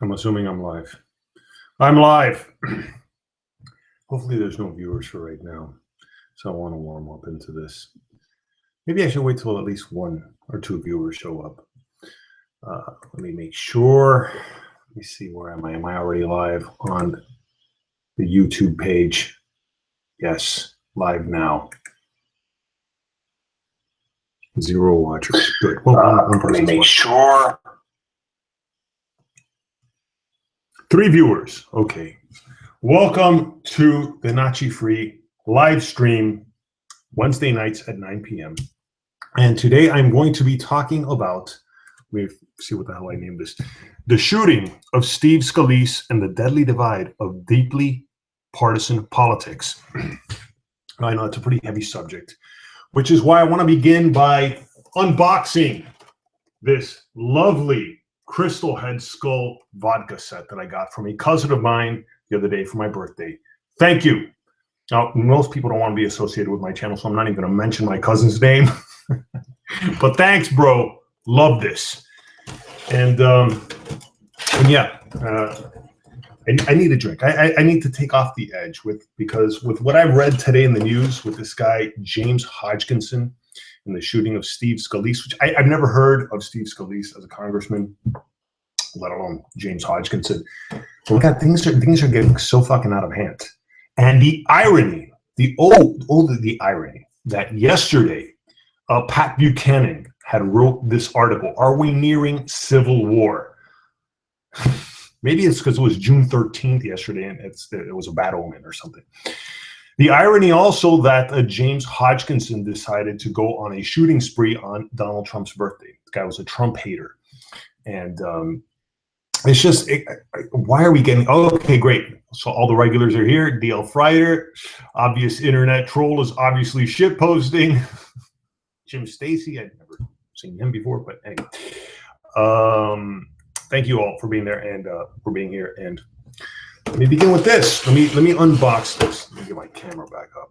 I'm assuming I'm live. I'm live. Hopefully there's no viewers for right now. So I want to warm up into this. Maybe I should wait till at least 1 or 2 viewers show up. Let me make sure. Let me see, where am I? Am I already live on the YouTube page? Yes, live now. 0 watchers. Good. Well, let me make sure. 3 viewers. Okay. Welcome to the Nachi Free live stream Wednesday nights at 9 p.m. And today I'm going to be talking about, let me see what the hell I named this, the shooting of Steve Scalise and the deadly divide of deeply partisan politics. I know it's a pretty heavy subject, which is why I want to begin by unboxing this lovely Crystal Head Skull vodka set that I got from a cousin of mine the other day for my birthday. Thank you. Now, most people don't want to be associated with my channel, so I'm not even going to mention my cousin's name. But thanks, bro. Love this. And yeah, I need a drink. I need to take off the edge because with what I read today in the news with this guy, James Hodgkinson, and the shooting of Steve Scalise, which I've never heard of Steve Scalise as a congressman, let alone James Hodgkinson. So look at things are getting so fucking out of hand. And the irony, the irony that yesterday, Pat Buchanan had wrote this article. Are we nearing civil war? Maybe it's because it was June 13th yesterday, and it was a bad omen or something. The irony also that James Hodgkinson decided to go on a shooting spree on Donald Trump's birthday. The guy was a Trump hater. And it's just, why are we getting, okay, great. So all the regulars are here. DL Frieder, obvious internet troll, is obviously shit posting. Jim Stacy, I've never seen him before, but anyway. Thank you all for being there and for being here. And let me begin with this. Let me unbox this. Let me get my camera back up.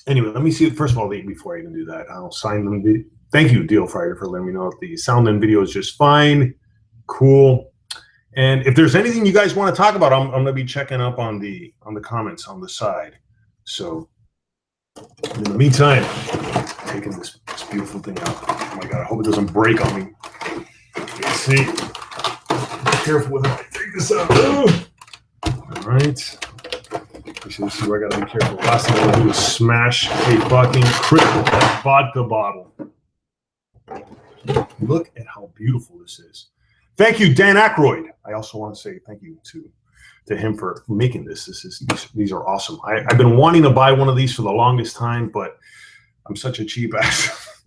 Anyway, let me see. First of all, before I even do that, I'll sign them. Thank you, DL Frieder, for letting me know if the sound and video is just fine. Cool. And if there's anything you guys want to talk about, I'm going to be checking up on the comments on the side. So in the meantime, taking this beautiful thing out. Oh my God, I hope it doesn't break on me. Let's see. Be careful with it. I take this out. Oh. All right. This is where I got to be careful. Last thing I want to do is smash a fucking Crystal vodka bottle. Look at how beautiful this is. Thank you, Dan Aykroyd. I also want to say thank you to him for making this. These are awesome. I've been wanting to buy one of these for the longest time, but I'm such a cheap ass.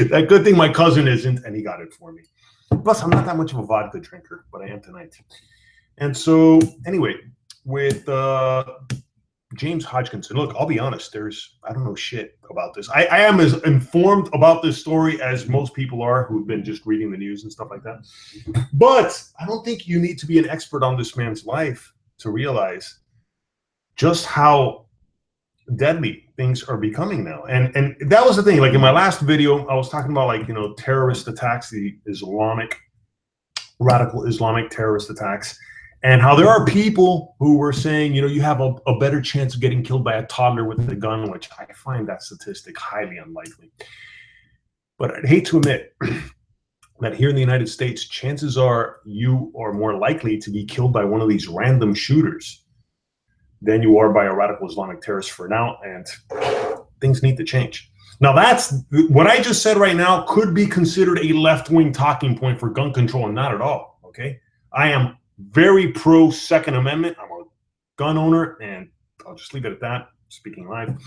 That good thing my cousin isn't, and he got it for me. Plus, I'm not that much of a vodka drinker, but I am tonight. And so, anyway, with James Hodgkinson, look, I'll be honest, I don't know shit about this. I am as informed about this story as most people are who've been just reading the news and stuff like that. But I don't think you need to be an expert on this man's life to realize just how deadly things are becoming now. And that was the thing. Like in my last video, I was talking about, like, you know, terrorist attacks, the radical Islamic terrorist attacks, and how there are people who were saying, you know, you have a better chance of getting killed by a toddler with a gun, which I find that statistic highly unlikely. But I'd hate to admit that here in the United States, chances are you are more likely to be killed by one of these random shooters than you are by a radical Islamic terrorist for now, and things need to change. Now, that's what I just said right now could be considered a left-wing talking point for gun control, and not at all, okay? I am very pro Second Amendment. I'm a gun owner, and I'll just leave it at that, speaking live.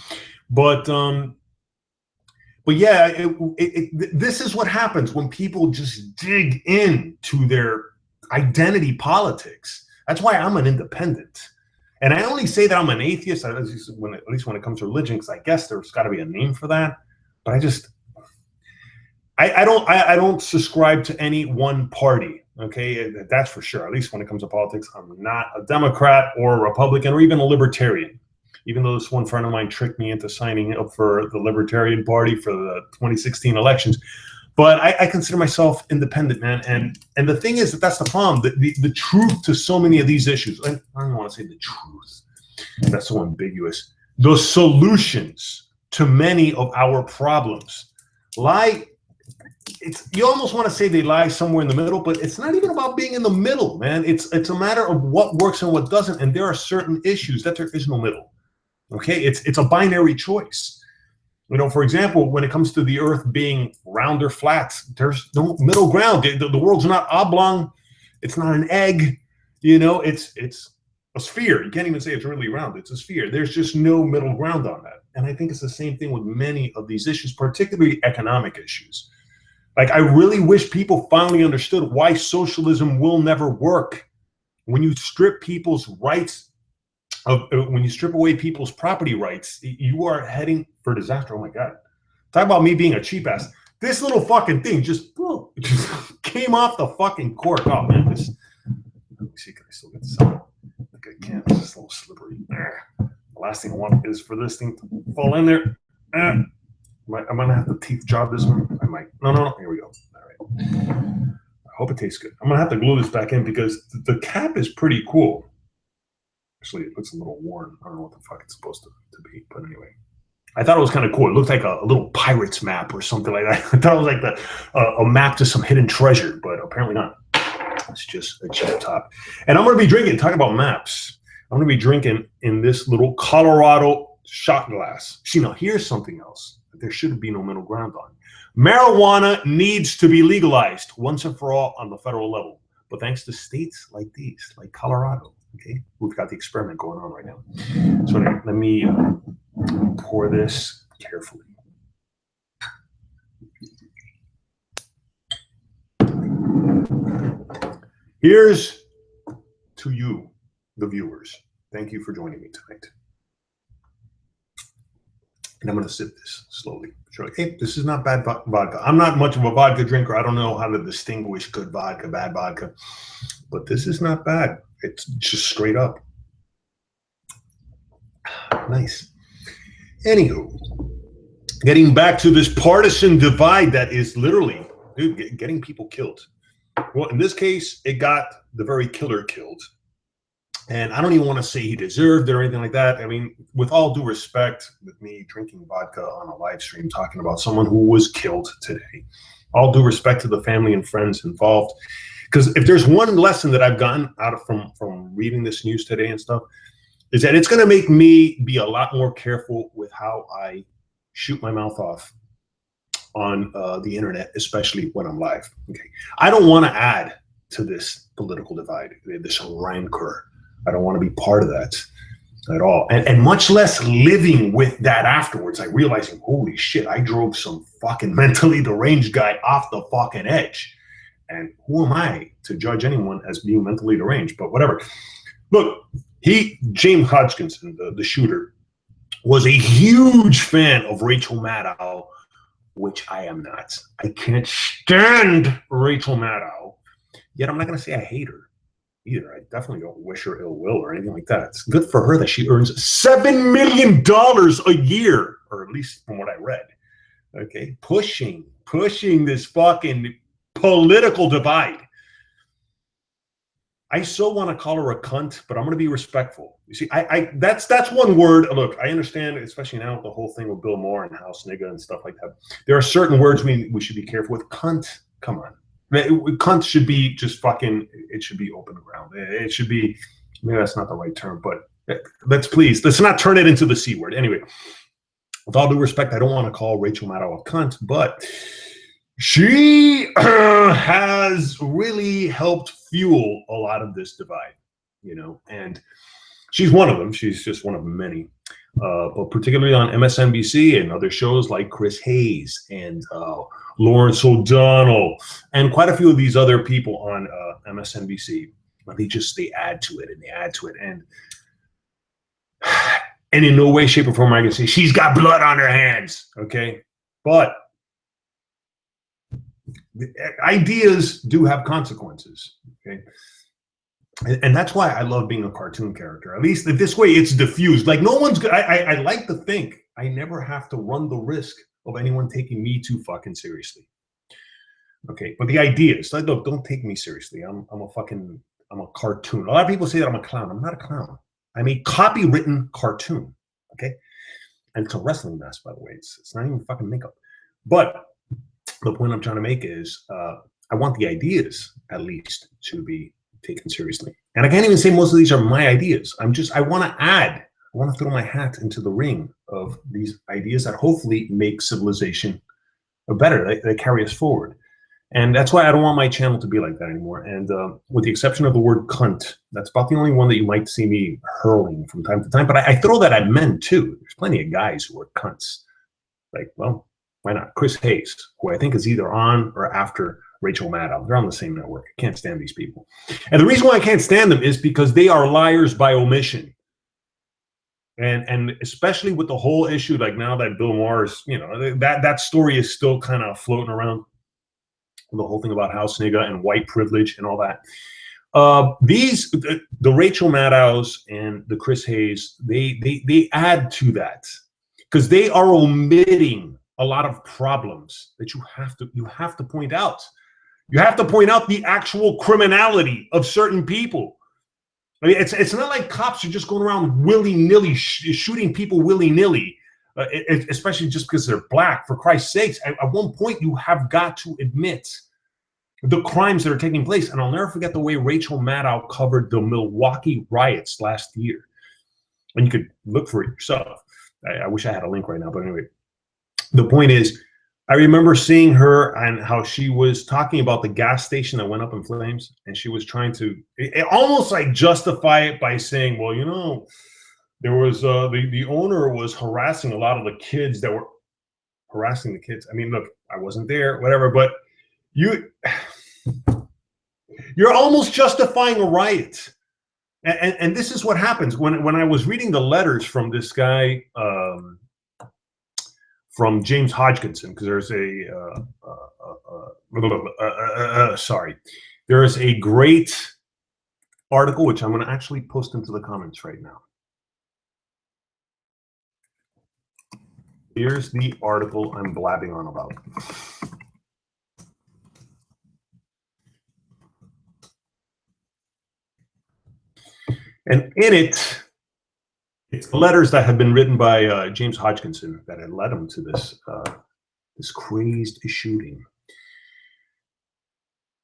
But yeah, this is what happens when people just dig into their identity politics. That's why I'm an independent. And I only say that I'm an atheist, at least when it comes to religion, because I guess there's got to be a name for that. But I don't subscribe to any one party. Okay, that's for sure. At least when it comes to politics, I'm not a Democrat or a Republican or even a Libertarian. Even though this one friend of mine tricked me into signing up for the Libertarian Party for the 2016 elections. But I consider myself independent, man. And the thing is that's the problem. The truth to so many of these issues, I don't want to say the truth. That's so ambiguous. The solutions to many of our problems lie. You almost want to say they lie somewhere in the middle, but it's not even about being in the middle, man. It's a matter of what works and what doesn't. And there are certain issues that there is no middle. Okay, it's a binary choice. You know, for example, when it comes to the Earth being round or flat, there's no middle ground. The world's not oblong. It's not an egg. You know, it's a sphere. You can't even say it's really round. It's a sphere. There's just no middle ground on that. And I think it's the same thing with many of these issues, particularly economic issues. Like, I really wish people finally understood why socialism will never work. When you strip people's rights, when you strip away people's property rights, you are heading for disaster. Oh my God. Talk about me being a cheap ass. This little fucking thing just came off the fucking cork. Oh man, let me see, can I still get this out? I think I can. It's just a little slippery. The last thing I want is for this thing to fall in there. I'm gonna have to teeth job this one. I might. No. Here we go. All right. I hope it tastes good. I'm gonna have to glue this back in because the cap is pretty cool. Actually, it looks a little worn. I don't know what the fuck it's supposed to be, but anyway. I thought it was kind of cool. It looked like a little pirate's map or something like that. I thought it was like a map to some hidden treasure, but apparently not. It's just a cheap top. And I'm going to be drinking, talk about maps. I'm going to be drinking in this little Colorado shot glass. See, now here's something else that there should be no middle ground on. Marijuana needs to be legalized once and for all on the federal level. But thanks to states like these, like Colorado, okay, we've got the experiment going on right now. So let me pour this carefully. Here's to you, the viewers. Thank you for joining me tonight. And I'm going to sip this slowly. Sure. Hey, this is not bad vodka. I'm not much of a vodka drinker. I don't know how to distinguish good vodka, bad vodka. But this is not bad. It's just straight up. Nice. Anywho, getting back to this partisan divide that is literally, dude, getting people killed. Well, in this case, it got the very killer killed. And I don't even want to say he deserved it or anything like that. I mean, with all due respect, with me drinking vodka on a live stream talking about someone who was killed today, all due respect to the family and friends involved. Because if there's one lesson that I've gotten out of from reading this news today and stuff, is that it's going to make me be a lot more careful with how I shoot my mouth off on the internet, especially when I'm live. Okay, I don't want to add to this political divide, this rancor. I don't want to be part of that at all. And much less living with that afterwards, like realizing, holy shit, I drove some fucking mentally deranged guy off the fucking edge. And who am I to judge anyone as being mentally deranged? But whatever. Look, James Hodgkinson, the shooter, was a huge fan of Rachel Maddow, which I am not. I can't stand Rachel Maddow. Yet I'm not going to say I hate her either. I definitely don't wish her ill will or anything like that. It's good for her that she earns $7 million a year, or at least from what I read. Okay, pushing this fucking political divide. I so want to call her a cunt, but I'm going to be respectful. You see, that's one word. Look, I understand, especially now with the whole thing with Bill Maher and House Nigga and stuff like that. There are certain words we should be careful with. Cunt, come on. Cunt should be just fucking, it should be open ground. It should be, maybe that's not the right term, but let's not turn it into the C word. Anyway, with all due respect, I don't want to call Rachel Maddow a cunt, but she has really helped fuel a lot of this divide, you know, and she's one of them. She's just one of many, but particularly on MSNBC and other shows like Chris Hayes and Lawrence O'Donnell and quite a few of these other people on MSNBC. They add to it and they add to it. And in no way, shape, or form I can say she's got blood on her hands, okay? But ideas do have consequences, okay? And that's why I love being a cartoon character. At least this way it's diffused. Like no one's good. I like to think I never have to run the risk of anyone taking me too fucking seriously. Okay, but the ideas, like, look, don't take me seriously. I'm a cartoon. A lot of people say that I'm a clown. I'm not a clown. I'm a copywritten cartoon. Okay, and it's a wrestling mask, by the way. It's not even fucking makeup. But the point I'm trying to make is, I want the ideas at least to be taken seriously. And I can't even say most of these are my ideas. I want to throw my hat into the ring of these ideas that hopefully make civilization better. They carry us forward. And that's why I don't want my channel to be like that anymore. And with the exception of the word cunt, that's about the only one that you might see me hurling from time to time. But I throw that at men too. There's plenty of guys who are cunts. Like, well, why not? Chris Hayes, who I think is either on or after Rachel Maddow. They're on the same network. I can't stand these people. And the reason why I can't stand them is because they are liars by omission. And especially with the whole issue, like now that Bill Maher's, that story is still kind of floating around. The whole thing about house nigga and white privilege and all that. The Rachel Maddows and the Chris Hayes, they add to that because they are omitting a lot of problems that you have to point out. You have to point out the actual criminality of certain people. I mean, it's not like cops are just going around willy-nilly shooting people willy-nilly, especially just because they're black. For Christ's sakes, at one point you have got to admit the crimes that are taking place. And I'll never forget the way Rachel Maddow covered the Milwaukee riots last year. And you could look for it yourself. I wish I had a link right now, but anyway, the point is, I remember seeing her and how she was talking about the gas station that went up in flames, and she was trying to almost like justify it by saying, well, there was the owner was harassing a lot of the kids that were harassing the kids. I mean, look, I wasn't there, whatever, but you're almost justifying a riot. And this is what happens when I was reading the letters from this guy, from James Hodgkinson, because there's there's a great article, which I'm going to actually post into the comments right now. Here's the article I'm blabbing on about. And in it, it's the letters that have been written by James Hodgkinson that had led him to this this crazed shooting.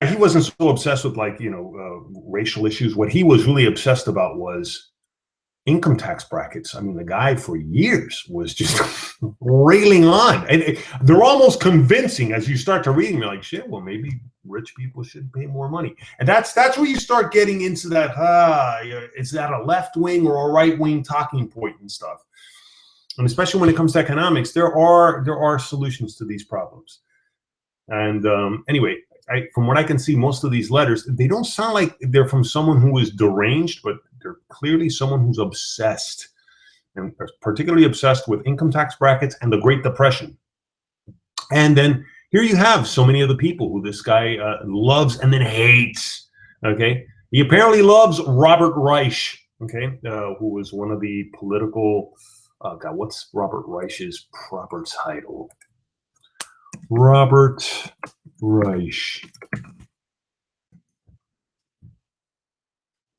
He wasn't so obsessed with racial issues. What he was really obsessed about was income tax brackets. I mean, the guy for years was just railing on. And they're almost convincing as you start to read them. You're like, shit, well, maybe rich people should pay more money. And that's where you start getting into that, is that a left wing or a right wing talking point and stuff. And especially when it comes to economics, there are solutions to these problems. And anyway, from what I can see, most of these letters, they don't sound like they're from someone who is deranged, but they're clearly someone who's obsessed, and particularly obsessed with income tax brackets and the Great Depression. And then here you have so many of the people who this guy loves and then hates. Okay, he apparently loves Robert Reich. Okay, who was one of the political. God, what's Robert Reich's proper title? Robert Reich,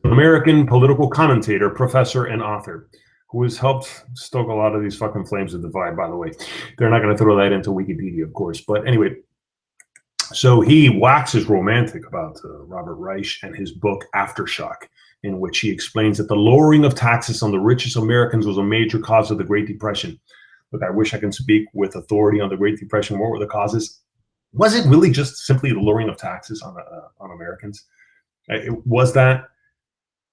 American political commentator, professor, and author, who has helped stoke a lot of these fucking flames of divide, by the way. They're not going to throw that into Wikipedia, of course. But anyway, so he waxes romantic about Robert Reich and his book, Aftershock, in which he explains that the lowering of taxes on the richest Americans was a major cause of the Great Depression. Look, I wish I can speak with authority on the Great Depression. What were the causes? Was it really just simply the lowering of taxes on Americans? Was that?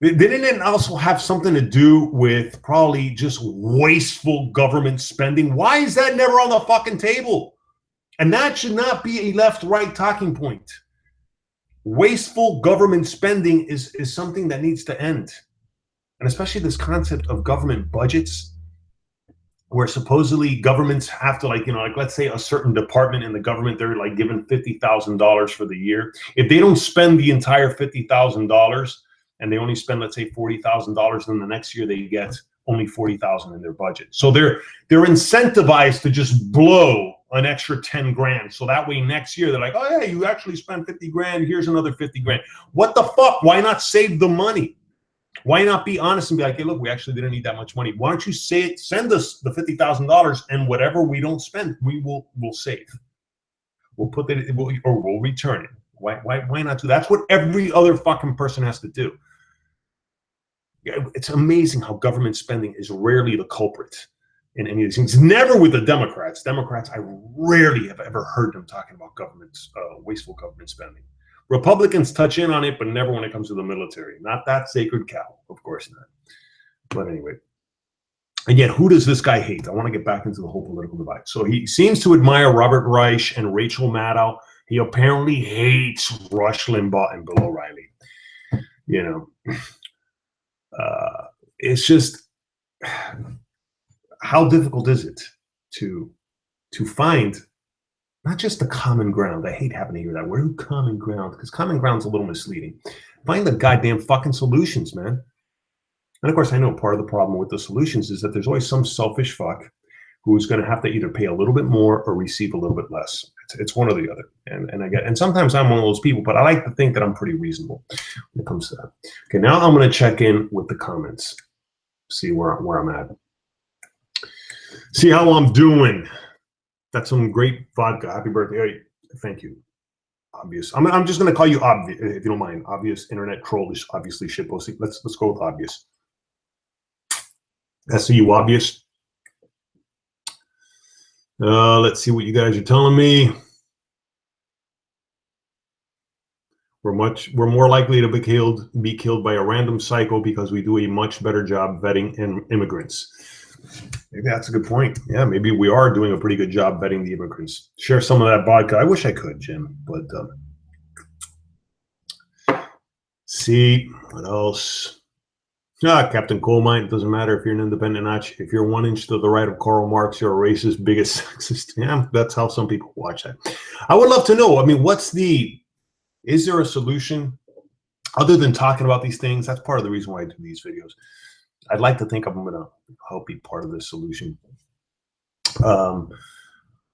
Didn't it also have something to do with probably just wasteful government spending? Why is that never on the fucking table? And that should not be a left-right talking point. Wasteful government spending is something that needs to end. And especially this concept of government budgets, where supposedly governments have to, let's say a certain department in the government, they're like given $50,000 for the year. If they don't spend the entire $50,000 and they only spend, let's say, $40,000, then the next year they get only $40,000 in their budget. So they're incentivized to just blow an extra 10 grand. So that way next year they're like, oh yeah, you actually spent 50 grand. Here's another 50 grand. What the fuck? Why not save the money? Why not be honest and be like, hey, look, we actually didn't need that much money. Why don't you send us the $50,000 and whatever we don't spend, we'll save. We'll put that, or we'll return it. Why not do that? That's what every other fucking person has to do. It's amazing how government spending is rarely the culprit in any of these things. It's never with the Democrats. Democrats, I rarely have ever heard them talking about wasteful government spending. Republicans touch in on it, but never when it comes to the military. Not that sacred cow, of course not. But anyway, again, who does this guy hate? I want to get back into the whole political divide. So he seems to admire Robert Reich and Rachel Maddow. He apparently hates Rush Limbaugh and Bill O'Reilly. You know, it's just, how difficult is it to find not just the common ground? I hate having to hear that word, common ground, because common ground's a little misleading. Find the goddamn fucking solutions, man. And of course, I know part of the problem with the solutions is that there's always some selfish fuck who's going to have to either pay a little bit more or receive a little bit less. It's one or the other. And sometimes I'm one of those people, but I like to think that I'm pretty reasonable when it comes to that. Okay, now I'm going to check in with the comments, see where I'm at. See how I'm doing. That's some great vodka. Happy birthday. Hey, thank you. Obvious. I'm just going to call you obvious, if you don't mind. Obvious internet troll is obviously shitposting. Let's go with obvious. That's you, obvious. Let's see what you guys are telling me. We're more likely to be killed by a random psycho because we do a much better job vetting immigrants. Maybe that's a good point. Yeah, maybe we are doing a pretty good job vetting the immigrants. Share some of that vodka. I wish I could, Jim, but see what else. Captain Coalmine. It doesn't matter if you're an independent Nachi. If you're 1 inch to the right of Karl Marx, you're a racist, biggest sexist. Yeah, that's how some people watch that. I would love to know. I mean, is there a solution other than talking about these things? That's part of the reason why I do these videos. I'd like to think I'm going to help be part of this solution.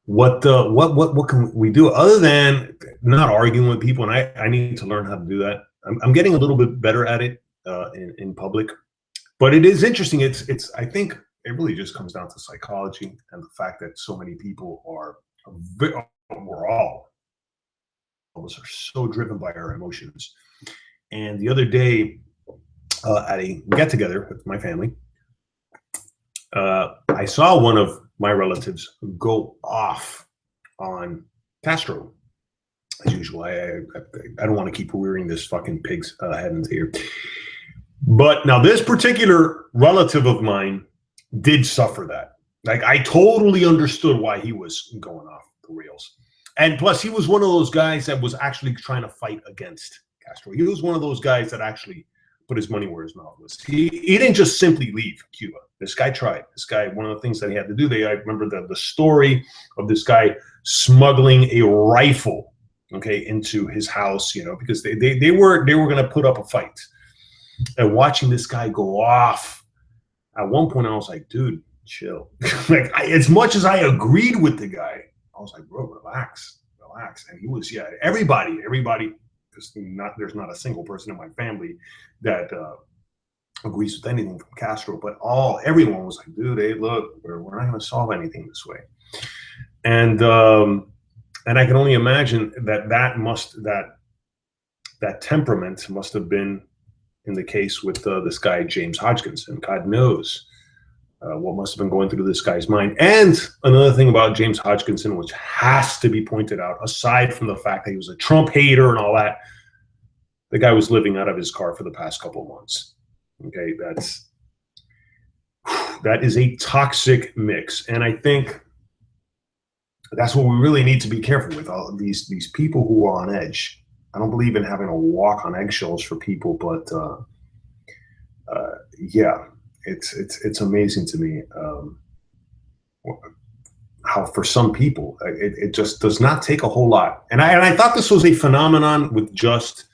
What can we do other than not arguing with people? And I need to learn how to do that. I'm getting a little bit better at it in public, but it is interesting. I think it really just comes down to psychology and the fact that so many people we're all of us are so driven by our emotions. And the other day, at a get-together with my family, I saw one of my relatives go off on Castro. As usual, I don't want to keep rearing this fucking pig's head into here. But now this particular relative of mine did suffer that. Like, I totally understood why he was going off the rails. And plus, he was one of those guys that was actually trying to fight against Castro. He was one of those guys that actually put his money where his mouth was. He didn't just simply leave Cuba. This guy tried. This guy, one of the things that he had to do, I remember the story of this guy smuggling a rifle, okay, into his house, you know, because they were going to put up a fight. And watching this guy go off, at one point I was like, dude, chill. Like, as much as I agreed with the guy, I was like, bro, relax. And he was, yeah, everybody. There's not a single person in my family that agrees with anything from Castro, but everyone was like, dude, hey, look, we're not going to solve anything this way. And I can only imagine that temperament must have been in the case with this guy James Hodgkinson. God knows what must have been going through this guy's mind. And another thing about James Hodgkinson, which has to be pointed out, aside from the fact that he was a Trump hater and all that, the guy was living out of his car for the past couple of months. Okay, that is a toxic mix. And I think that's what we really need to be careful with, all of these people who are on edge. I don't believe in having to walk on eggshells for people, but yeah, it's amazing to me how for some people it just does not take a whole lot. And I thought this was a phenomenon with just,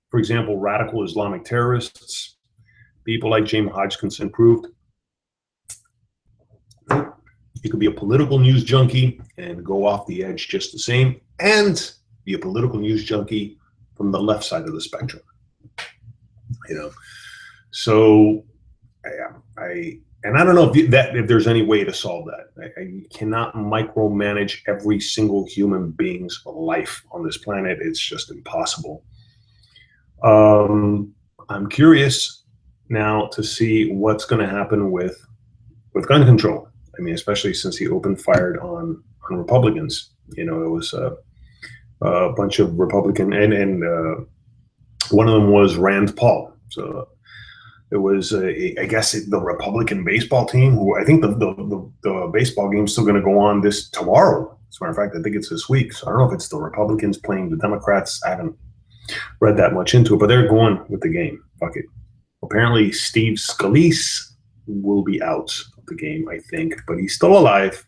for example, radical Islamic people like James Hodgkinson proved. You could be a political news junkie and go off the edge just the same, and be a political news junkie from the left side of the spectrum. So I don't know if there's any way to solve that. You cannot micromanage every single human being's life on this planet. It's just impossible. I'm curious now to see what's going to happen with gun control. I mean, especially since he opened fired on Republicans. It was a bunch of Republican, and one of them was Rand Paul. So it was, I guess, the Republican baseball team, who I think the baseball game's still going to go on tomorrow. As a matter of fact, I think it's this week. So I don't know if it's the Republicans playing the Democrats. I haven't read that much into it, but they're going with the game. Fuck it. Apparently, Steve Scalise will be out of the game, I think, but he's still alive.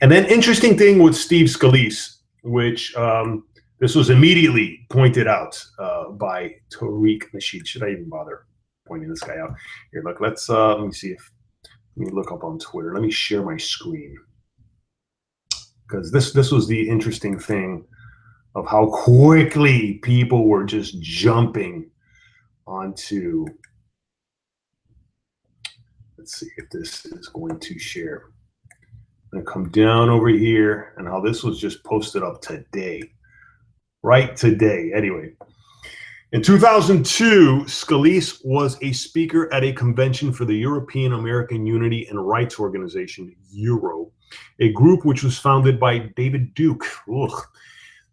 And then, interesting thing with Steve Scalise, which this was immediately pointed out by Tariq Nasheed. Should I even bother pointing this guy out? Here, look, let me see let me look up on Twitter. Let me share my screen, because this was the interesting thing of how quickly people were just jumping onto. Let's see if this is going to share. I'm going to come down over here, and how this was just posted up today. Right today. Anyway, in 2002, Scalise was a speaker at a convention for the European American Unity and Rights Organization, Euro, a group which was founded by David Duke. Ugh.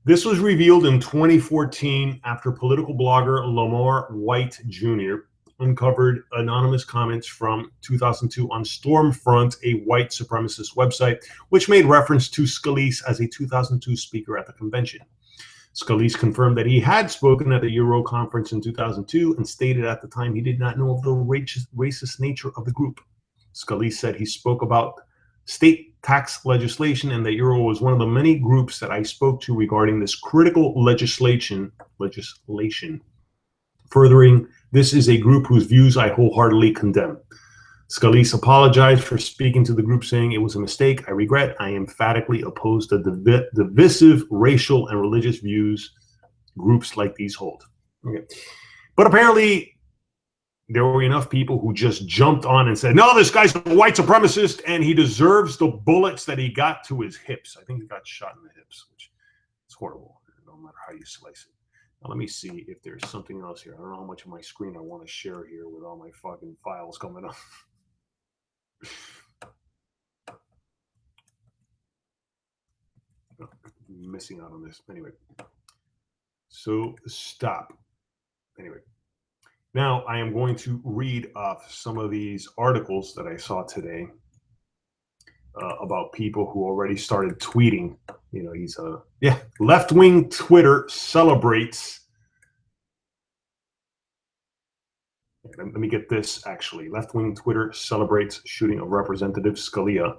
This was revealed in 2014 after political blogger Lamar White Jr. uncovered anonymous comments from 2002 on Stormfront, a white supremacist website, which made reference to Scalise as a 2002 speaker at the convention. Scalise confirmed that he had spoken at the Euro conference in 2002 and stated at the time he did not know of the racist nature of the group. Scalise said he spoke about state tax legislation and that Euro was one of the many groups that I spoke to regarding this critical legislation. Furthering, this is a group whose views I wholeheartedly condemn. Scalise apologized for speaking to the group, saying it was a mistake. I regret. I emphatically oppose the divisive racial and religious views groups like these hold. Okay. But apparently there were enough people who just jumped on and said, no, this guy's a white supremacist and he deserves the bullets that he got to his hips. I think he got shot in the hips, which is horrible, no matter how you slice it. Now, let me see if there's something else here. I don't know how much of my screen I want to share here with all my fucking files coming up. I'm missing out on this. Anyway, so stop. Anyway, now I am going to read off some of these articles that I saw today about people who already started tweeting. He's left-wing Twitter celebrates. Let me get this, actually. Left-wing Twitter celebrates shooting of Representative Scalia.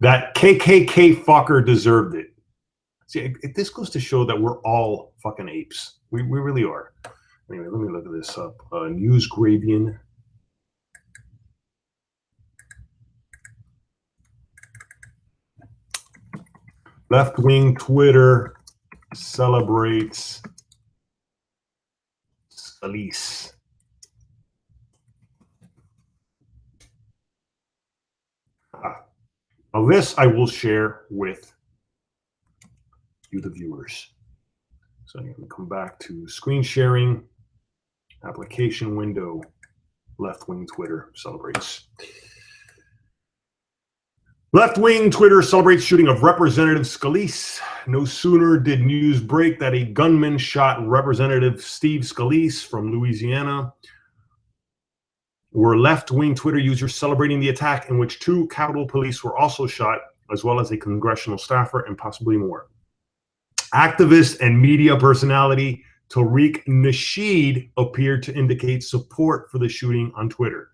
That KKK fucker deserved it. See, this goes to show that we're all fucking apes. We really are. Anyway, let me look at this up. Newsgravian. Left-wing Twitter celebrates Scalise. Now this I will share with you, the viewers. So I'm going to come back to screen sharing, application window, left-wing Twitter celebrates. Left-wing Twitter celebrates shooting of Representative Scalise. No sooner did news break that a gunman shot Representative Steve Scalise from Louisiana, were left-wing Twitter users celebrating the attack, in which 2 Capitol Police were also shot, as well as a congressional staffer and possibly more. Activist and media personality Tariq Nasheed appeared to indicate support for the shooting on Twitter.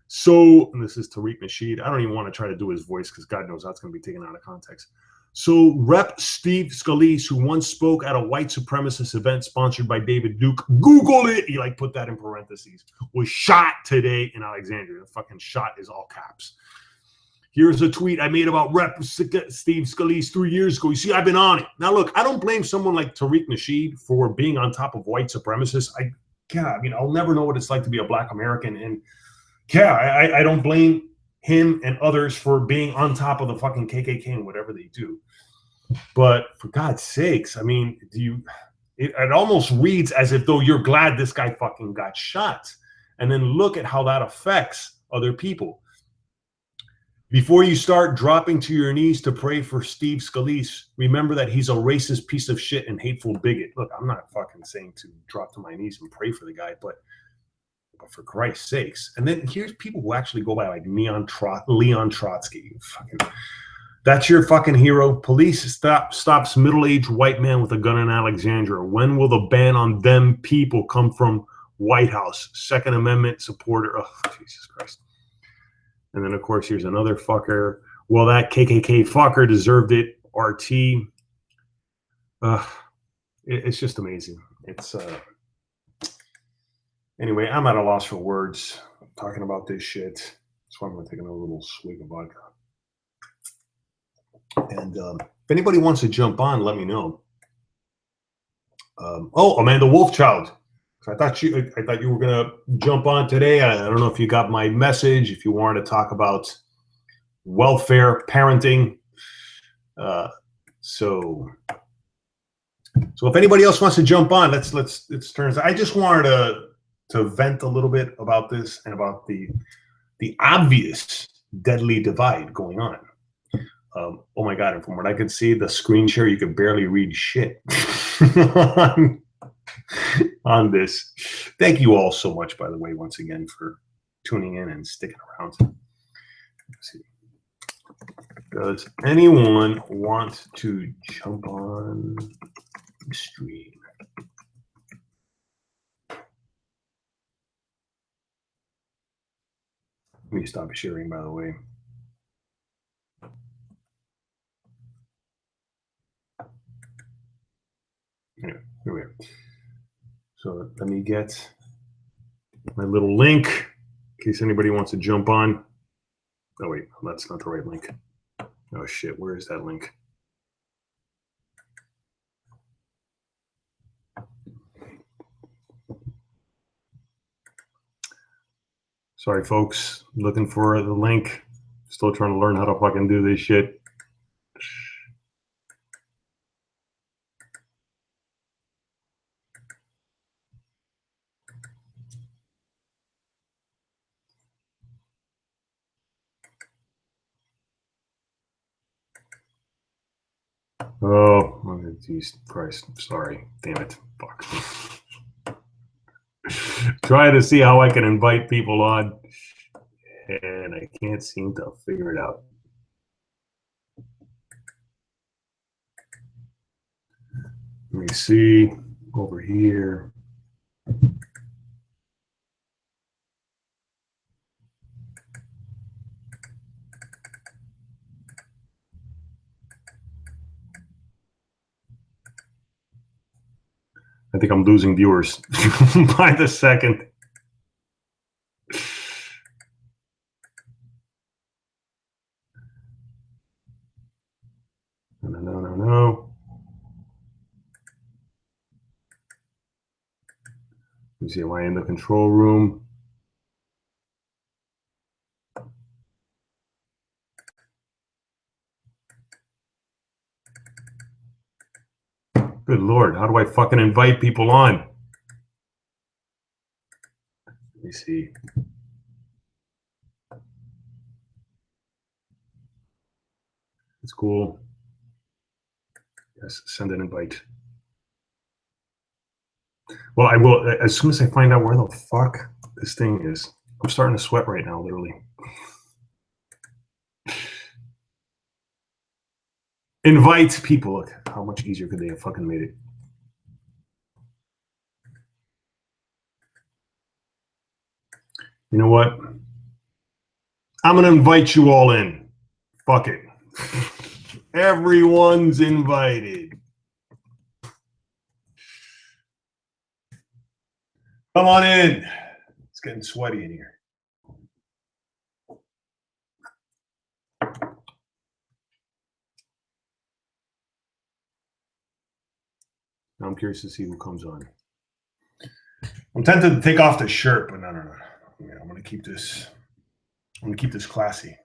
So, and this is Tariq Nasheed. I don't even want to try to do his voice because God knows that's going to be taken out of context. So, Rep. Steve Scalise, who once spoke at a white supremacist event sponsored by David Duke, Google it, he put that in parentheses, was shot today in Alexandria. The fucking shot is all caps. Here's a tweet I made about Rep. Steve Scalise 3 years ago. You see, I've been on it. Now, look, I don't blame someone like Tariq Nasheed for being on top of white supremacists. I'll never know what it's like to be a black American. And I don't blame him and others for being on top of the fucking KKK and whatever they do. But for God's sakes, I mean, it almost reads as if though you're glad this guy fucking got shot. And then look at how that affects other people. Before you start dropping to your knees to pray for Steve Scalise, remember that he's a racist piece of shit and hateful bigot. Look, I'm not fucking saying to drop to my knees and pray for the guy, but for Christ's sakes. And then here's people who actually go by like Leon Trotsky. That's your fucking hero. Police stops middle-aged white man with a gun in Alexandria. When will the ban on them people come from White House? Second Amendment supporter. Oh, Jesus Christ. And then, of course, here's another fucker. Well, that KKK fucker deserved it. RT. It's just amazing. It's anyway, I'm at a loss for words talking about this shit. That's why I'm going to take another little swig of vodka. And if anybody wants to jump on, let me know. Amanda Wolfchild. I thought you were gonna jump on today. I don't know if you got my message. If you wanted to talk about welfare, parenting, so if anybody else wants to jump on, let's turn. I just wanted to vent a little bit about this and about the obvious deadly divide going on. Oh my God! And from what I could see, the screen share, you could barely read shit. On this. Thank you all so much, by the way, once again, for tuning in and sticking around. Let's see. Does anyone want to jump on the stream? Let me stop sharing, by the way. Anyway, here we are. So let me get my little link in case anybody wants to jump on. Oh, wait, that's not the right link. Oh, shit, where is that link? Sorry, folks. Looking for the link. Still trying to learn how to fucking do this shit. Oh, geez, Christ. Sorry. Damn it. Fuck. Trying to see how I can invite people on, and I can't seem to figure it out. Let me see over here. I think I'm losing viewers by the second. No. Let me see, am I in the control room? Good Lord, how do I fucking invite people on? Let me see. It's cool. Yes, send an invite. Well, I will, as soon as I find out where the fuck this thing is. I'm starting to sweat right now, literally. Invite people. Look, how much easier could they have fucking made it? You know what? I'm going to invite you all in. Fuck it. Everyone's invited. Come on in. It's getting sweaty in here. Now I'm curious to see who comes on. I'm tempted to take off the shirt, but no. Yeah, I'm gonna keep this. I'm gonna keep this classy.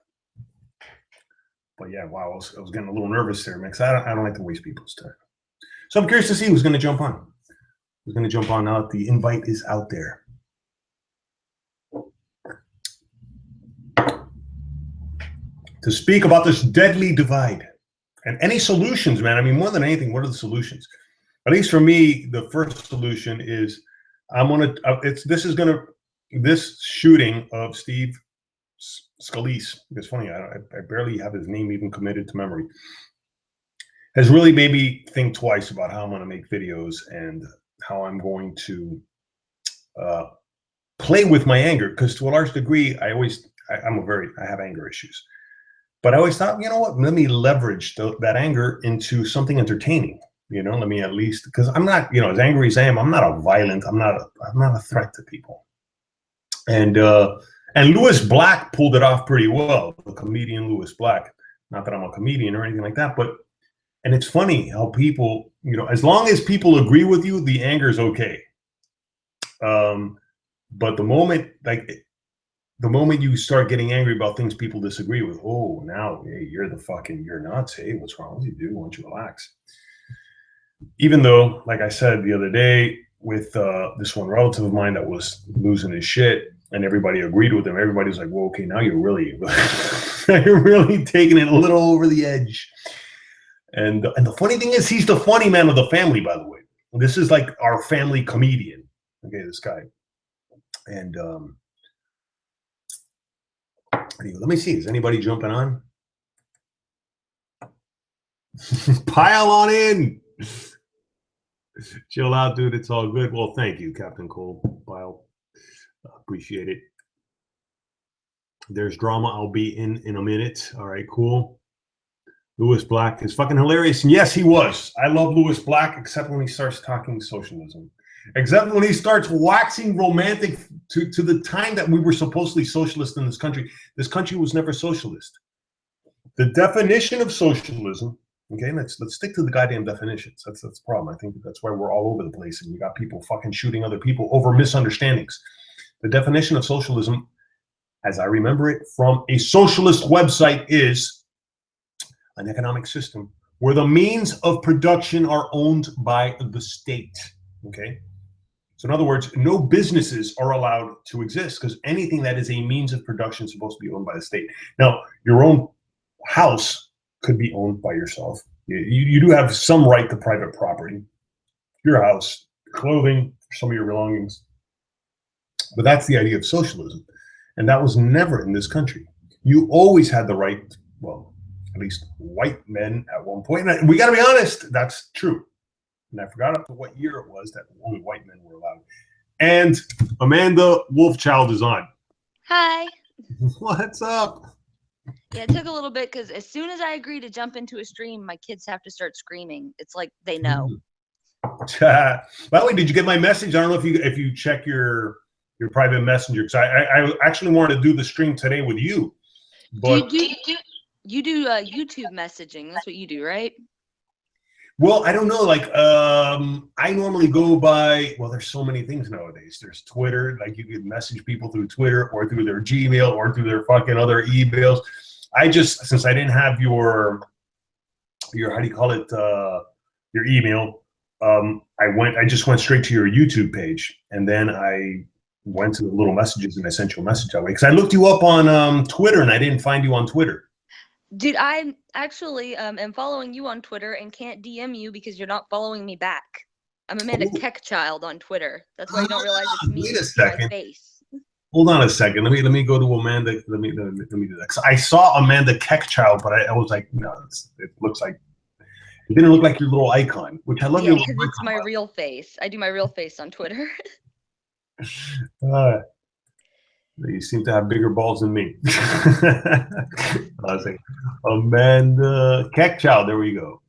But yeah, wow, I was getting a little nervous there, man, because I don't like to waste people's time. So I'm curious to see who's gonna jump on. Who's gonna jump on now that the invite is out there. To speak about this deadly divide and any solutions, man. I mean, more than anything, what are the solutions? At least for me, the first solution is this shooting of Steve Scalise. It's funny, I barely have his name even committed to memory. Has really made me think twice about how I'm going to make videos and how I'm going to play with my anger. Because to a large degree, I have anger issues. But I always thought, you know what? Let me leverage that anger into something entertaining. Let me at least, because I'm not, as angry as I am, I'm not I'm not a threat to people. And Lewis Black pulled it off pretty well, the comedian Lewis Black. Not that I'm a comedian or anything like that, and it's funny how people, as long as people agree with you, the anger is okay. But the moment you start getting angry about things people disagree with, oh, now hey, you're nuts. Hey, what's wrong with you, dude? Why don't you relax? Even though, like I said the other day, with this one relative of mine that was losing his shit, and everybody agreed with him. Everybody was like, "Well, okay, now you're really, you're really taking it a little over the edge." And the funny thing is, he's the funny man of the family, by the way. This is like our family comedian. Okay, this guy. And anyway, let me see. Is anybody jumping on? Pile on in. Chill out, dude. It's all good. Well, thank you, Captain Cole. Pile. Appreciate it. There's drama. I'll be in a minute. All right, cool. Lewis Black is fucking hilarious. And yes, he was. I love Lewis Black, except when he starts talking socialism. Except when he starts waxing romantic to the time that we were supposedly socialist in this country. This country was never socialist. The definition of socialism, okay, let's stick to the goddamn definitions. That's the problem. I think that's why we're all over the place and you got people fucking shooting other people over misunderstandings. The definition of socialism, as I remember it from a socialist website, is an economic system where the means of production are owned by the state, okay? So in other words, no businesses are allowed to exist because anything that is a means of production is supposed to be owned by the state. Now, your own house could be owned by yourself. You do have some right to private property, your house, your clothing, some of your belongings. But that's the idea of socialism. And that was never in this country. You always had the right, well, at least white men at one point. And we got to be honest, that's true. And I forgot up to what year it was that only white men were allowed. And Amanda Wolfchild is on. Hi. What's up? Yeah, it took a little bit because as soon as I agree to jump into a stream, my kids have to start screaming. It's like they know. By the way, did you get my message? I don't know if you check your private messenger, because I actually wanted to do the stream today with you. But you do YouTube messaging. That's what you do, right? Well, I don't know. Like, I normally go by, well, there's so many things nowadays. There's Twitter, like you can message people through Twitter or through their Gmail or through their fucking other emails. I just, since I didn't have your how do you call it, your email, I just went straight to your YouTube page, and then I went to the little messages and I sent you a message that way. Because I looked you up on Twitter and I didn't find you on Twitter. Dude, I actually am following you on Twitter and can't DM you because you're not following me back. I'm Amanda Keckchild on Twitter. That's why you don't realize it's me. Wait a second. My face. Hold on a second. Let me go to Amanda. Let me do that. 'Cause I saw Amanda Keckchild, but I was like, no, it looks like it didn't look like your little icon, which I love. Yeah, because it's my real face. I do my real face on Twitter. You seem to have bigger balls than me. I was like, Amanda Keckchild. There we go.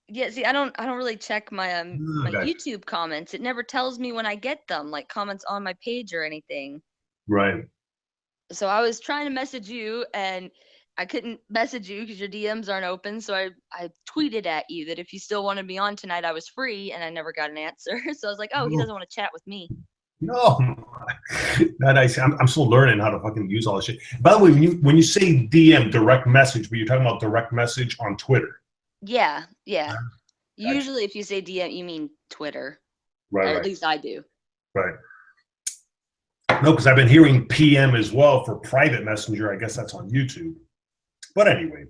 Yeah, see, I don't really check my YouTube comments. It never tells me when I get them, like comments on my page or anything. Right. So I was trying to message you, and I couldn't message you because your DMs aren't open. So I tweeted at you that if you still wanted to be on tonight, I was free, and I never got an answer. So I was like, oh, he doesn't want to chat with me. No, that I'm still learning how to fucking use all this shit. By the way, when you say DM, direct message, but you're talking about direct message on Twitter. Yeah. Gotcha. Usually, if you say DM, you mean Twitter. Right, Or at right, least I do. right. No, because I've been hearing PM as well for private messenger. I guess that's on YouTube. But anyway,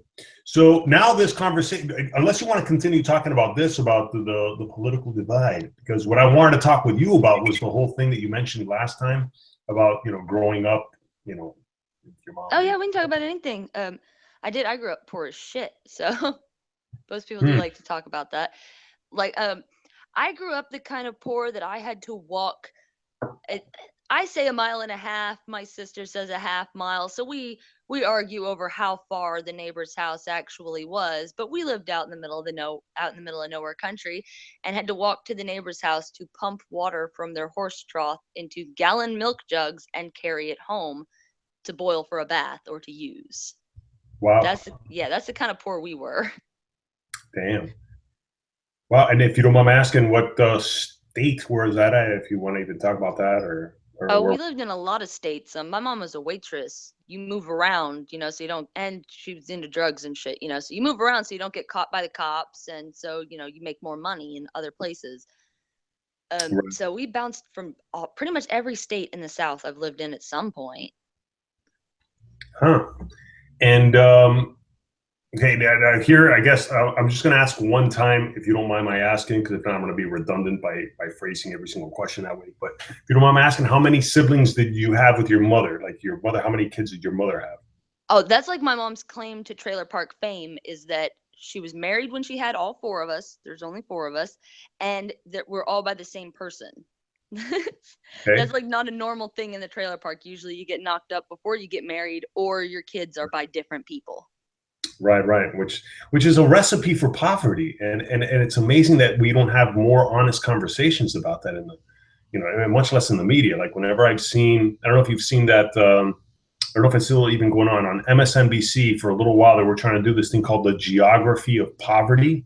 so now this conversation, unless you want to continue talking about this, about the political divide, because what I wanted to talk with you about was the whole thing that you mentioned last time about, growing up, with your mom. Oh yeah, we can talk about anything. I grew up poor as shit, so most people do Hmm. like to talk about that. Like, I grew up the kind of poor that I had to walk. I say 1.5 miles. My sister says a half mile. So we argue over how far the neighbor's house actually was. But we lived out in the middle of nowhere country, and had to walk to the neighbor's house to pump water from their horse trough into gallon milk jugs and carry it home to boil for a bath or to use. Wow. That's the kind of poor we were. Damn. Well, and if you don't mind me asking, what state was that at? If you want to even talk about that, or Oh, where? we lived in a lot of states. My mom was a waitress. You move around, so you don't, and she was into drugs and shit, so you move around so you don't get caught by the cops. And so, you make more money in other places. Right. So we bounced from pretty much every state in the South I've lived in at some point. Huh. And okay, now here, I guess I'm just going to ask one time, if you don't mind my asking, because if not, I'm going to be redundant by phrasing every single question that way. But if you don't mind my asking, how many siblings did you have with your mother? Like your mother, how many kids did your mother have? Oh, that's like my mom's claim to trailer park fame, is that she was married when she had all four of us. There's only four of us, and that we're all by the same person. Okay. That's like not a normal thing in the trailer park. Usually you get knocked up before you get married, or your kids are by different people. Right, right. Which is a recipe for poverty, and it's amazing that we don't have more honest conversations about that in the, and much less in the media. Like whenever I've seen, I don't know if you've seen that. I don't know if it's still even going on MSNBC. For a little while, they were trying to do this thing called the geography of poverty,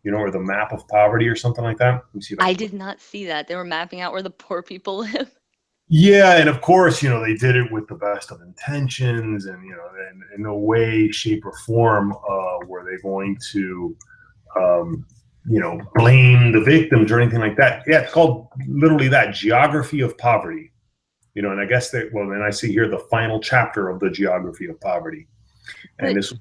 or the map of poverty or something like that. Let me see if I can did not see that. They were mapping out where the poor people live. Yeah, and of course, they did it with the best of intentions, and in no way, shape, or form were they going to, blame the victims or anything like that. Yeah, it's called literally that, geography of poverty. And I guess that, well, then I see here the final chapter of the geography of poverty, and But this.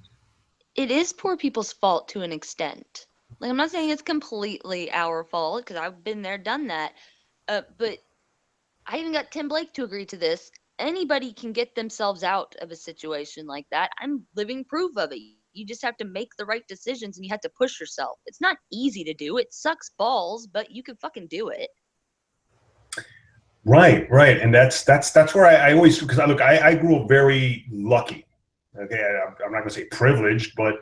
it is poor people's fault to an extent. Like, I'm not saying it's completely our fault, because I've been there, done that. But I even got Tim Blake to agree to this. Anybody can get themselves out of a situation like that. I'm living proof of it. You just have to make the right decisions, and you have to push yourself. It's not easy to do. It sucks balls, but you can fucking do it. Right, right, and that's where I always, because I grew up very lucky. Okay, I'm not going to say privileged, but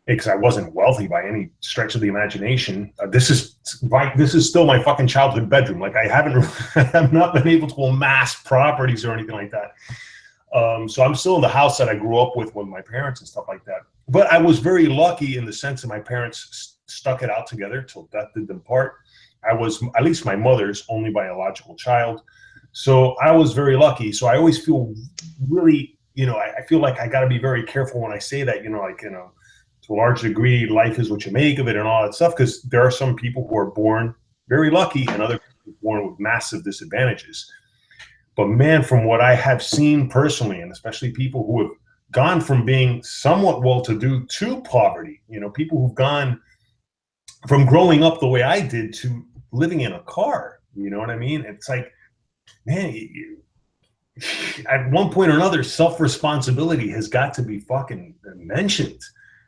because I wasn't wealthy by any stretch of the imagination. This is still my fucking childhood bedroom. Like I have not been able to amass properties or anything like that. So I'm still in the house that I grew up with my parents and stuff like that. But I was very lucky in the sense that my parents stuck it out together till death did them part. I was, at least my mother's only biological child. So I was very lucky. So I always feel really, I feel like I got to be very careful when I say that, to a large degree, life is what you make of it and all that stuff, because there are some people who are born very lucky and other people born with massive disadvantages. But man, from what I have seen personally, and especially people who have gone from being somewhat well-to-do to poverty, people who've gone from growing up the way I did to living in a car, you know what I mean? It's like, man, at one point or another, self-responsibility has got to be fucking mentioned.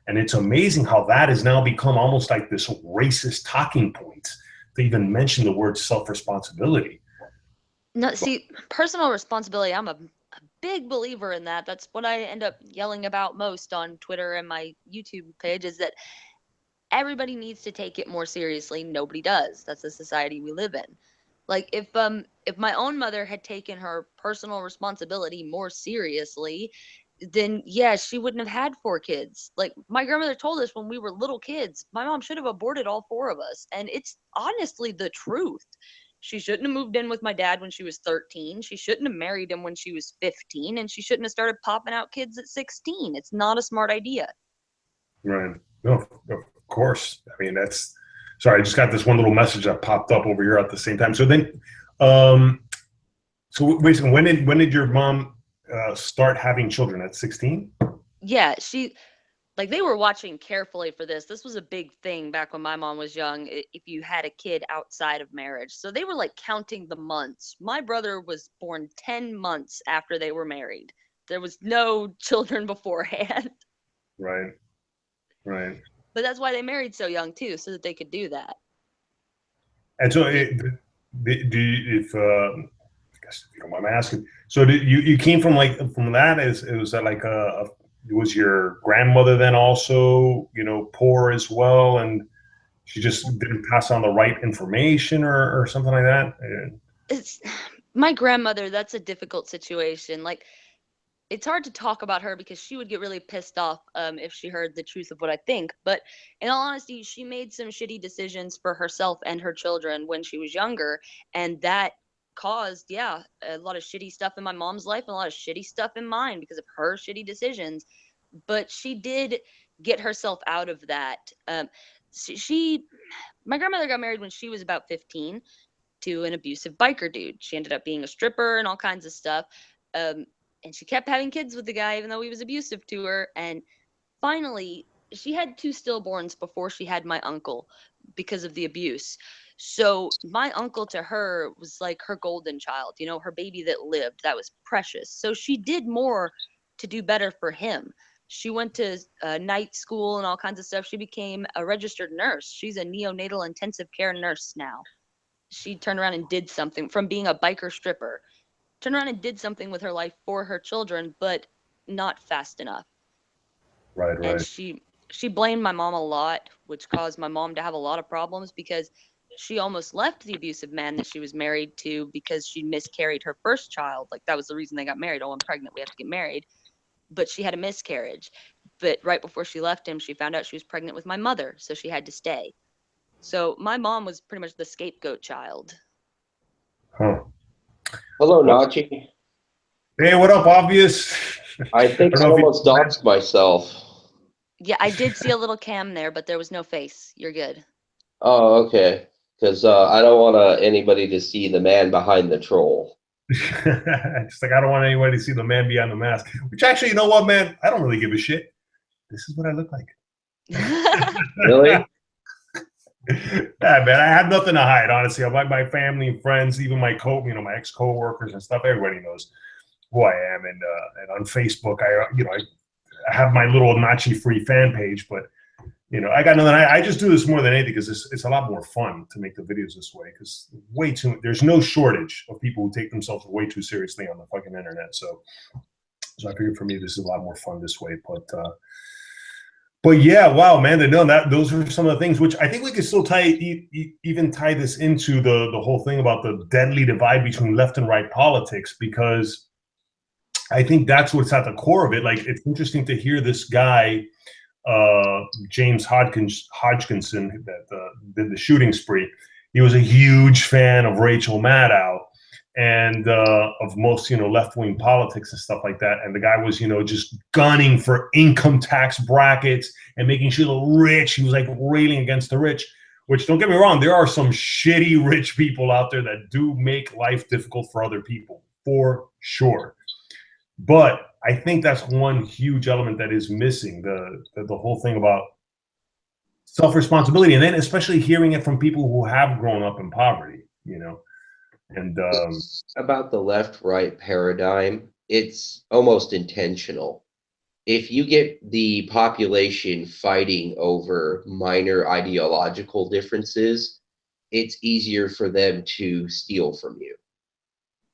And it's amazing how that has now become almost like this racist talking point to even mention the word self-responsibility. No, see, personal responsibility, I'm a big believer in that. That's what I end up yelling about most on Twitter and my YouTube page, is that everybody needs to take it more seriously. Nobody does. That's the society we live in. Like, if my own mother had taken her personal responsibility more seriously, then yeah, she wouldn't have had 4 kids. Like my grandmother told us when we were little kids, my mom should have aborted all 4 of us. And it's honestly the truth. She shouldn't have moved in with my dad when she was 13. She shouldn't have married him when she was 15. And she shouldn't have started popping out kids at 16. It's not a smart idea. Right. No, of course. I mean, that's sorry. I just got this one little message that popped up over here at the same time. So then, so basically, when did your mom start having children? At 16? Yeah, they were watching carefully for this. This was a big thing back when my mom was young, if you had a kid outside of marriage. So they were like counting the months. My brother was born 10 months after they were married. There was no children beforehand. Right. Right. But that's why they married so young too, so that they could do that. And so, do you, if I guess if you don't mind me asking, so did you came from from that? Was that like was your grandmother then also poor as well, and she just didn't pass on the right information or something like that? It's my grandmother. That's a difficult situation. Like, it's hard to talk about her because she would get really pissed off if she heard the truth of what I think. But in all honesty, she made some shitty decisions for herself and her children when she was younger. And that caused, yeah, a lot of shitty stuff in my mom's life and a lot of shitty stuff in mine because of her shitty decisions. But she did get herself out of that. My grandmother got married when she was about 15 to an abusive biker dude. She ended up being a stripper and all kinds of stuff. And she kept having kids with the guy, even though he was abusive to her. And finally, she had 2 stillborns before she had my uncle because of the abuse. So my uncle to her was like her golden child, her baby that lived. That was precious. So she did more to do better for him. She went to night school and all kinds of stuff. She became a registered nurse. She's a neonatal intensive care nurse now. She turned around and did something from being a biker stripper. Turned around and did something with her life for her children, but not fast enough. Right. And she blamed my mom a lot, which caused my mom to have a lot of problems because she almost left the abusive man that she was married to because she miscarried her first child. Like, that was the reason they got married. Oh, I'm pregnant, we have to get married. But she had a miscarriage. But right before she left him, she found out she was pregnant with my mother, so she had to stay. So my mom was pretty much the scapegoat child. Huh. Hello, Nachi. Hey, what up, Obvious? I think I almost doxed myself. Yeah, I did see a little cam there, but there was no face. You're good. Oh, okay. Because I don't want anybody to see the man behind the troll. Just like I don't want anybody to see the man behind the mask. Which actually, you know what, man? I don't really give a shit. This is what I look like. Really? Yeah, man, I have nothing to hide, honestly. I'm like my family and friends, even my my ex co-workers and stuff. Everybody knows who I am, and on Facebook, I have my little Nachi free fan page, but I got nothing. I just do this more than anything because it's a lot more fun to make the videos this way because there's no shortage of people who take themselves way too seriously on the fucking internet. So I figured for me this is a lot more fun this way, But yeah, wow, man! Those are some of the things which I think we could still even tie this into the whole thing about the deadly divide between left and right politics, because I think that's what's at the core of it. Like, it's interesting to hear this guy, James Hodgkinson, that did the shooting spree. He was a huge fan of Rachel Maddow and of most, left-wing politics and stuff like that. And the guy was, just gunning for income tax brackets and making sure the rich, he was like railing against the rich, which, don't get me wrong, there are some shitty rich people out there that do make life difficult for other people, for sure. But I think that's one huge element that is missing, the whole thing about self-responsibility. And then especially hearing it from people who have grown up in poverty, And about the left-right paradigm, it's almost intentional. If you get the population fighting over minor ideological differences, it's easier for them to steal from you.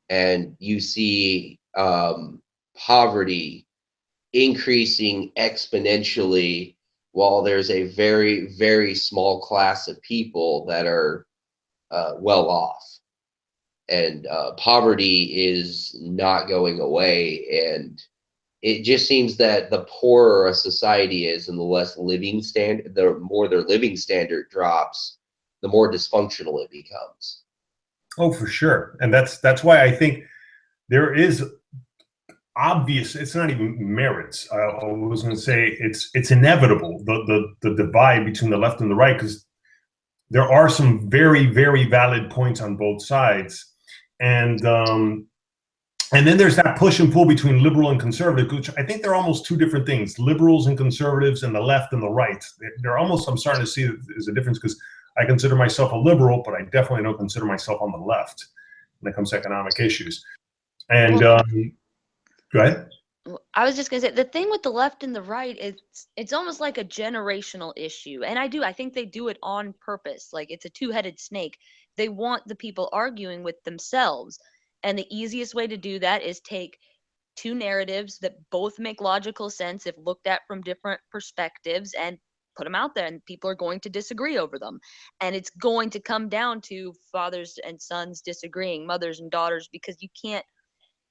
And you see poverty increasing exponentially while there's a very, very small class of people that are well off. And poverty is not going away, and It just seems that the poorer a society is and the less living standard, the more their living standard drops, the more dysfunctional it becomes. Oh, for sure. And that's why I think there is obvious, it's not even merits. I was going to say it's inevitable, the divide between the left and the right, because there are some very, very valid points on both sides. And then there's that push and pull between liberal and conservative, which I think they're almost two different things. Liberals and conservatives and the left and the right. They're almost, I'm starting to see there's a difference, because I consider myself a liberal, but I definitely don't consider myself on the left when it comes to economic issues. And Well, go ahead. I was just gonna say, the thing with the left and the right is it's almost like a generational issue. And I think they do it on purpose. Like, it's a two-headed snake. They want the people arguing with themselves. And the easiest way to do that is take two narratives that both make logical sense if looked at from different perspectives and put them out there, and people are going to disagree over them. And it's going to come down to fathers and sons disagreeing, mothers and daughters, because you can't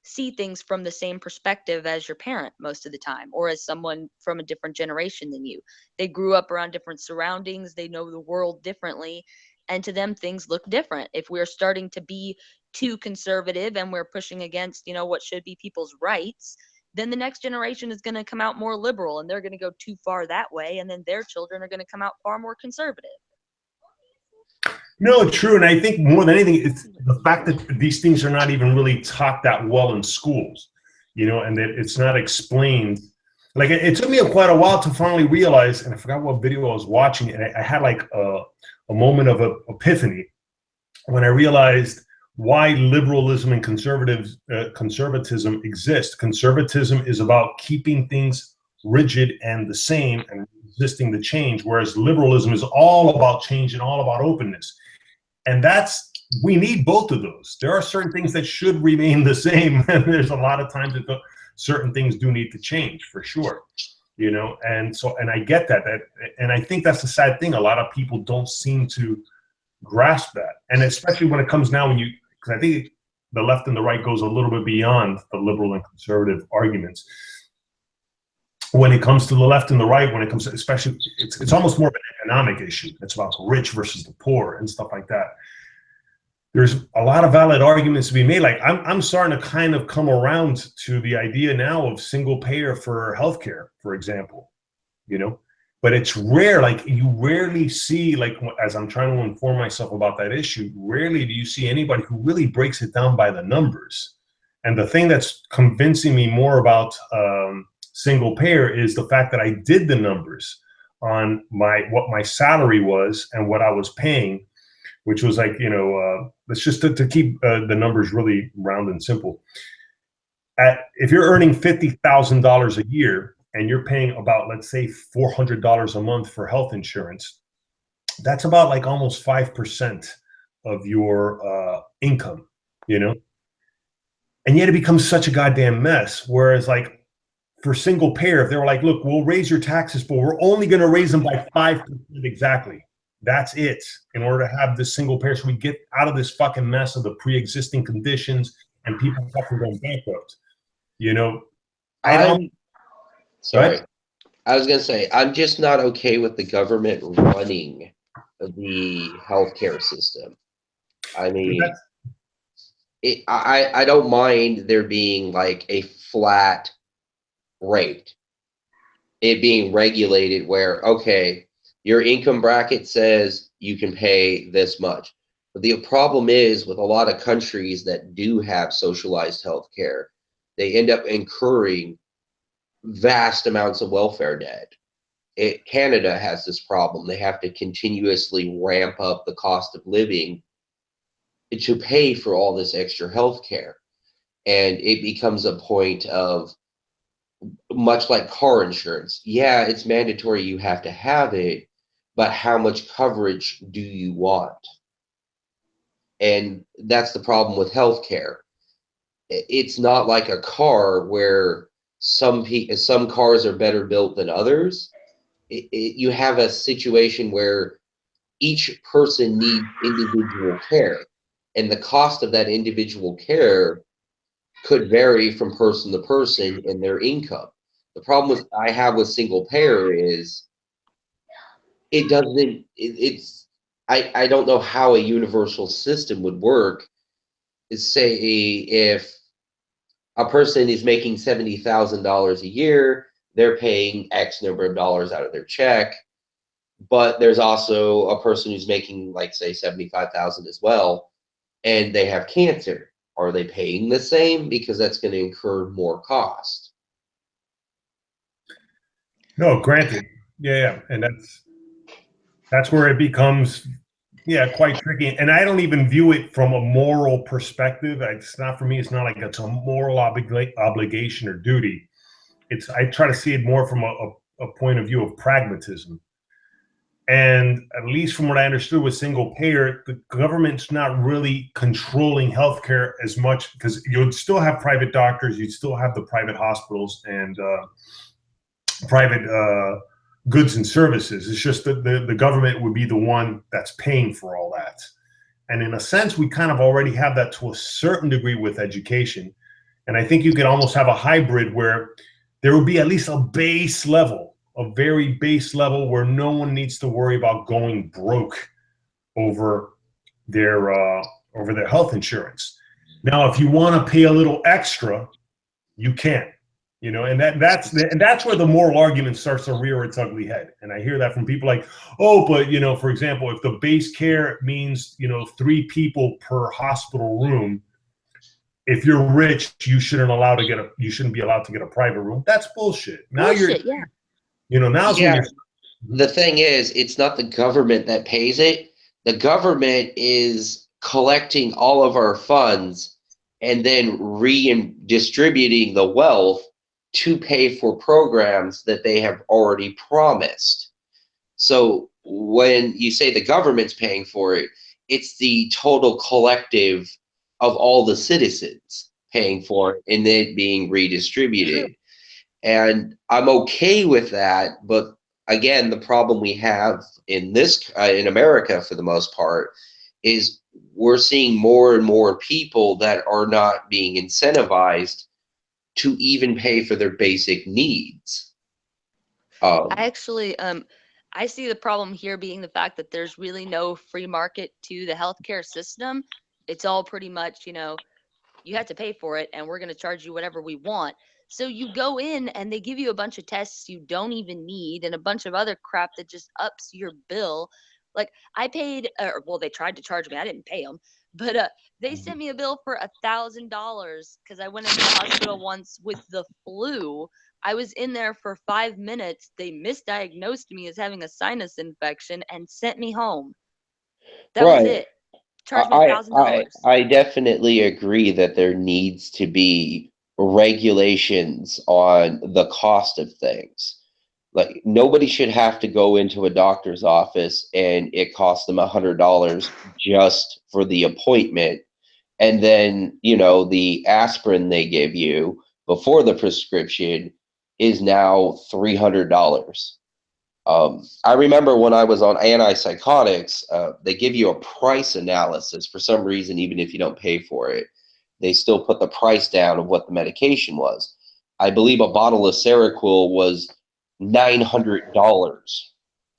see things from the same perspective as your parent most of the time, or as someone from a different generation than you. They grew up around different surroundings, they know the world differently, and to them things look different. If we're starting to be too conservative and we're pushing against, what should be people's rights, then the next generation is going to come out more liberal, and they're going to go too far that way, and then their children are going to come out far more conservative. No, true. And I think more than anything, it's the fact that these things are not even really taught that well in schools, and that it's not explained. Like, it took me quite a while to finally realize, and I forgot what video I was watching, and I had like a moment of epiphany when I realized why liberalism and conservatism exist. Conservatism is about keeping things rigid and the same and resisting the change, whereas liberalism is all about change and all about openness. And we need both of those. There are certain things that should remain the same, and there's a lot of times that certain things do need to change, for sure. And I get that, and I think that's the sad thing. A lot of people don't seem to grasp that, and especially when it comes now, because I think the left and the right goes a little bit beyond the liberal and conservative arguments. When it comes to the left and the right, when it comes to, especially, it's almost more of an economic issue. It's about the rich versus the poor and stuff like that. There's a lot of valid arguments to be made. Like, I'm starting to kind of come around to the idea now of single payer for healthcare, for example, but it's rare. Like, you rarely see, like, as I'm trying to inform myself about that issue, rarely do you see anybody who really breaks it down by the numbers. And the thing that's convincing me more about single payer is the fact that I did the numbers on what my salary was and what I was paying, which was like, let's just to keep the numbers really round and simple. If you're earning $50,000 a year and you're paying about, let's say, $400 a month for health insurance, that's about like almost 5% of your income, and yet it becomes such a goddamn mess. Whereas, like, for single payer, if they were like, look, we'll raise your taxes, but we're only going to raise them by 5% exactly. That's it, in order to have this single payer, so we get out of this fucking mess of the pre-existing conditions and people fucking going bankrupt. Sorry. I was going to say, I'm just not okay with the government running the healthcare system. I mean, I don't mind there being like a flat rate, it being regulated where, okay, your income bracket says you can pay this much. But the problem is, with a lot of countries that do have socialized health care, they end up incurring vast amounts of welfare debt. Canada has this problem. They have to continuously ramp up the cost of living to pay for all this extra health care. And it becomes a point of, much like car insurance, yeah, it's mandatory, you have to have it, but how much coverage do you want? And that's the problem with healthcare. It's not like a car where some cars are better built than others. You have a situation where each person needs individual care, and the cost of that individual care could vary from person to person in their income. The problem I have with single payer is it doesn't, I don't know how a universal system would work. Is say if a person is making $70,000 a year, they're paying X number of dollars out of their check. But there's also a person who's making, like, say, 75,000 as well, and they have cancer. Are they paying the same? Because that's going to incur more cost. No, granted. Yeah, and that's where it becomes quite tricky. And I don't even view it from a moral perspective. It's not, for me, it's not like it's a moral obligation or duty. I try to see it more from a point of view of pragmatism. And at least from what I understood with single payer, the government's not really controlling healthcare as much, because you'd still have private doctors, you'd still have the private hospitals and private goods and services. It's just that the government would be the one that's paying for all that. And in a sense, we kind of already have that to a certain degree with education. And I think you could almost have a hybrid where there would be at least a base level, a very base level, where no one needs to worry about going broke over their health insurance. Now, if you want to pay a little extra, you can, and that's where the moral argument starts to rear its ugly head. And I hear that from people like, oh, but for example, if the base care means 3 people per hospital room, if you're rich, you shouldn't be allowed to get a private room. That's bullshit. Now bullshit, yeah. The thing is, it's not the government that pays it. The government is collecting all of our funds and then redistributing the wealth to pay for programs that they have already promised. So when you say the government's paying for it, it's the total collective of all the citizens paying for it and then being redistributed. Sure. And I'm okay with that, but again, the problem we have in in America, for the most part, is we're seeing more and more people that are not being incentivized to even pay for their basic needs. I see the problem here being the fact that there's really no free market to the healthcare system. It's all pretty much, you have to pay for it, and we're going to charge you whatever we want. So you go in and they give you a bunch of tests you don't even need and a bunch of other crap that just ups your bill. Like I paid, they tried to charge me. I didn't pay them, but they sent me a bill for $1,000 because I went into the hospital once with the flu. I was in there for 5 minutes. They misdiagnosed me as having a sinus infection and sent me home. That was it. Charged me $1,000. I definitely agree that there needs to be regulations on the cost of things. Like, nobody should have to go into a doctor's office and it costs them $100 just for the appointment. And then, the aspirin they give you before the prescription is now $300. I remember when I was on antipsychotics, they give you a price analysis for some reason, even if you don't pay for it. They still put the price down of what the medication was. I believe a bottle of Seroquel was $900.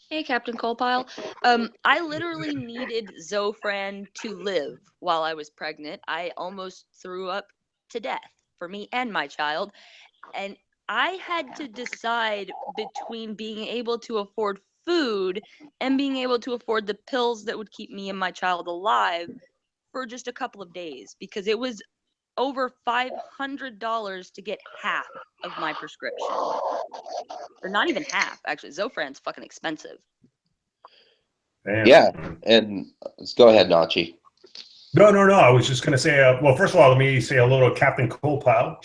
Hey, Captain Coalpile. I literally needed Zofran to live while I was pregnant. I almost threw up to death for me and my child. And I had to decide between being able to afford food and being able to afford the pills that would keep me and my child alive for just a couple of days, because it was over $500 to get half of my prescription. Or not even half, actually. Zofran's fucking expensive. Damn. Yeah, and let's go ahead, Nachi. No. I was just going to say, well, first of all, let me say hello to Captain Coalpile.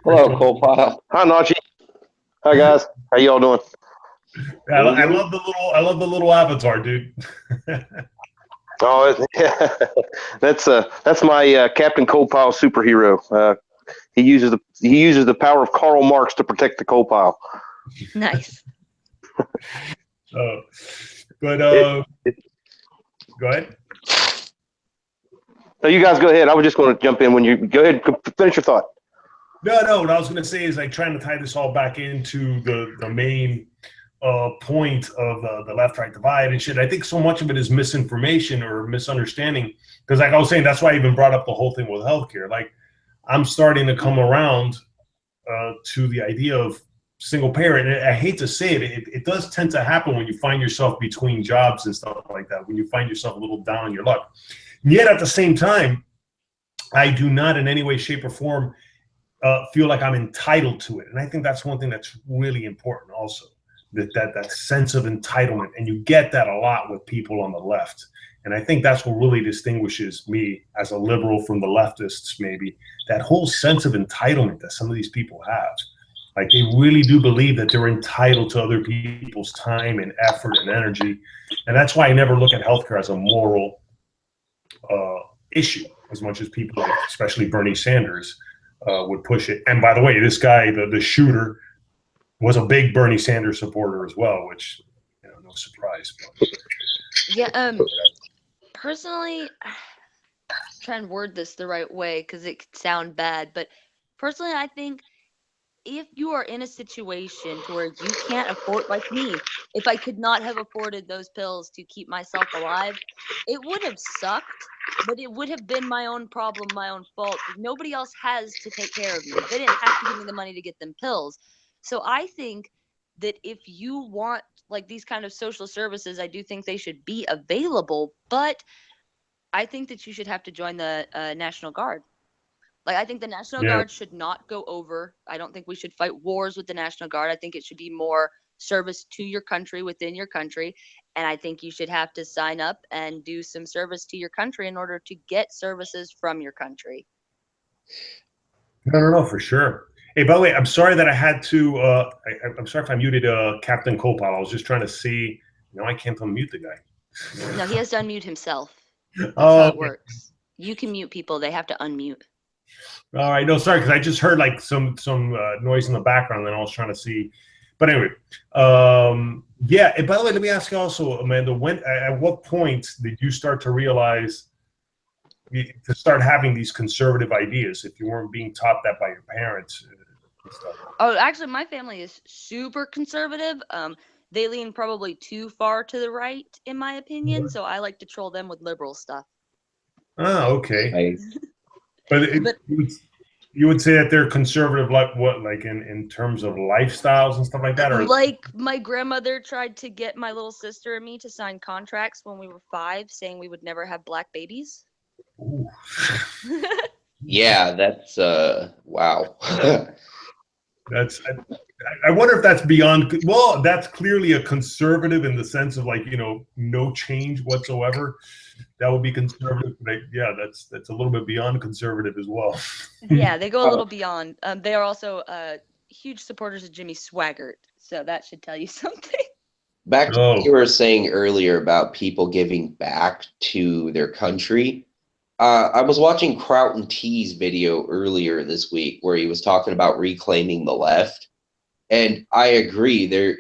Hello, Coalpile. Hi, Nachi. Hi, guys. How y'all doing? I love the little avatar, dude. Oh, yeah. That's my Captain Coalpile superhero. He uses the power of Karl Marx to protect the coal pile. Nice. Go ahead. No, you guys go ahead. I was just going to jump in when you go ahead. Finish your thought. No. What I was going to say is like trying to tie this all back into the main point of the left-right divide and shit. I think so much of it is misinformation or misunderstanding. Because like I was saying, that's why I even brought up the whole thing with healthcare. Like I'm starting to come around to the idea of single parent. And I hate to say it, it does tend to happen when you find yourself between jobs and stuff like that, when you find yourself a little down on your luck. Yet at the same time, I do not in any way, shape, or form feel like I'm entitled to it. And I think that's one thing that's really important also, that sense of entitlement. And you get that a lot with people on the left. And I think that's what really distinguishes me as a liberal from the leftists, maybe, that whole sense of entitlement that some of these people have. Like they really do believe that they're entitled to other people's time and effort and energy. And that's why I never look at healthcare as a moral issue, as much as people, like, especially Bernie Sanders, would push it. And by the way, this guy, the shooter, was a big Bernie Sanders supporter as well, which, no surprise. But. Yeah. Personally, try and word this the right way because it could sound bad, but personally, I think if you are in a situation to where you can't afford, like me, if I could not have afforded those pills to keep myself alive, it would have sucked, but it would have been my own problem, my own fault. Nobody else has to take care of me. They didn't have to give me the money to get them pills. So I think that if you want like these kind of social services, I do think they should be available, but I think that you should have to join the National Guard. Like, I think the National Guard should not go over. I don't think we should fight wars with the National Guard. I think it should be more service to your country within your country. And I think you should have to sign up and do some service to your country in order to get services from your country. No, for sure. Hey, by the way, I'm sorry that I had to, I'm sorry if I muted Captain Copal. I was just trying to see, I can't unmute the guy. No, he has to unmute himself. That's how it works. You can mute people. They have to unmute. All right. No, sorry, because I just heard like some noise in the background, and I was trying to see. But anyway, yeah. And by the way, let me ask you also, Amanda, at what point did you start to realize to start having these conservative ideas if you weren't being taught that by your parents? And stuff? Oh, actually, my family is super conservative. They lean probably too far to the right, in my opinion. So I like to troll them with liberal stuff. Oh, okay. But you would say that they're conservative, like what, like in terms of lifestyles and stuff like that, or like my grandmother tried to get my little sister and me to sign contracts when we were 5, saying we would never have black babies. Yeah, that's wow. I wonder if that's beyond. Well, that's clearly a conservative in the sense of like no change whatsoever. That would be conservative. But yeah, that's a little bit beyond conservative as well. Yeah, they go a little beyond. They are also huge supporters of Jimmy Swaggart, so that should tell you something. Back to what you were saying earlier about people giving back to their country. I was watching Crouton T's video earlier this week where he was talking about reclaiming the left. And I agree there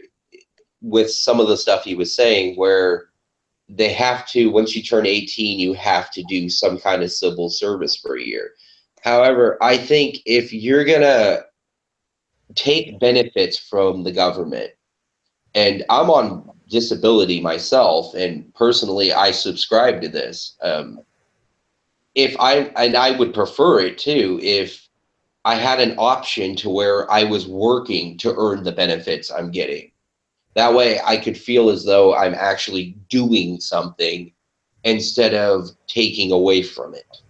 with some of the stuff he was saying where they have to, once you turn 18, you have to do some kind of civil service for a year. However, I think if you're going to take benefits from the government, and I'm on disability myself, and personally, I subscribe to this. I would prefer it too, if I had an option to where I was working to earn the benefits I'm getting. That way I could feel as though I'm actually doing something instead of taking away from it.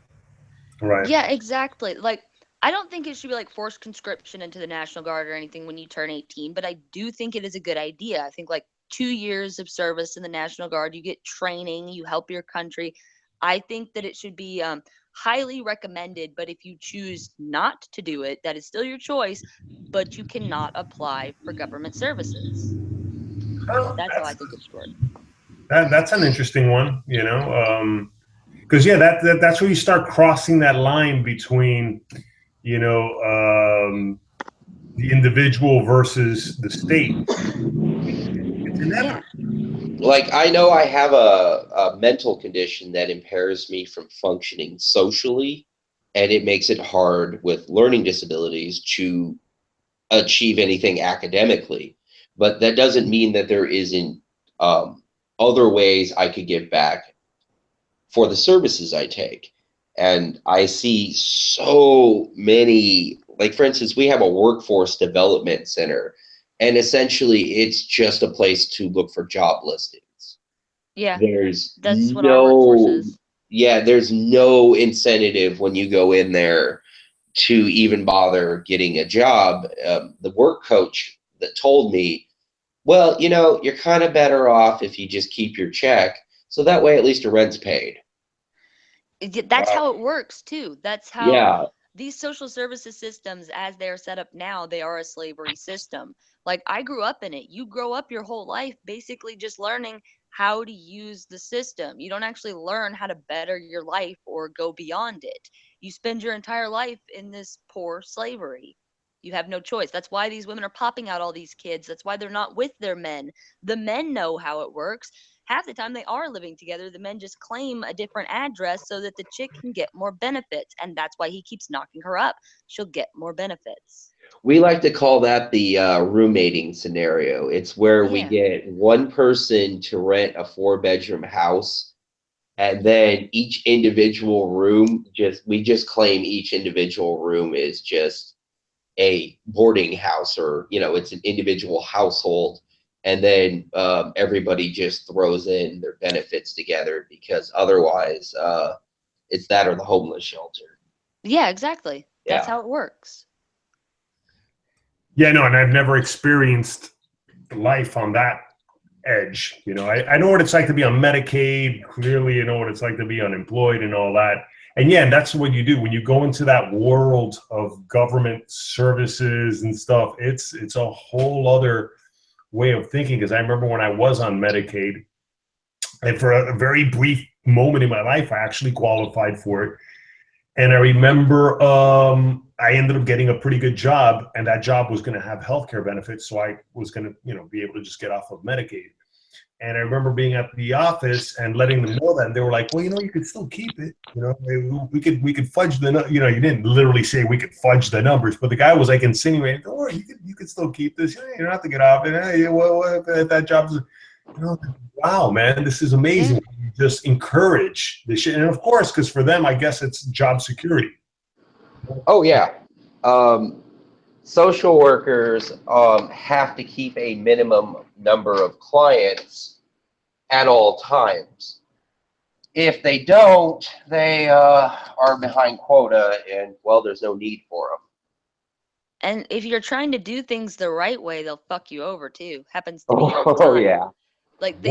Right. Yeah, exactly. Like, I don't think it should be like forced conscription into the National Guard or anything when you turn 18, but I do think it is a good idea. I think like 2 years of service in the National Guard, you get training, you help your country. I think that it should be highly recommended, but if you choose not to do it, that is still your choice, but you cannot apply for government services. That's how I think it should work. That's an interesting one, because that's where you start crossing that line between, the individual versus the state. Yeah. Like, I know I have a mental condition that impairs me from functioning socially, and it makes it hard with learning disabilities to achieve anything academically. But that doesn't mean that there isn't other ways I could give back for the services I take. And I see so many, like, for instance, we have a workforce development center, and essentially it's just a place to look for job listings. Yeah. There's That's what our workforce no, is. yeah, there's no incentive when you go in there to even bother getting a job. The work coach that told me, well, you're kind of better off if you just keep your check, so that way at least your rent's paid. That's how it works too. That's how Yeah. these social services systems, as they're set up now, they are a slavery system. Like, I grew up in it. You grow up your whole life basically just learning how to use the system. You don't actually learn how to better your life or go beyond it. You spend your entire life in this poor slavery. You have no choice. That's why these women are popping out all these kids. That's why they're not with their men. The men know how it works. Half the time they are living together. The men just claim a different address so that the chick can get more benefits. And that's why he keeps knocking her up. She'll get more benefits. We like to call that the roommating scenario. It's where we Yeah. get one person to rent a 4-bedroom house, and then each individual room, we just claim each individual room is just a boarding house, or it's an individual household, and then everybody just throws in their benefits together, because otherwise it's that or the homeless shelter. Yeah, exactly. That's Yeah. how it works. Yeah, no, and I've never experienced life on that edge. I know what it's like to be on Medicaid. Clearly, you know what it's like to be unemployed and all that. And yeah, and that's what you do when you go into that world of government services and stuff. It's a whole other way of thinking. Because I remember when I was on Medicaid, and for a very brief moment in my life, I actually qualified for it. And I remember I ended up getting a pretty good job, and that job was going to have healthcare benefits. So I was going to, be able to just get off of Medicaid. And I remember being at the office and letting them know that, and they were like, "Well, you could still keep it. We could fudge the, you didn't literally say we could fudge the numbers, but the guy was like insinuating, "Oh, you could still keep this. You don't have to get off it. Hey, well, if that job's, wow, man, this is amazing." Yeah. You just encourage this shit, and of course, because for them, I guess it's job security. Oh yeah. Social workers have to keep a minimum number of clients at all times. If they don't, they are behind quota, and well, there's no need for them. And if you're trying to do things the right way, they'll fuck you over too. Happens to me all the Oh time. yeah. Like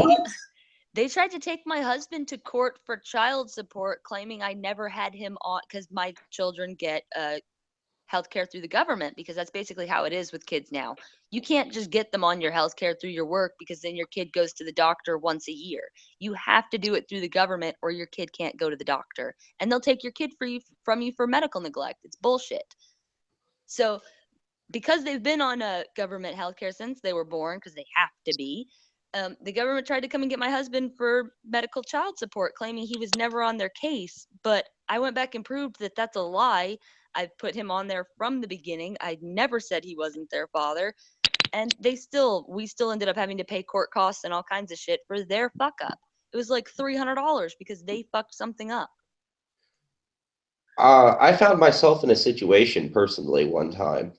they tried to take my husband to court for child support, claiming I never had him on, because my children get healthcare through the government, because that's basically how it is with kids now. You can't just get them on your healthcare through your work, because then your kid goes to the doctor once a year. You have to do it through the government, or your kid can't go to the doctor, and they'll take your kid from you for medical neglect. It's bullshit. So because they've been on government healthcare since they were born, because they have to be, the government tried to come and get my husband for medical child support, claiming he was never on their case. But I went back and proved that that's a lie. I put him on there from the beginning. I never said he wasn't their father. And we still ended up having to pay court costs and all kinds of shit for their fuck up. It was like $300 because they fucked something up. I found myself in a situation personally one time.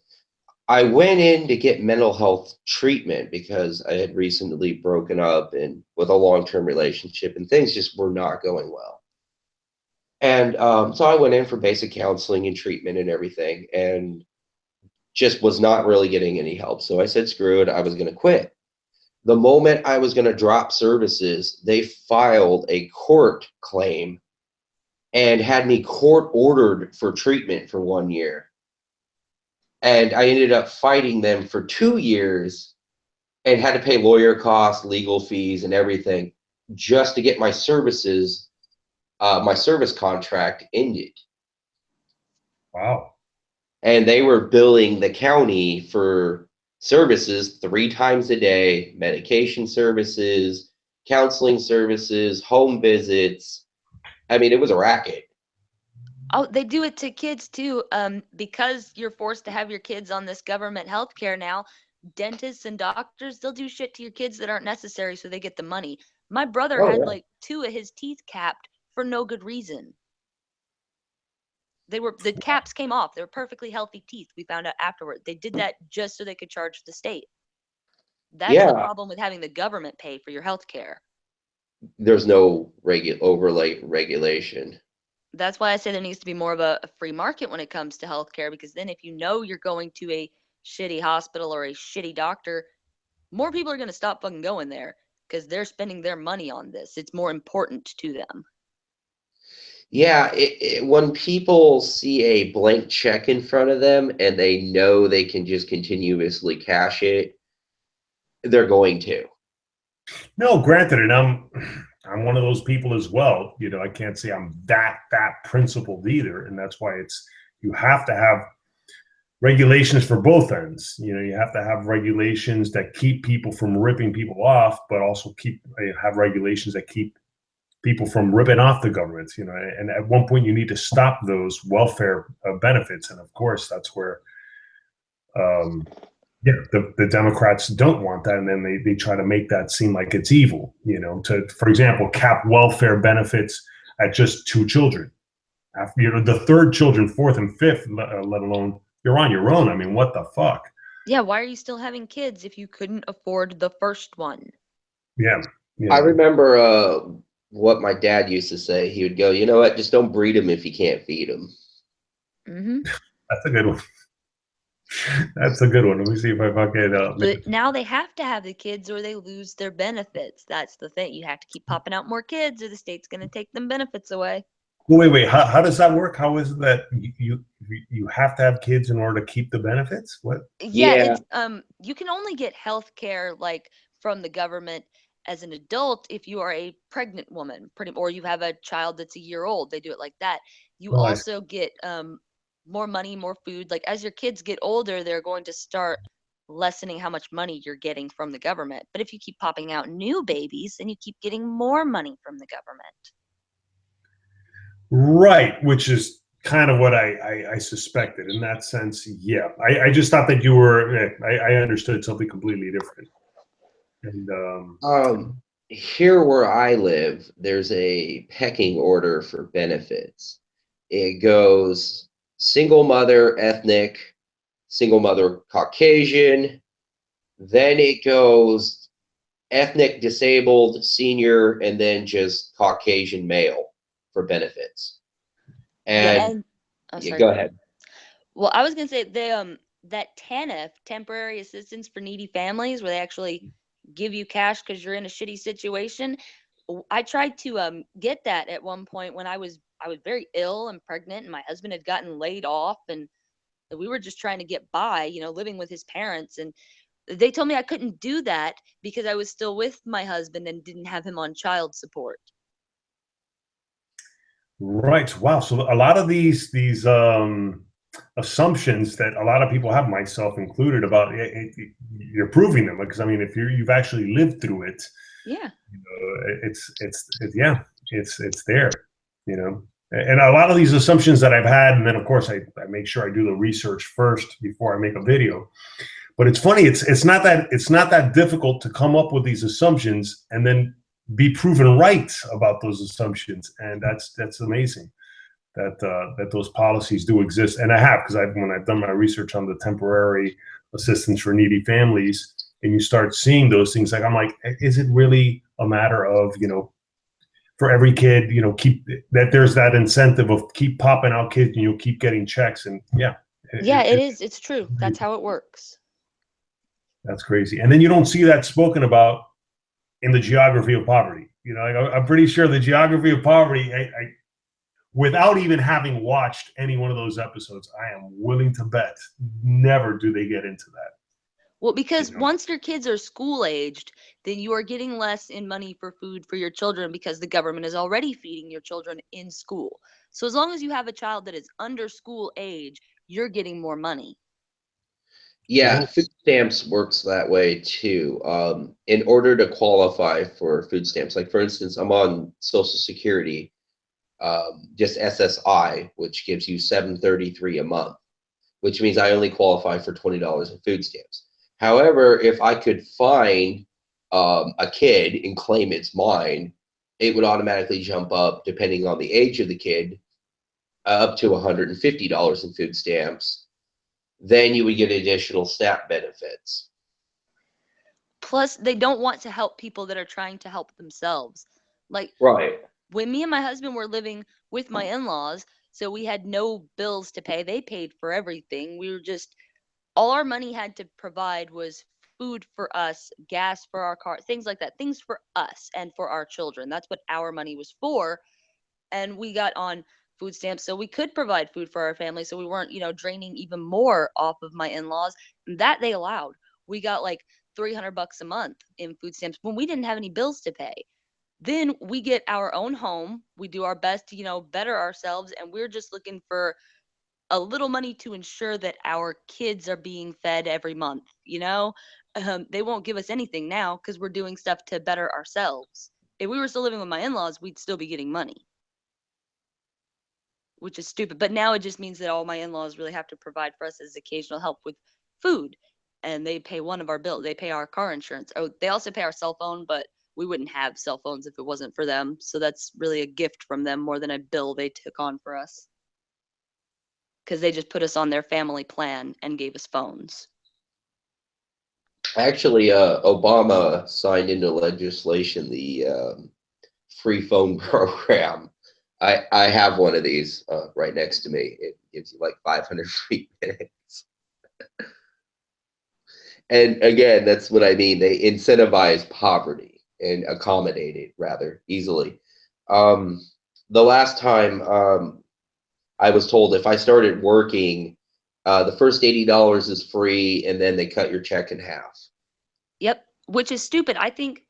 I went in to get mental health treatment because I had recently broken up and with a long-term relationship, and things just were not going well. And so I went in for basic counseling and treatment and everything, and just was not really getting any help. So I said, screw it, I was going to quit. The moment I was going to drop services, they filed a court claim and had me court ordered for treatment for 1 year. And I ended up fighting them for 2 years and had to pay lawyer costs, legal fees, and everything just to get my services, my service contract ended. Wow. And they were billing the county for services 3 times a day, medication services, counseling services, home visits. I mean, it was a racket. Oh, they do it to kids too. Because you're forced to have your kids on this government health care now, dentists and doctors, they'll do shit to your kids that aren't necessary so they get the money. My brother Oh, had yeah. like 2 of his teeth capped for no good reason. The caps came off. They were perfectly healthy teeth. We found out afterward. They did that just so they could charge the state. That's the Yeah, problem with having the government pay for your health care. there's no overlay regulation. That's why I say there needs to be more of a free market when it comes to healthcare, because then if you know you're going to a shitty hospital or a shitty doctor, more people are going to stop fucking going there because they're spending their money on this. It's more important to them. Yeah, when people see a blank check in front of them and they know they can just continuously cash it, they're going to. No, granted, and I'm one of those people as well. You know, I can't say I'm that principled either, and that's why you have to have regulations for both ends. You know, you have to have regulations that keep people from ripping people off, but also have regulations that keep people from ripping off the government. You know, and at one point you need to stop those welfare benefits, and of course that's where. Yeah, the Democrats don't want that, and then they try to make that seem like it's evil. You know, for example, cap welfare benefits at just 2 children. After the 3rd children, 4th and 5th, let alone you're on your own. I mean, what the fuck? Yeah, why are you still having kids if you couldn't afford the first one? Yeah, I remember what my dad used to say. He would go, "You know what? Just don't breed them if you can't feed them." Mm-hmm. That's a good one. That's a good one. Let me see if I fucking. But now they have to have the kids or they lose their benefits. That's the thing. You have to keep popping out more kids or the state's going to take them benefits away. Wait. How does that work? How is it that you have to have kids in order to keep the benefits? What? Yeah, it's you can only get health care like from the government as an adult if you are a pregnant woman, or you have a child that's a year old. They do it like that. You Oh, I see. also get more money, more food. Like as your kids get older, they're going to start lessening how much money you're getting from the government. But if you keep popping out new babies, then you keep getting more money from the government. Right, which is kind of what I suspected in that sense. Yeah, I just thought that you were. I understood something completely different. And Here where I live, there's a pecking order for benefits. It goes single mother ethnic, single mother Caucasian, then it goes ethnic disabled, senior, and then just Caucasian male for benefits. And Sorry. go ahead. Well, I was gonna say that TANF, temporary assistance for needy families, where they actually give you cash because you're in a shitty situation. I tried to get that at one point when I was very ill and pregnant, and my husband had gotten laid off, and we were just trying to get by, living with his parents. And they told me I couldn't do that because I was still with my husband and didn't have him on child support. right, wow. So a lot of these assumptions that a lot of people have, myself included, about you're proving them, because I mean, if you've actually lived through it, Yeah. it's there, and a lot of these assumptions that I've had, and then of course I make sure I do the research first before I make a video. But it's funny, it's not that difficult to come up with these assumptions and then be proven right about those assumptions, and that's amazing that those policies do exist. And I have, because when I've done my research on the temporary assistance for needy families, and you start seeing those things, I'm like, is it really a matter of, for every kid, keep that, there's that incentive of keep popping out kids and you'll keep getting checks. And it is. It's true. That's how it works. That's crazy. And then you don't see that spoken about in the geography of poverty. I'm pretty sure the geography of poverty, without even having watched any one of those episodes, I am willing to bet never do they get into that. Well, because once your kids are school aged, then you are getting less in money for food for your children because the government is already feeding your children in school. So as long as you have a child that is under school age, you're getting more money. Yeah, food stamps works that way too. In order to qualify for food stamps, like for instance, I'm on Social Security, just SSI, which gives you $733 a month, which means I only qualify for $20 in food stamps. However, if I could find a kid and claim it's mine, it would automatically jump up, depending on the age of the kid, up to $150 in food stamps. Then you would get additional SNAP benefits. Plus, they don't want to help people that are trying to help themselves. Like, Right. when me and my husband were living with my in-laws, so we had no bills to pay. They paid for everything. We were just, all our money had to provide was food for us, gas for our car, things like that, things for us and for our children. That's what our money was for. And we got on food stamps so we could provide food for our family, so we weren't, draining even more off of my in-laws. That they allowed. We got like $300 a month in food stamps when we didn't have any bills to pay. Then we get our own home. We do our best to, better ourselves, and we're just looking for a little money to ensure that our kids are being fed every month. They won't give us anything now because we're doing stuff to better ourselves. If we were still living with my in-laws, we'd still be getting money, which is stupid. But now it just means that all my in-laws really have to provide for us as occasional help with food. And they pay one of our bills. They pay our car insurance. Oh, they also pay our cell phone, but we wouldn't have cell phones if it wasn't for them. So that's really a gift from them more than a bill they took on for us. Because they just put us on their family plan and gave us phones. Actually, Obama signed into legislation the free phone program. I have one of these right next to me. It gives you like 500 free minutes. And again, that's what I mean. They incentivize poverty and accommodate it rather easily. The last time I was told if I started working, the first $80 is free, and then they cut your check in half. Yep, which is stupid. I think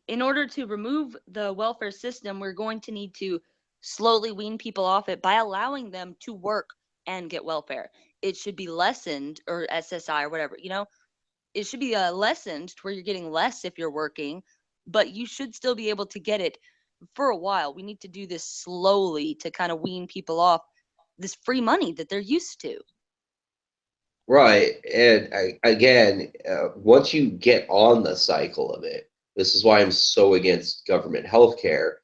in order to remove the welfare system, we're going to need to slowly wean people off it by allowing them to work and get welfare. It should be lessened, or SSI or whatever, it should be lessened to where you're getting less if you're working, but you should still be able to get it for a while. We need to do this slowly to kind of wean people off this free money that they're used to. Right. And again, once you get on the cycle of it, this is why I'm so against government health care.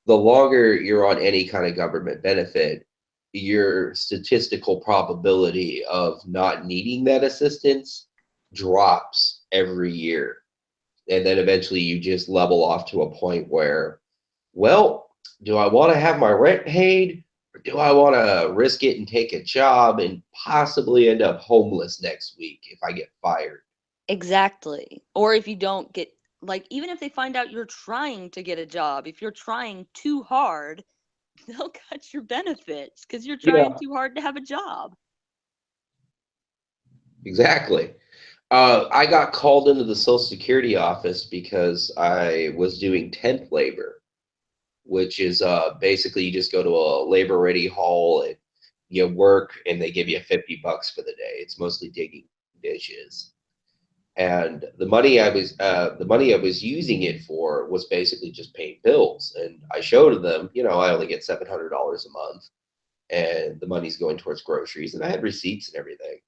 The longer you're on any kind of government benefit, your statistical probability of not needing that assistance drops every year. And then eventually you just level off to a point where, well, do I want to have my rent paid? Or do I want to risk it and take a job and possibly end up homeless next week if I get fired? Exactly. Or if you don't get, like, even if they find out you're trying to get a job, if you're trying too hard, they'll cut your benefits because you're Yeah, trying too hard to have a job. exactly. I got called into the Social Security office because I was doing temp labor, which is basically you just go to a labor ready hall and you work and they give you $50 for the day. It's mostly digging dishes. And the money I was using it for was basically just paying bills. And I showed them, I only get $700 a month, and the money's going towards groceries. And I had receipts and everything.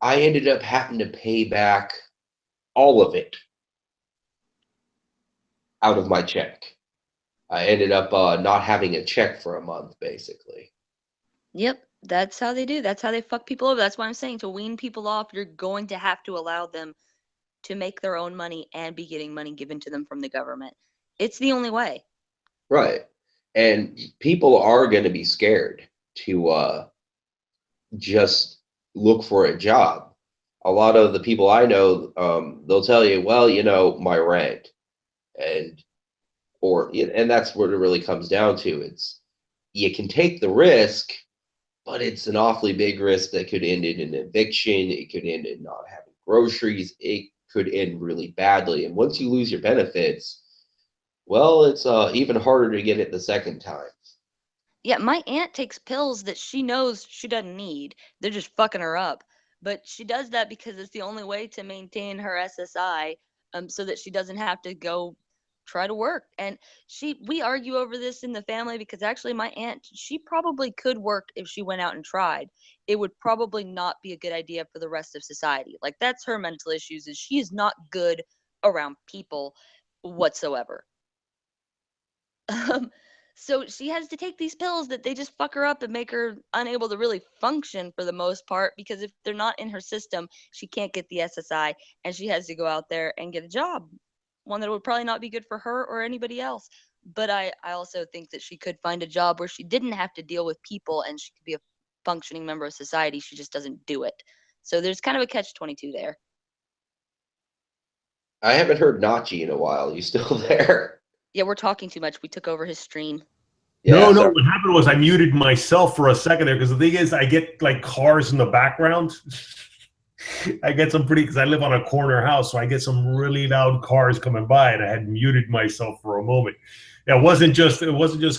I ended up having to pay back all of it out of my check. I ended up not having a check for a month, basically. Yep, that's how they do. That's how they fuck people over. That's why I'm saying to wean people off, you're going to have to allow them to make their own money and be getting money given to them from the government. It's the only way. Right. And people are going to be scared to just look for a job. A lot of the people I know, they'll tell you, well, my rent, and and that's what it really comes down to. It's you can take the risk, but it's an awfully big risk that could end in an eviction. It could end in not having groceries. It could end really badly. And once you lose your benefits, well, it's even harder to get it the second time. Yeah, my aunt takes pills that she knows she doesn't need. They're just fucking her up. But she does that because it's the only way to maintain her SSI, so that she doesn't have to go try to work. And we argue over this in the family because actually my aunt, she probably could work if she went out and tried. It would probably not be a good idea for the rest of society. Like, that's her mental issues, is she is not good around people whatsoever. So she has to take these pills that they just fuck her up and make her unable to really function for the most part, because if they're not in her system, she can't get the SSI, and she has to go out there and get a job, one that would probably not be good for her or anybody else. But I also think that she could find a job where she didn't have to deal with people and she could be a functioning member of society. She just doesn't do it. So there's kind of a catch-22 there. I haven't heard Nachi in a while. You still there? Yeah, we're talking too much. We took over his stream. Yeah, No, sorry. what happened was I muted myself for a second there because the thing is I get like cars in the background. I get some because I live on a corner house, so I get some really loud cars coming by, and I had muted myself for a moment. It wasn't just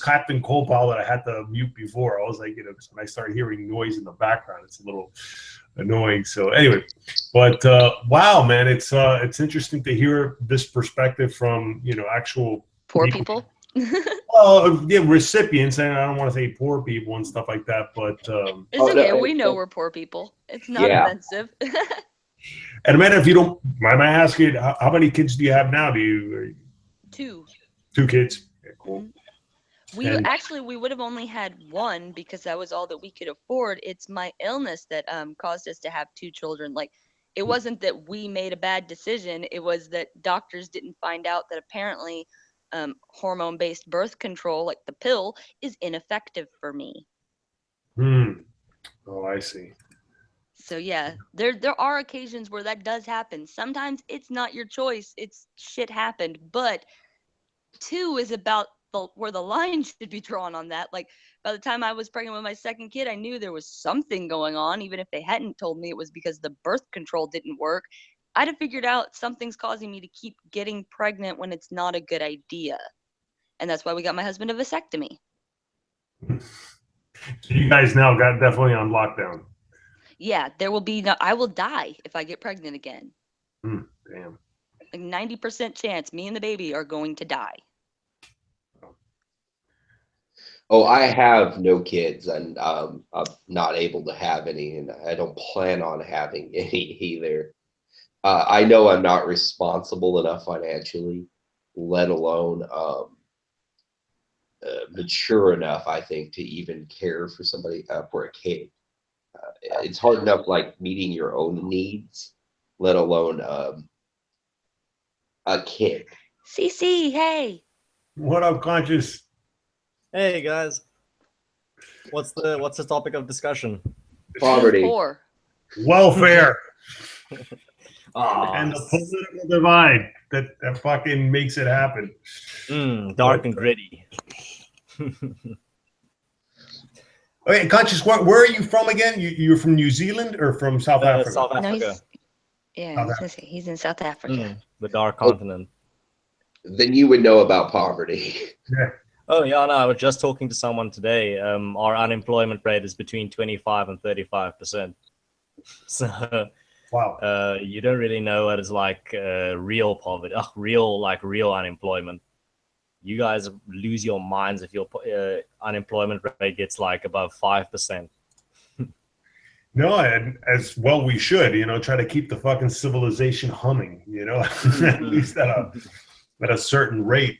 Captain Copal that I had to mute before. I was like, when I start hearing noise in the background, it's a little annoying. So anyway, but wow, man, it's interesting to hear this perspective from actual poor people. Yeah, recipients, and I don't want to say poor people and stuff like that, but it's okay. We know we're poor people. It's not offensive. And Amanda, if you don't mind my asking, how many kids do you have now? Two kids? Okay, cool. We would have only had one because that was all that we could afford. It's my illness that caused us to have two children. Like, it wasn't that we made a bad decision. It was that doctors didn't find out that apparently hormone-based birth control, like the pill, is ineffective for me. Oh, I see. So yeah, there are occasions where that does happen. Sometimes it's not your choice. It's shit happened. But two is about where the line should be drawn on that. Like, by the time I was pregnant with my second kid, I knew there was something going on. Even if they hadn't told me it was because the birth control didn't work, I'd have figured out something's causing me to keep getting pregnant when it's not a good idea. And that's why we got my husband a vasectomy. So you guys now got definitely on lockdown. Yeah, there will be I will die if I get pregnant again. Damn. Like 90% chance me and the baby are going to die. Oh, I have no kids, and I'm not able to have any, and I don't plan on having any either. I know I'm not responsible enough financially, let alone mature enough, I think, to even care for somebody, for a kid. It's hard enough, like, meeting your own needs, let alone a kid. CC, hey. What up, Conscious? Hey guys. What's the topic of discussion? Poverty. Poor. Welfare. Oh, And the political divide that fucking makes it happen. Dark and gritty. Okay, Conscious, where are you from again? You're from New Zealand or from South Africa? South No, Africa. he's in South Africa. The dark continent. Then you would know about poverty. Yeah. Oh yeah, no, I was just talking to someone today. Our unemployment rate is between 25 and 35%. So Wow. you don't really know what is like real poverty, real unemployment. You guys lose your minds if your unemployment rate gets like above 5%. No, and as well we should, try to keep the fucking civilization humming, at least at a certain rate,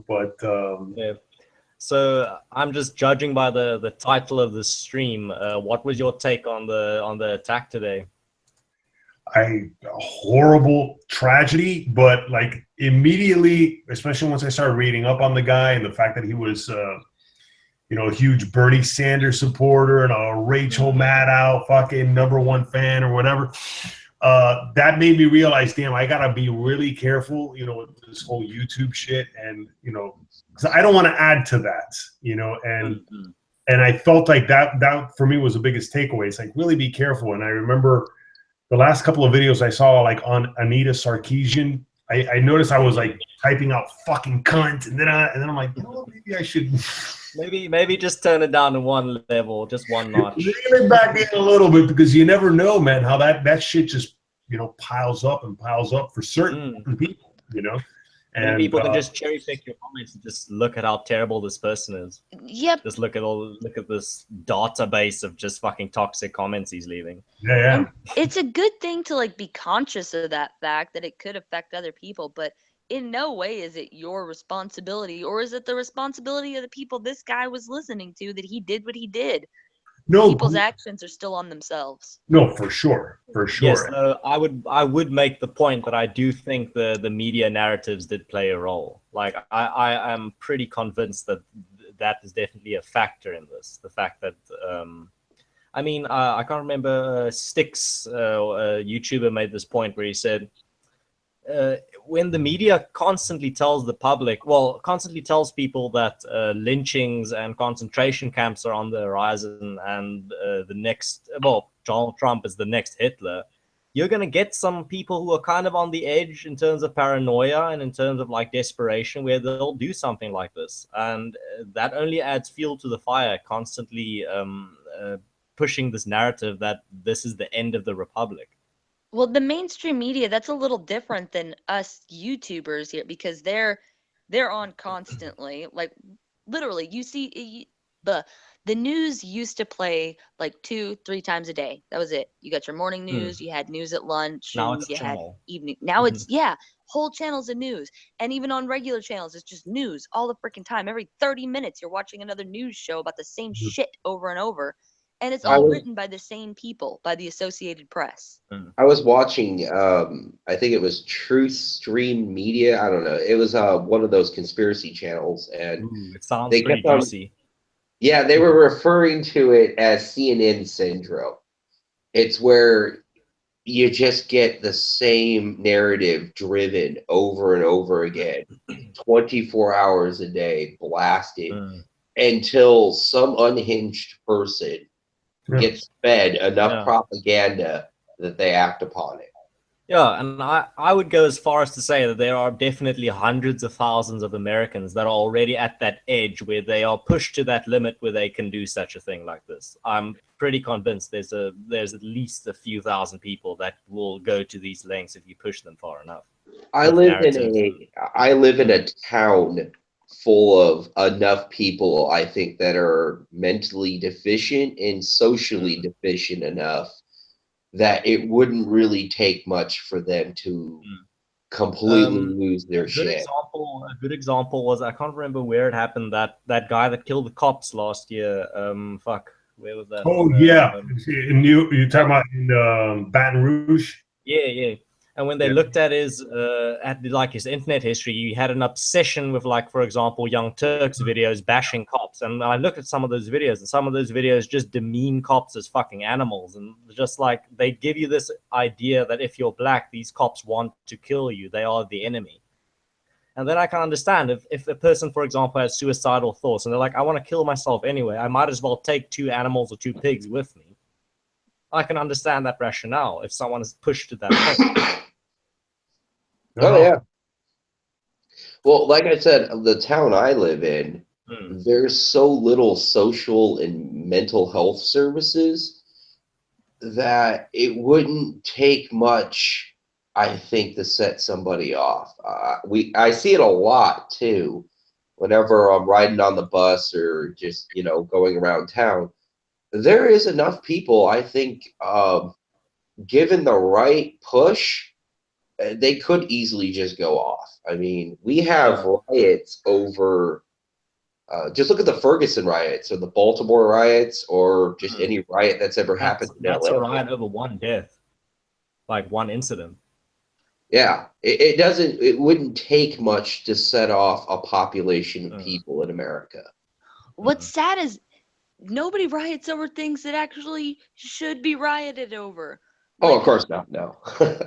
but Yeah. So I'm just judging by the title of the stream. What was your take on the attack today? a horrible tragedy, but like immediately, especially once I started reading up on the guy and the fact that he was a huge Bernie Sanders supporter and a Rachel Maddow fucking #1 fan or whatever, that made me realize, damn, I gotta be really careful, with this whole YouTube shit, and because I don't want to add to that, and I felt like that for me was the biggest takeaway. It's like, really be careful. And I remember the last couple of videos I saw, like on Anita Sarkeesian, I noticed I was like typing out fucking cunt, and then I'm like, you know what, maybe I should Maybe just turn it down to one level, just one notch. reel it back in a little bit, because you never know, man, how that shit just piles up and piles up for certain people, And people can just cherry pick your comments and just look at how terrible this person is. Yep. Just look at this database of just fucking toxic comments he's leaving. Yeah. And it's a good thing to like be conscious of that fact that it could affect other people, but in no way is it your responsibility, or is it the responsibility of the people this guy was listening to that he did what he did? No, People's actions are still on themselves. no, for sure. Yes, I would make the point that I do think the media narratives did play a role. Like I am pretty convinced that is definitely a factor in this. The fact that I can't remember Styx, a YouTuber, made this point where he said, when the media constantly tells people that lynchings and concentration camps are on the horizon, and Donald Trump is the next Hitler, you're going to get some people who are kind of on the edge in terms of paranoia and in terms of like desperation, where they'll do something like this. And that only adds fuel to the fire, constantly pushing this narrative that this is the end of the republic. Well, the mainstream media, that's a little different than us YouTubers here, because they're on constantly. Like literally, you see the news used to play like 2-3 times a day. That was it. You got your morning news, you had news at lunch, Now and it's you had channel. evening. Now it's whole channels of news. And even on regular channels, it's just news all the freaking time. Every 30 minutes you're watching another news show about the same shit over and over. And it's all written by the same people, by the Associated Press. I was watching, I think it was Truth Stream Media. I don't know. It was one of those conspiracy channels, and it sounds they pretty kept on, juicy. yeah, they were referring to it as CNN syndrome. It's where you just get the same narrative driven over and over again, 24 hours a day, blasted, until some unhinged person gets fed enough propaganda that they act upon it. Yeah, and I would go as far as to say that there are definitely hundreds of thousands of Americans that are already at that edge where they are pushed to that limit where they can do such a thing like this. I'm pretty convinced there's at least a few thousand people that will go to these lengths if you push them far enough. I live in a town full of enough people, I think, that are mentally deficient and socially deficient enough that it wouldn't really take much for them to completely lose their shit. A good example was, I can't remember where it happened, that guy that killed the cops last year. Where was that? Oh, yeah. You're talking about in Baton Rouge? Yeah. And when they looked at his internet history, he had an obsession with, like, for example, Young Turks videos bashing cops. And I looked at some of those videos, and some of those videos just demean cops as fucking animals. And just like, they give you this idea that if you're black, these cops want to kill you. They are the enemy. And then I can understand if a person, for example, has suicidal thoughts and they're like, I want to kill myself anyway, I might as well take 2 animals or 2 pigs with me. I can understand that rationale if someone is pushed to that point. Oh, yeah. Well, like I said, the town I live in, there's so little social and mental health services that it wouldn't take much, I think, to set somebody off. I see it a lot, too, whenever I'm riding on the bus or just, going around town. There is enough people, I think, given the right push, they could easily just go off. I mean, we have riots over, just look at the Ferguson riots or the Baltimore riots or just any riot that's ever happened in That's Atlanta. a riot over one death, like one incident. Yeah, it wouldn't take much to set off a population of people in America. What's sad is nobody riots over things that actually should be rioted over. Oh, of course not. No.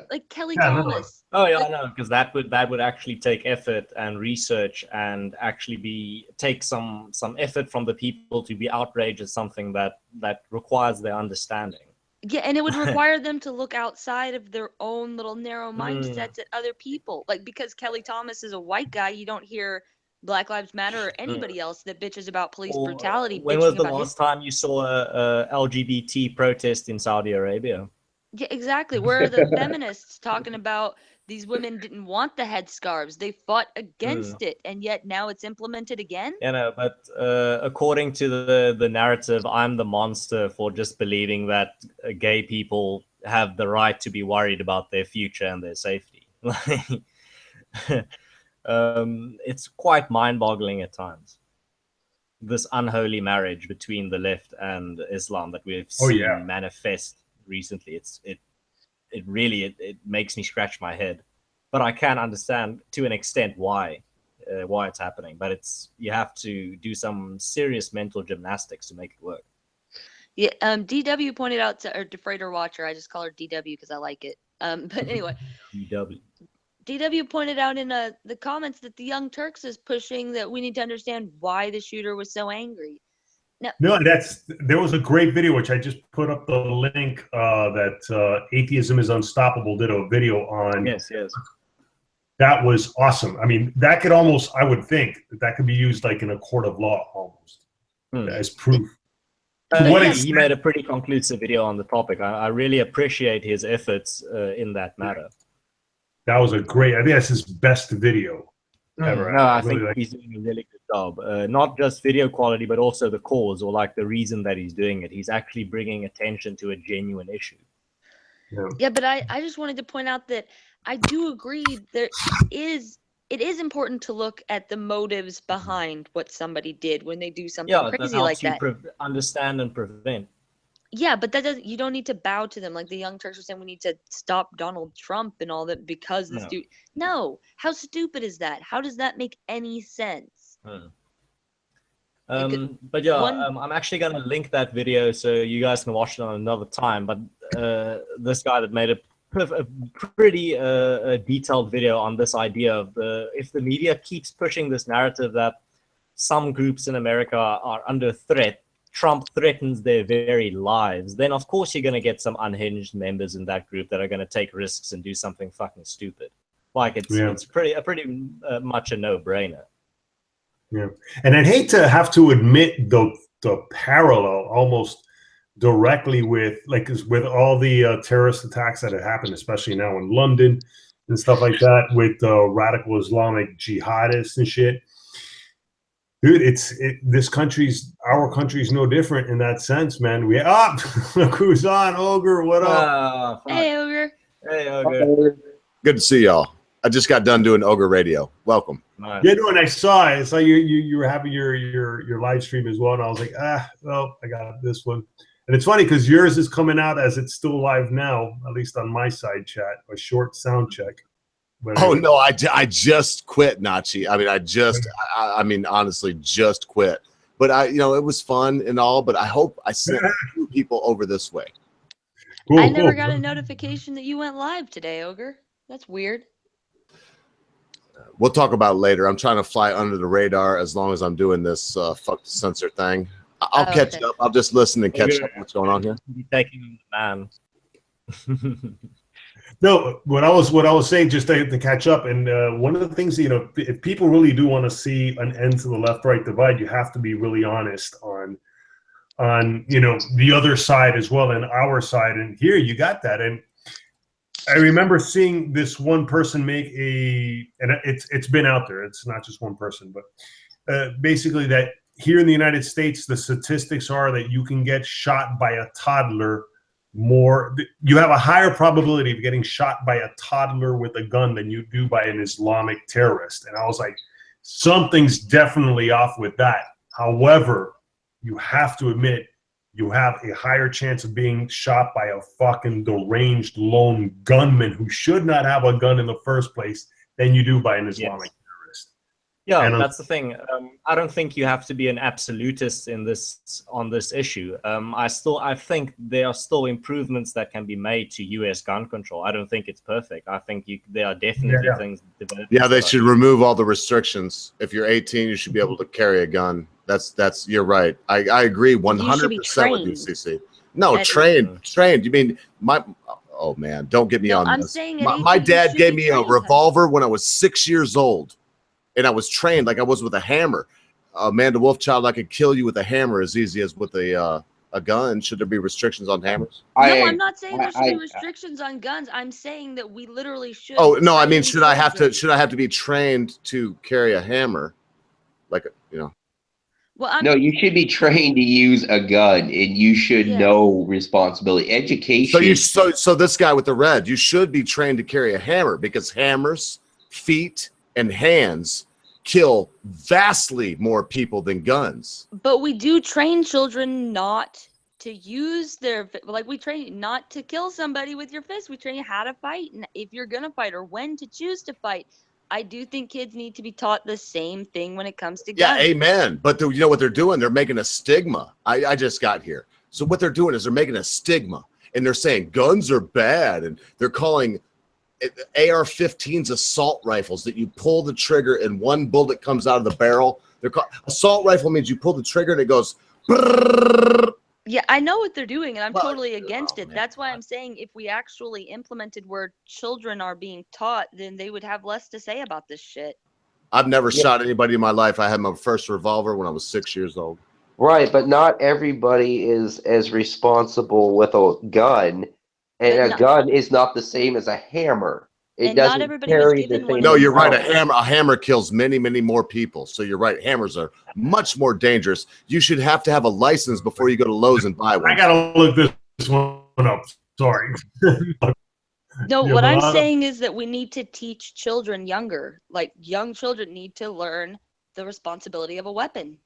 Like Kelly Thomas. Oh yeah, no, because that would actually take effort and research and actually take some effort from the people to be outraged at something that requires their understanding. Yeah, and it would require them to look outside of their own little narrow mindsets at other people. Like, because Kelly Thomas is a white guy, you don't hear Black Lives Matter or anybody else that bitches about police Or, brutality. when was bitching the about last time you saw a LGBT protest in Saudi Arabia? Yeah, exactly. Where are the feminists talking about these women didn't want the headscarves? They fought against it, and yet now it's implemented again? You know, but according to the narrative, I'm the monster for just believing that gay people have the right to be worried about their future and their safety. It's quite mind-boggling at times. This unholy marriage between the left and Islam that we've seen manifest recently. It really makes me scratch my head. But I can understand to an extent why it's happening. But you have to do some serious mental gymnastics to make it work. Yeah. DW pointed out to, or Defrader Watcher, I just call her DW because I like it. But anyway. DW pointed out in the comments that the Young Turks is pushing that we need to understand why the shooter was so angry. No, there was a great video which I just put up the link that Atheism is Unstoppable did a video on. Yes. That was awesome. I mean, that could almost, I would think, that could be used like in a court of law almost as proof. He made a pretty conclusive video on the topic. I really appreciate his efforts in that matter. That was I think that's his best video ever. No, I think he's doing a really good job. Not just video quality, but also the cause or like the reason that he's doing it. He's actually bringing attention to a genuine issue. Yeah, but I just wanted to point out that I do agree it is important to look at the motives behind what somebody did when they do something crazy like that. Understand and prevent. Yeah, but you don't need to bow to them. Like the Young Turks were saying, we need to stop Donald Trump and all that because this dude. No, how stupid is that? How does that make any sense? But yeah, I'm actually going to link that video so you guys can watch it on another time. But this guy that made a pretty detailed video on this idea of if the media keeps pushing this narrative that some groups in America are under threat, Trump threatens their very lives, then of course you're going to get some unhinged members in that group that are going to take risks and do something fucking stupid. Like it's pretty much a no-brainer. Yeah, and I'd hate to have to admit the parallel almost directly with all the terrorist attacks that have happened, especially now in London and stuff like that, with radical Islamic jihadists and shit. Dude, our country's no different in that sense, man. Look who's on, Ogre. What up? Hey, Ogre. Hey, Ogre. Good to see y'all. I just got done doing Ogre Radio. Welcome. Nice. Yeah, no, and I saw you were having your live stream as well, and I was like, well, I got this one. And it's funny because yours is coming out as it's still live now, at least on my side chat, a short sound check. But no, I just quit, Nachi. I mean, honestly, just quit. But it was fun and all, but I hope I sent people over this way. Cool, I never got a notification that you went live today, Ogre. That's weird. We'll talk about it later. I'm trying to fly under the radar as long as I'm doing this fuck the censor thing. I'll catch up. I'll just listen and catch up what's going on here. Taking the man. No, what I was saying just to catch up, and one of the things, if people really do want to see an end to the left-right divide, you have to be really honest on the other side as well and our side. And here you got that. And I remember seeing this one person make and it's been out there. It's not just one person, but basically that here in the United States, the statistics are that you can get shot by a toddler you have a higher probability of getting shot by a toddler with a gun than you do by an Islamic terrorist. And I was like, something's definitely off with that. However, you have to admit you have a higher chance of being shot by a fucking deranged lone gunman who should not have a gun in the first place than you do by an Islamic terrorist. Yeah, that's the thing. I don't think you have to be an absolutist on this issue. I think there are still improvements that can be made to U.S. gun control. I don't think it's perfect. I think there are definitely things. Yeah, they should remove all the restrictions. If you're 18, you should be able to carry a gun. You're right. I agree 100% with you, CC. No, At- trained. You mean my? Oh man, don't get me No, on I'm this. saying at My 18 you dad should gave be me a trained. revolver when I was 6 years old, and I was trained like I was with a hammer. Amanda Wolfchild, I could kill you with a hammer as easy as with a gun. Should there be restrictions on hammers? No, I'm not saying there should be restrictions on guns. I'm saying that we literally should. Oh no, I mean, train should I have children. to be trained to carry a hammer, like you know? Well, No, you should be trained to use a gun, and you should Yes. know responsibility. Education. So this guy with the red, you should be trained to carry a hammer because hammers, feet, and hands kill vastly more people than guns. But we do train children not to use their we train not to kill somebody with your fist. We train you how to fight, and if you're gonna fight or when to choose to fight. I do think kids need to be taught the same thing when it comes to Yeah, guns. amen. But you know what they're doing? They're making a stigma. I just got here. So what they're doing is they're making a stigma, and they're saying guns are bad, and they're calling AR-15s assault rifles that you pull the trigger and one bullet comes out of the barrel. They're called assault rifle means you pull the trigger and it goes. Brrrr. Yeah, I know what they're doing, and I'm Well, totally against it. man. That's why I'm saying if we actually implemented where children are being taught, then they would have less to say about this shit. I've never shot anybody in my life. I had my first revolver when I was 6 years old. Right, but not everybody is as responsible with a gun, and But a not- gun is not the same as a hammer. It And not doesn't everybody was carry the given one same. No, you're right. power. A hammer kills many, many more people. So you're right. Hammers are much more dangerous. You should have to have a license before you go to Lowe's and buy one. I gotta look this one up. Sorry. No, Yeah, what but I'm I don't- saying is that we need to teach children younger. Like young children need to learn the responsibility of a weapon.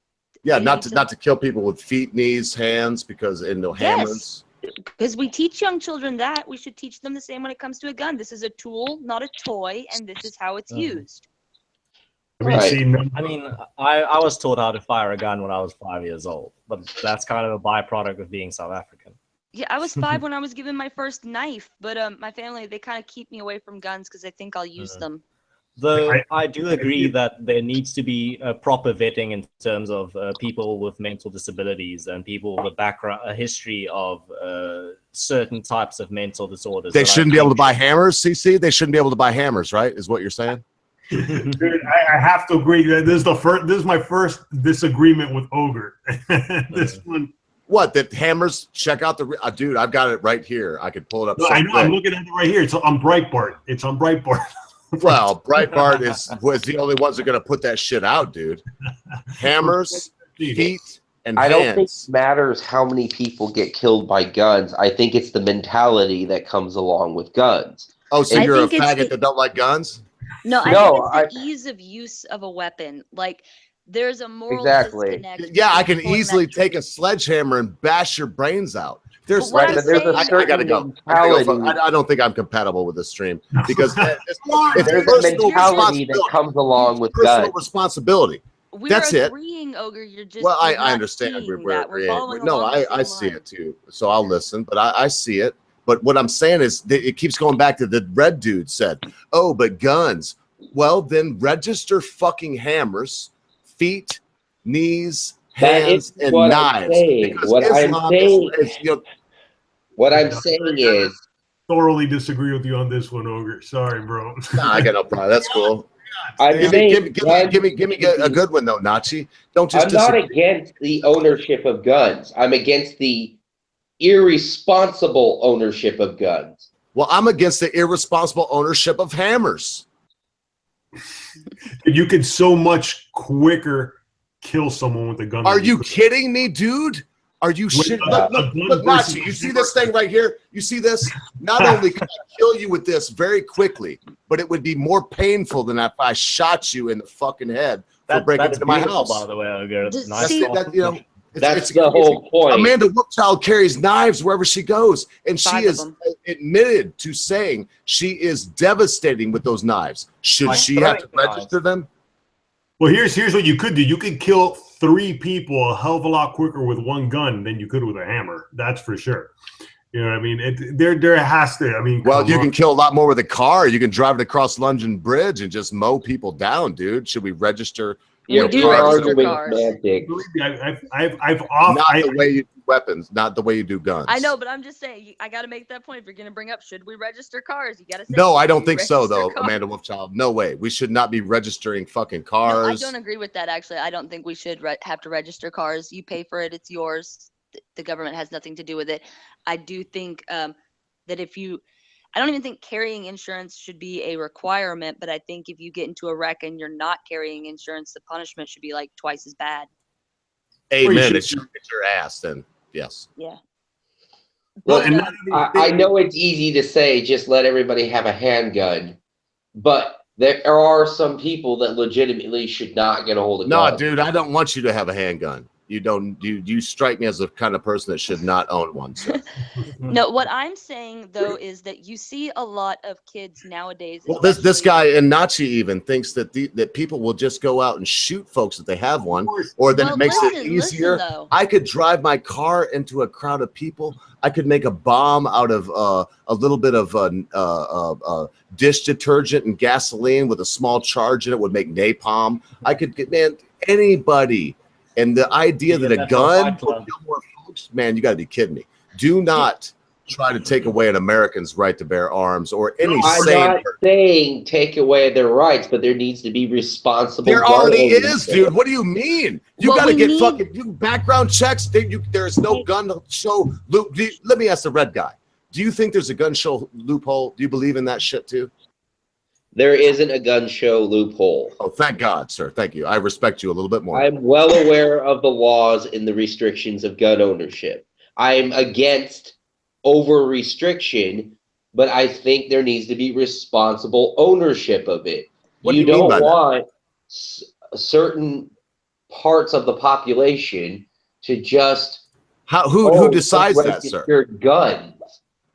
Yeah, They not need to kill people with feet, knees, hands, because no hammers. Because we teach young children that, we should teach them the same when it comes to a gun. This is a tool, not a toy, and this is how it's used. Have you Right. seen them? I mean, I was taught how to fire a gun when I was 5 years old, but that's kind of a byproduct of being South African. Yeah, I was 5 when I was given my first knife, but my family, they kind of keep me away from guns because they think I'll use them. Though I- I do agree that there needs to be a proper vetting in terms of people with mental disabilities and people with a history of certain types of mental disorders. They that I shouldn't be able to think- buy hammers, CC? They shouldn't be able to buy hammers, right? Is what you're saying? Dude, I have to agree that this is my first disagreement with Ogre. This one. What? That hammers? Check out the dude. I've got it right here. I could pull it up. No, so I know. quick. I'm looking at it right here. It's on Breitbart. It's on Breitbart. Well, Breitbart was the only ones that are going to put that shit out, dude. Hammers, feet, and I don't think hands. it matters how many people get killed by guns. I think it's the mentality that comes along with guns. Oh, so I you're a think it's faggot the- that don't like guns? No, I No, think it's the ease of use of a weapon. Like, there's a moral Exactly. disconnect. Yeah, I can between pulling easily that take a sledgehammer and bash your brains out. There's, But what Right, I'm but there's a saying- certain gotta go. mentality. I don't think I'm compatible with this stream because it's There's a personal mentality that comes along with personal guns. responsibility. We're That's it. agreeing, Ogre. You're just Well, you're I not understand. seeing We're that. We're following no, along the I same see line. it too. So I'll listen, but I see it. But what I'm saying is that it keeps going back to the red dude said, "Oh, but guns." Well, then register fucking hammers, feet, knees, That hands, is and what I'm knives. saying. Because What I'm Islam saying- you know, What I'm saying is, Thoroughly disagree with you on this one, Ogre. Sorry, bro. nah, I got no problem. That's cool. I'm Give saying me guns a good one though, Nachi. Don't just I'm not disagree. against the ownership of guns. I'm against the irresponsible ownership of guns. Well, I'm against the irresponsible ownership of hammers. You could so much quicker kill someone with a gun. Are than you could- kidding me, dude? Are you shit? a gun Look, versus Nachi, you a see hammer. this thing right here? You see this? Not only could I kill you with this very quickly, but it would be more painful than if I shot you in the fucking head for breaking That's into my beautiful, house. by the way, Ogre. Does- Nice see- talk. That, you know, That's it's the whole point. Amanda Wolfchild carries knives wherever she goes, and she 5 of is them. admitted to saying she is devastating with those knives. Should Like she have to throwing register them? Well, here's what you could do. You could kill 3 people a hell of a lot quicker with one gun than you could with a hammer. That's for sure. You know what I mean? There has to. I mean, Well, come you on. can kill a lot more with a car. You can drive it across London Bridge and just mow people down, dude. Should we register You're We do register arguing cars. semantics. Believe me, Not the way you do weapons, not the way you do guns. I know, but I'm just saying, I got to make that point. If you're going to bring up, should we register cars? You got to say. No, I should don't we think so, register though, cars? Amanda Wolfchild. No way. We should not be registering fucking No, cars. I don't agree with that, actually. I don't think we should have to register cars. You pay for it. It's yours. The government has nothing to do with it. I do think that I don't even think carrying insurance should be a requirement, but I think if you get into a wreck and you're not carrying insurance, the punishment should be like twice as bad. Amen. It's your ass, then. Yes. Yeah. Well, But, and I know it's easy to say just let everybody have a handgun, but there are some people that legitimately should not get a hold of guns. No, dude, I don't want you to have a handgun. You don't. You strike me as the kind of person that should not own one. So. No, what I'm saying though is that you see a lot of kids nowadays. Well, this especially- guy and Nachi even thinks that that people will just go out and shoot folks if they have one, or then Well, it makes it listen, easier. though. I could drive my car into a crowd of people. I could make a bomb out of a little bit of dish detergent and gasoline with a small charge in it. Would make napalm. I could get anybody. And the idea that a gun will kill more folks, man, you got to be kidding me. Do not try to take away an American's right to bear arms or any I'm sane not saying take away their rights, but there needs to be responsible. There already gun is, ownership. dude. What do you mean? You Well, got to we get need- fucking background checks. There's no gun show. Let me ask the red guy. Do you think there's a gun show loophole? Do you believe in that shit too? There isn't a gun show loophole. Oh, thank God, sir. Thank you. I respect you a little bit more. I'm well aware of the laws and the restrictions of gun ownership. I'm against over restriction, but I think there needs to be responsible ownership of it. What do you you mean don't by that? want certain parts of the population to just Who decides that, sir? unregistered guns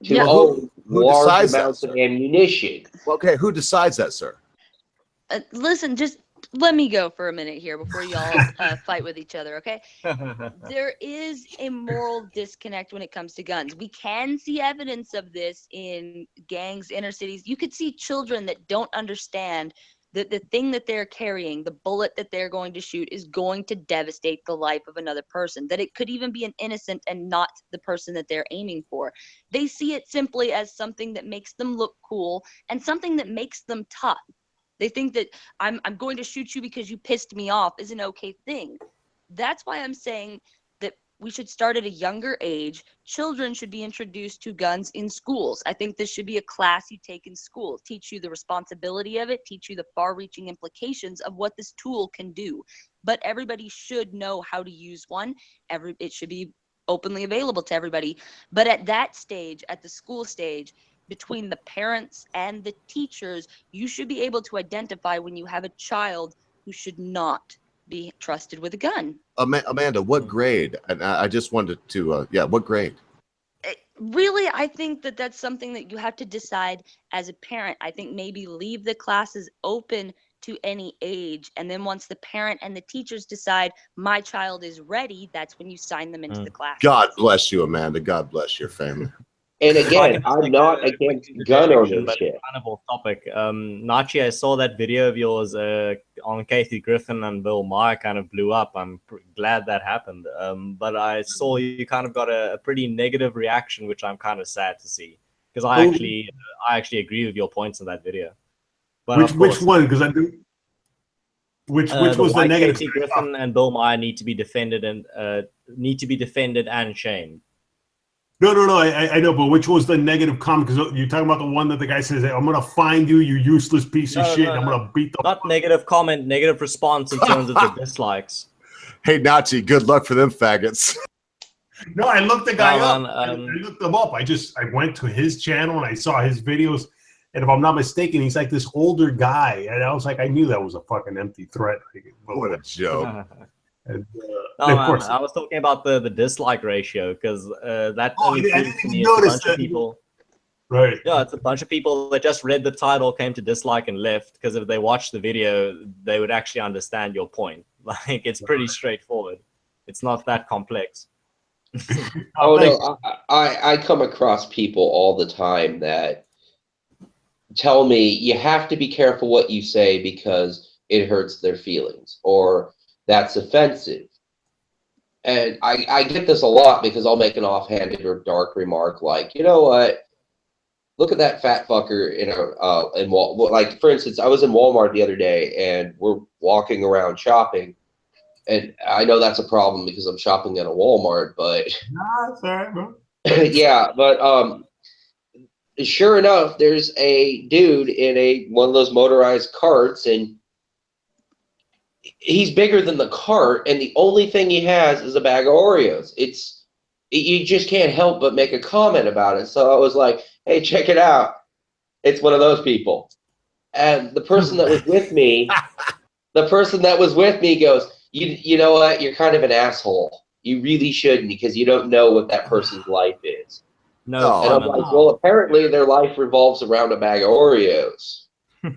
to Yeah. own Who large decides that, amounts of sir? ammunition. Okay, who decides that, sir? Listen, just let me go for a minute here before y'all fight with each other, okay? There is a moral disconnect when it comes to guns. We can see evidence of this in gangs, inner cities. You could see children that don't understand that the thing that they're carrying, the bullet that they're going to shoot, is going to devastate the life of another person, that it could even be an innocent and not the person that they're aiming for. They see it simply as something that makes them look cool and something that makes them tough. They think that I'm going to shoot you because you pissed me off is an okay thing. That's why I'm saying that we should start at a younger age. Children should be introduced to guns in schools. I think this should be a class you take in school. Teach you the responsibility of it, teach you the far-reaching implications of what this tool can do. But everybody should know how to use one. It should be openly available to everybody. But at that stage, at the school stage, between the parents and the teachers, you should be able to identify when you have a child who should not be trusted with a gun. Amanda, what grade? And I just wanted to, what grade? Really, I think that that's something that you have to decide as a parent. I think maybe leave the classes open to any age. And then once the parent and the teachers decide my child is ready, that's when you sign them into the class. God bless you, Amanda. God bless your family. And again, I'm not against gun ownership. Kind of off topic. Nachi, I saw that video of yours on Kathy Griffin and Bill Maher kind of blew up. I'm glad that happened. But I saw you kind of got a pretty negative reaction, which I'm kind of sad to see, because I actually agree with your points in that video. But which one? Because I do. Which was the negative? Kathy Griffin and Bill Maher need to be defended and shamed. No. I know, but which was the negative comment? Because you're talking about the one that the guy says, "I'm gonna find you, you useless piece of shit. I'm gonna beat the." Not negative comment, negative response in terms of the dislikes. Hey, Nachi, good luck for them faggots. No, I looked the guy up. I looked him up. I went to his channel and I saw his videos. And if I'm not mistaken, he's like this older guy. And I was like, I knew that was a fucking empty threat. What a joke. And, of course, I was talking about the dislike ratio, because that only proves to me it's a bunch of people. Right. Yeah, it's a bunch of people that just read the title, came to dislike, and left. Because if they watched the video, they would actually understand your point. Like, it's pretty straightforward. It's not that complex. No, I come across people all the time that tell me you have to be careful what you say because it hurts their feelings, or that's offensive. And I get this a lot because I'll make an offhanded or dark remark like, you know what? Look at that fat fucker like, for instance, I was in Walmart the other day and we're walking around shopping, and I know that's a problem because I'm shopping at a Walmart, but Nah, it's all right, bro. yeah, but sure enough, there's a dude in one of those motorized carts, and he's bigger than the cart, and the only thing he has is a bag of Oreos. You just can't help but make a comment about it. So I was like, hey, check it out. It's one of those people. And the person that was with me, goes, you know what? You're kind of an asshole. You really shouldn't, because you don't know what that person's life is. No, And I'm fun at like, all. well, apparently their life revolves around a bag of Oreos.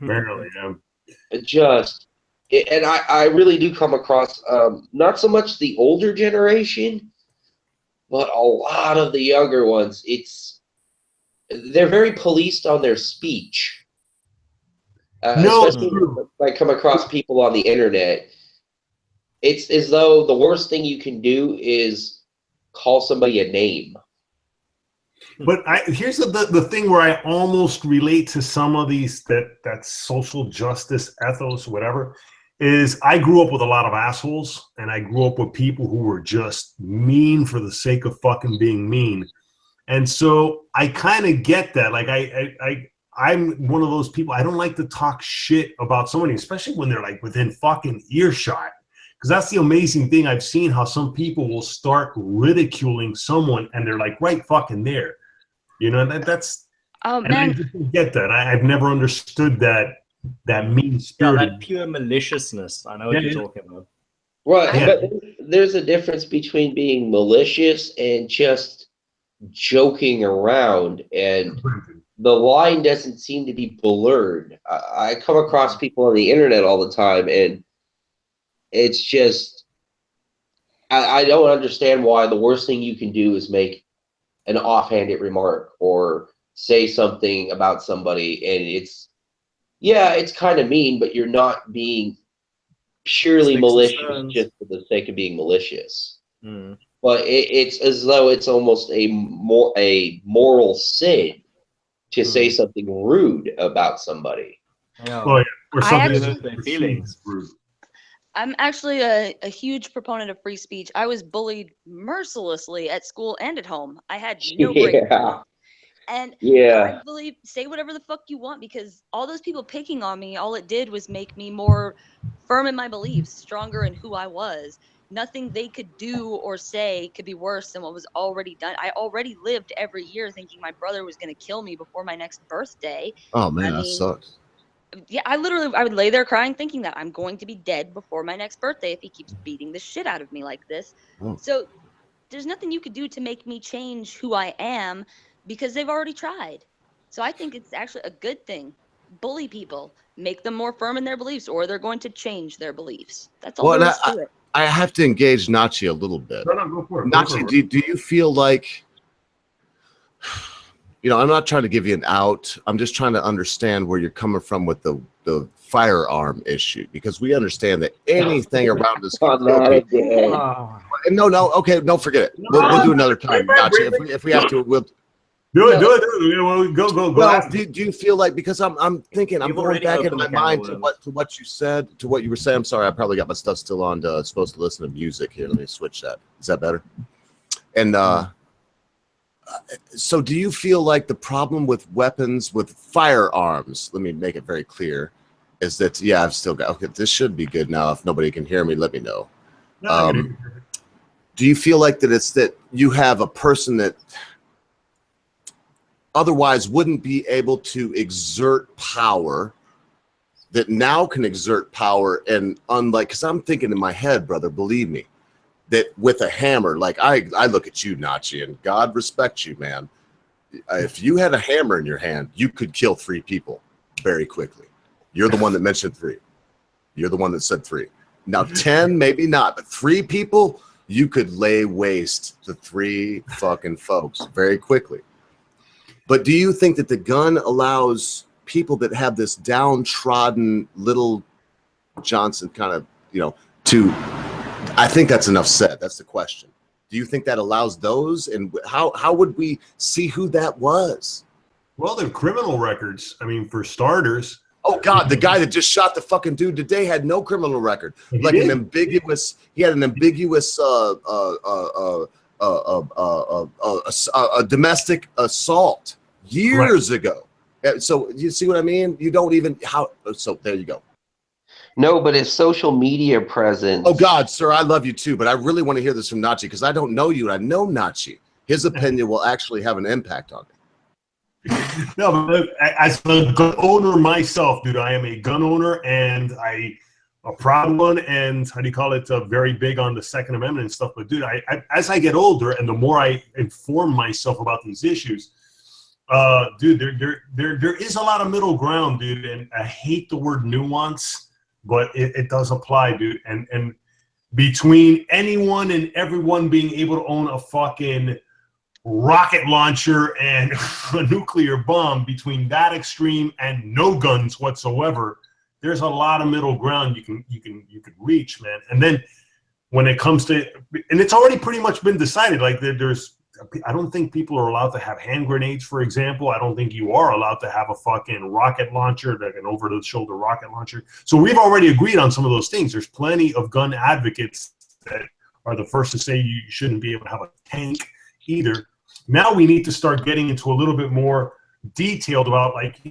Barely, yeah. And I really do come across not so much the older generation, but a lot of the younger ones. They're very policed on their speech. Especially when I come across people on the internet. It's as though the worst thing you can do is call somebody a name. But here's the thing where I almost relate to some of these that social justice ethos, whatever, is I grew up with a lot of assholes, and I grew up with people who were just mean for the sake of fucking being mean. And so I kind of get that. Like I'm one of those people. I don't like to talk shit about somebody, especially when they're like within fucking earshot. Because that's the amazing thing. I've seen how some people will start ridiculing someone and they're like right fucking there. You know, that's Oh and I man, just don't get that. I've never understood that mean Yeah, spirit. that pure maliciousness. I know what you're talking about. Right, Yeah. but there's a difference between being malicious and just joking around, and the line doesn't seem to be blurred. I come across people on the internet all the time, and it's just I don't understand why the worst thing you can do is make an offhanded remark or say something about somebody, and it's kind of mean, but you're not being purely Sticks and malicious stones. just for the sake of being malicious. Mm. But it's as though it's almost a moral sin to say something rude about somebody. Yeah. Oh, yeah. Or I something actually- that Their perceived feelings. as rude. I'm actually a huge proponent of free speech. I was bullied mercilessly at school and at home. I had no break. Yeah. And Yeah. I believe, say whatever the fuck you want, because all those people picking on me, all it did was make me more firm in my beliefs, stronger in who I was. Nothing they could do or say could be worse than what was already done. I already lived every year thinking my brother was going to kill me before my next birthday. Oh man, I that mean, sucks. yeah, I would lay there crying thinking that I'm going to be dead before my next birthday if he keeps beating the shit out of me like this. Oh. So there's nothing you could do to make me change who I am because they've already tried. So I think it's actually a good thing. Bully people, make them more firm in their beliefs, or they're going to change their beliefs. That's all Well, there and is to it. I have to engage Nachi a little bit. No, go for it. Go for Nachi, it. do you feel like, I'm not trying to give you an out. I'm just trying to understand where you're coming from with the firearm issue, because we understand that anything around us can kill Not people. again. Oh, No, okay, no, forget it. We'll do another time, Nachi. If we have to, we'll. Do it. Well, go. Well, ask do you feel like, because I'm thinking, I'm You've going already back into opened my a can of mind to worms. what you said, to what you were saying. I'm sorry, I probably got my stuff still on. Supposed to listen to music here. Let me switch that. Is that better? And so, do you feel like the problem with weapons, with firearms? Let me make it very clear, is that I've still got. Okay, this should be good now. If nobody can hear me, let me know. No, I get it. Do you feel like that it's that you have a person that otherwise wouldn't be able to exert power, that now can exert power, and unlike, because I'm thinking in my head, brother, believe me, that with a hammer, like I look at you, Nachi, and God respects you, man. If you had a hammer in your hand, you could kill 3 people very quickly. You're the one that mentioned 3. You're the one that said 3. Now 10, maybe not, but 3 people, you could lay waste to 3 fucking folks very quickly. But do you think that the gun allows people that have this downtrodden little Johnson kind of, to, I think that's enough said. That's the question. Do you think that allows those? And how would we see who that was? Well, their criminal records. I mean, for starters. Oh God, the guy that just shot the fucking dude today had no criminal record. He had an ambiguous a domestic assault years ago. So you see what I mean? You don't even so there you go. No, but his social media presence. Oh God, sir, I love you too, but I really want to hear this from Nachi because I don't know you and I know Nachi. His opinion will actually have an impact on me. No, but as a gun owner myself, dude, I am a gun owner and a proud one, and how do you call it? Very big on the Second Amendment and stuff. But dude, as I get older and the more I inform myself about these issues, dude, there is a lot of middle ground, dude, and I hate the word nuance, but it does apply, dude. And between anyone and everyone being able to own a fucking rocket launcher and a nuclear bomb, between that extreme and no guns whatsoever, there's a lot of middle ground you can reach, man. And then when it comes to, and it's already pretty much been decided, like I don't think people are allowed to have hand grenades, for example. I don't think you are allowed to have a fucking rocket launcher, like an over-the-shoulder rocket launcher. So we've already agreed on some of those things. There's plenty of gun advocates that are the first to say you shouldn't be able to have a tank either. Now we need to start getting into a little bit more detailed about, like,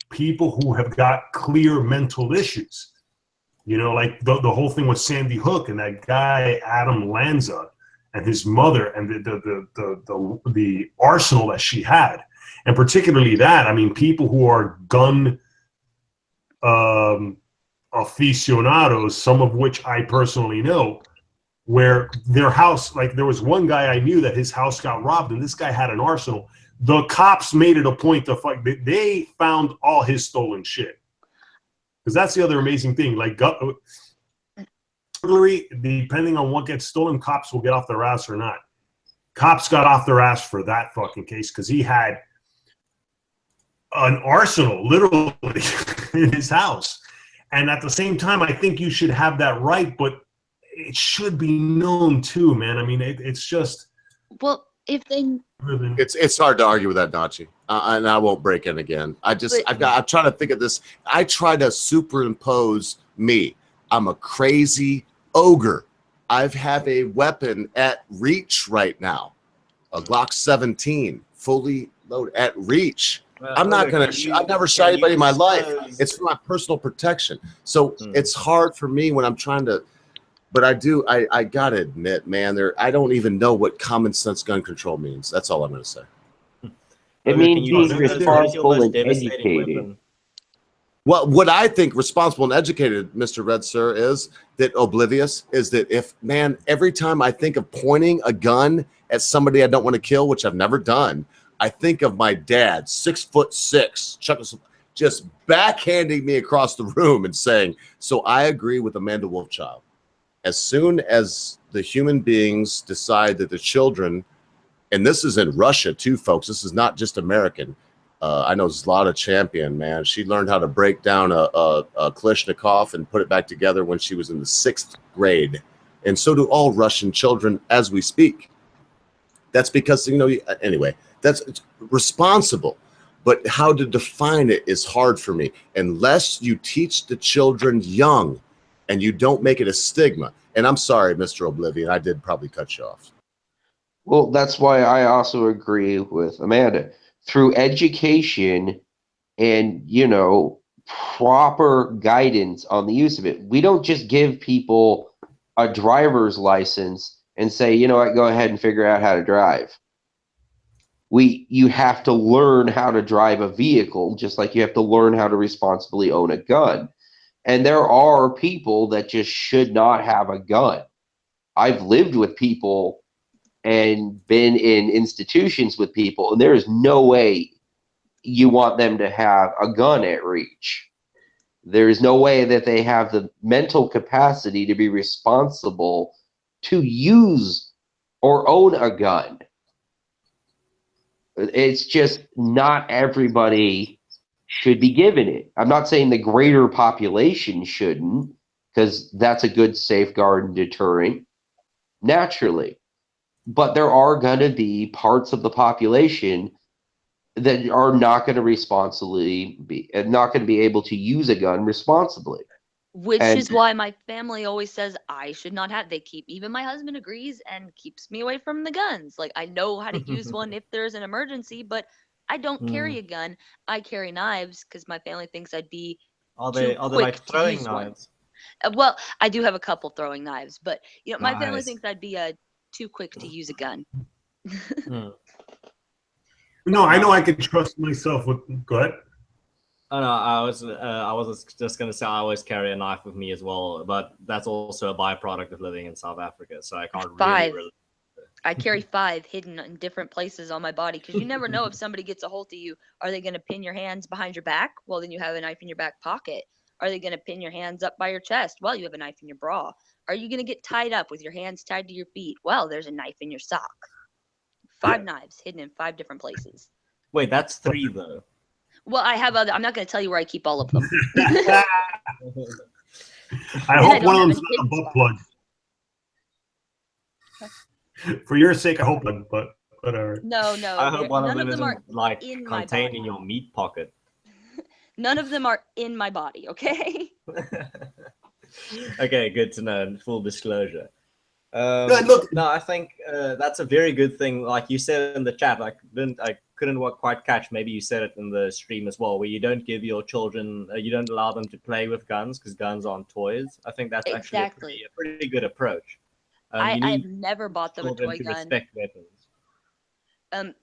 people who have got clear mental issues. Like the whole thing with Sandy Hook and that guy Adam Lanza and his mother and the arsenal that she had, and particularly that, I mean, people who are gun aficionados, some of which I personally know, where their house, like there was one guy I knew that his house got robbed and this guy had an arsenal. The cops made it a point to fight. They found all his stolen shit. Because that's the other amazing thing. Like burglary, depending on what gets stolen, cops will get off their ass or not. Cops got off their ass for that fucking case because he had an arsenal literally in his house. And at the same time, I think you should have that right, but it should be known too, man. I mean, it's just. Well, if they. It's hard to argue with that, Nachi, and I won't break in again. I'm trying to think of this. I try to superimpose me. I'm a crazy ogre. I have a weapon at reach right now, a Glock 17, fully loaded at reach. I'm not gonna. I've never shot anybody in my life. It's for my personal protection. So it's hard for me when I'm trying to. But I do. I gotta admit, man, I don't even know what common sense gun control means. That's all I'm gonna say. It means being responsible and educated. Well, what I think responsible and educated, Mr. Red Sir, is that oblivious is that every time I think of pointing a gun at somebody I don't want to kill, which I've never done, I think of my dad, 6'6", just backhanding me across the room and saying, "So I agree with Amanda Wolfchild. As soon as the human beings decide that the children," and this is in Russia too, folks. This is not just American. I know Zlata Champion, man. She learned how to break down a Kalashnikov and put it back together when she was in the 6th grade. And so do all Russian children as we speak. That's because, anyway, it's responsible. But how to define it is hard for me. Unless you teach the children young and you don't make it a stigma. And I'm sorry, Mr. Oblivion, I did probably cut you off. Well, that's why I also agree with Amanda. Through education and, proper guidance on the use of it. We don't just give people a driver's license and say, you know what, go ahead and figure out how to drive. You have to learn how to drive a vehicle, just like you have to learn how to responsibly own a gun. And there are people that just should not have a gun. I've lived with people and been in institutions with people, and there is no way you want them to have a gun at reach. There is no way that they have the mental capacity to be responsible to use or own a gun. It's just not everybody should be given it. I'm not saying the greater population shouldn't, because that's a good safeguard and deterrent naturally. But there are going to be parts of the population that are not going to be able to use a gun responsibly. Which And- is why my family always says I should not have. Even my husband agrees and keeps me away from the guns. Like, I know how to use one if there's an emergency, but I don't carry a gun. I carry knives because my family thinks I'd be Are they quick like to throwing use one. knives? Well, I do have a couple throwing knives, but my family Nice. thinks I'd be too quick to use a gun. No, I know I can trust myself with. Go ahead. Oh no, I was just gonna say I always carry a knife with me as well, but that's also a byproduct of living in South Africa, so I can't Five. really. I carry 5 hidden in different places on my body because you never know if somebody gets a hold of you. Are they going to pin your hands behind your back? Well, then you have a knife in your back pocket. Are they going to pin your hands up by your chest? Well, you have a knife in your bra. Are you going to get tied up with your hands tied to your feet? Well, there's a knife in your sock. 5 knives hidden in 5 different places. Wait, that's 3 though. Well, I have other. I'm not going to tell you where I keep all of them. I I hope don't one of have them's a not a hidden butt spot. plug. For your sake, I hope not, but all right. No. I hope one of none them of them are isn't like in my contained body. in your meat pocket. None of them are in my body. Okay. Okay, good to know. Full disclosure. Good, look. No, I think that's a very good thing. Like you said in the chat, I couldn't quite catch. Maybe you said it in the stream as well, where you don't give your children, you don't allow them to play with guns because guns aren't toys. I think that's actually a pretty good approach. I've never bought them a children toy to gun. respect weapons.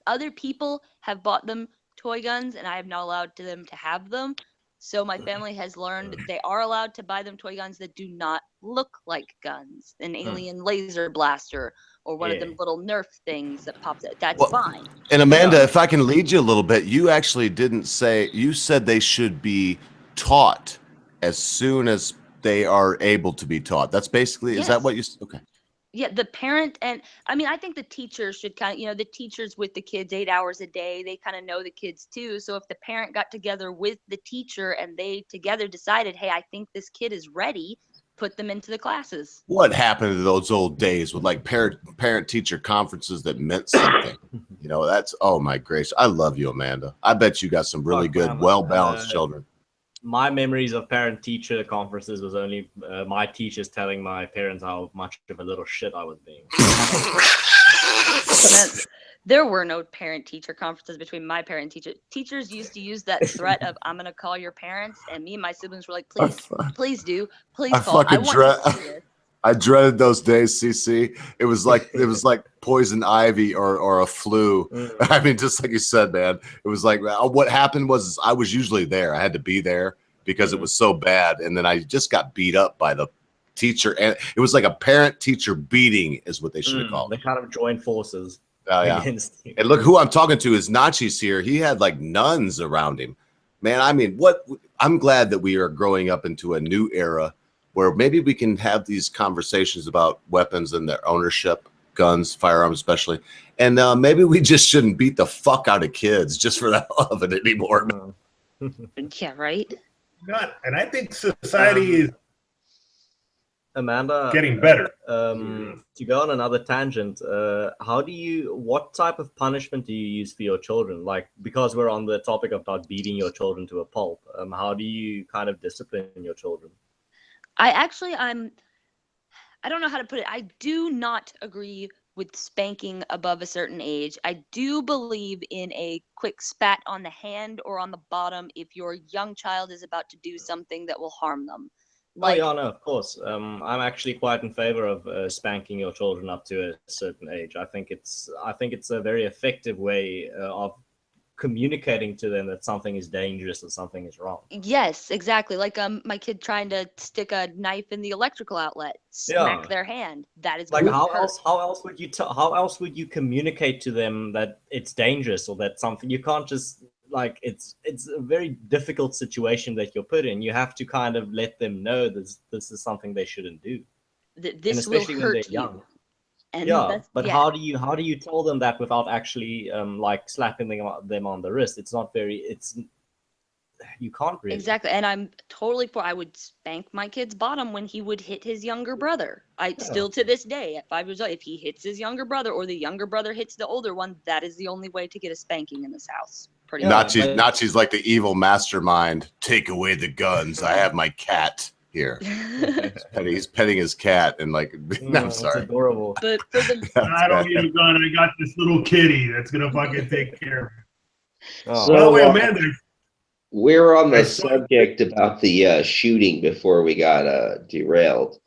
Other people have bought them toy guns, and I have not allowed them to have them. So my family has learned they are allowed to buy them toy guns that do not look like guns, an alien laser blaster or one of them little Nerf things that pops out. That's fine. And Amanda, if I can lead you a little bit, you actually didn't say, you said they should be taught as soon as they are able to be taught. That's basically, is that what you, okay. Yeah, the parent and I mean, I think the teachers should kind of, the teachers with the kids 8 hours a day, they kind of know the kids too. So if the parent got together with the teacher and they together decided, hey, I think this kid is ready, put them into the classes. What happened to those old days with like parent teacher conferences that meant something? That's, oh my grace. I love you, Amanda. I bet you got some really good, well-balanced children. My memories of parent-teacher conferences was only my teachers telling my parents how much of a little shit I was being. There were no parent-teacher conferences between my parent and teacher. Teachers used to use that threat of, I'm going to call your parents. And me and my siblings were like, please do. Please call. I dreaded those days, CC. It was like poison ivy or a flu. I mean, just like you said, man. It was like what happened was I was usually there. I had to be there because it was so bad, and then I just got beat up by the teacher, and it was like a parent-teacher beating, is what they should have called. They kind of joined forces. Oh yeah. And look who I'm talking to is Nachi's here. He had like nuns around him, man. I mean, I'm glad that we are growing up into a new era where maybe we can have these conversations about weapons and their ownership, guns, firearms especially. And maybe we just shouldn't beat the fuck out of kids just for the hell of it anymore. Yeah, right? Not, and I think society is Amanda, getting better. To go on another tangent, what type of punishment do you use for your children? Like, because we're on the topic of not beating your children to a pulp, how do you kind of discipline your children? I don't know how to put it. I do not agree with spanking above a certain age. I do believe in a quick spat on the hand or on the bottom if your young child is about to do something that will harm them. Like, oh yeah, no, of course. I'm actually quite in favor of spanking your children up to a certain age. I think it's a very effective way of communicating to them that something is dangerous or something is wrong. Yes, exactly. Like my kid trying to stick a knife in the electrical outlet, smack their hand. That is like how else would you communicate to them that it's dangerous or that something you can't just like it's a very difficult situation that you're put in. You have to kind of let them know this is something they shouldn't do. This will hurt you. And how do you tell them that without actually like slapping them on the wrist? It's not very you can't really. Exactly. And I'm totally for, I would spank my kid's bottom when he would hit his younger brother. Still to this day, at 5 years old, if he hits his younger brother or the younger brother hits the older one, that is the only way to get a spanking in this house. Pretty much. Nachi's like the evil mastermind. Take away the guns. I have my cat here. He's petting his cat and like, I'm sorry. It's adorable. But for the I don't need a gun. I got this little kitty that's gonna fucking take care of it. Oh. By the way, Amanda, We're on I the saw- subject about the shooting before we got derailed.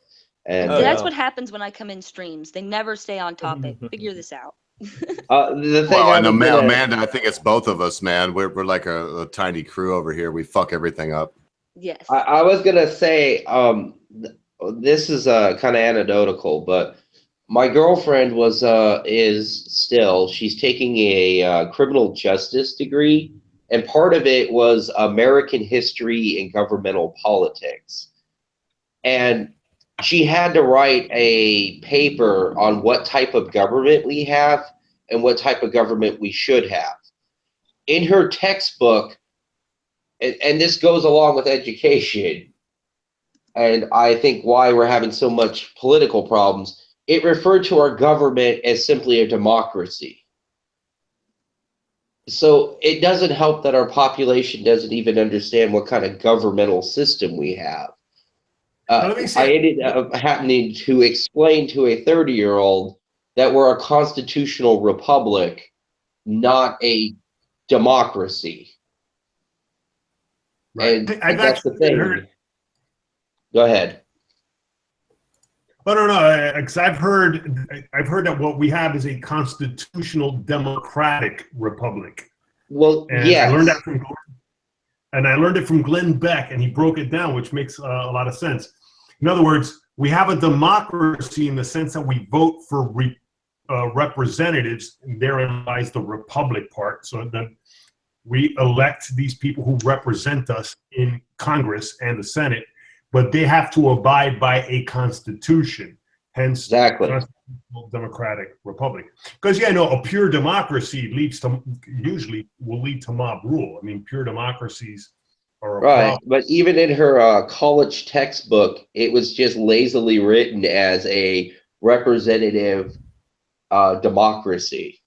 And Oh, that's yeah. what happens when I come in streams. They never stay on topic. Figure this out. the thing Well, I and was gonna- Amanda, I think it's both of us, man. We're like a tiny crew over here. We fuck everything up. Yes. I was gonna say, this is kind of anecdotal, but my girlfriend she's taking a criminal justice degree, and part of it was American history and governmental politics, and she had to write a paper on what type of government we have and what type of government we should have. In her textbook, and this goes along with education, and I think why we're having so much political problems, it referred to our government as simply a democracy. So it doesn't help that our population doesn't even understand what kind of governmental system we have. Let me say- I ended up having to explain to a 30-year-old that we're a constitutional republic, not a democracy. Right. And I've that's the actually thing. heard. Go ahead. Oh no, because I've heard that what we have is a constitutional democratic republic. Well, And yes. I learned it from Glenn Beck, and he broke it down, which makes a lot of sense. In other words, we have a democracy in the sense that we vote for representatives, and therein lies the republic part. So then we elect these people who represent us in Congress and the Senate, but they have to abide by a constitution. Hence, Exactly. constitutional democratic republic. Because a pure democracy usually will lead to mob rule. I mean, pure democracies are a Right, problem. but even in her college textbook, it was just lazily written as a representative democracy.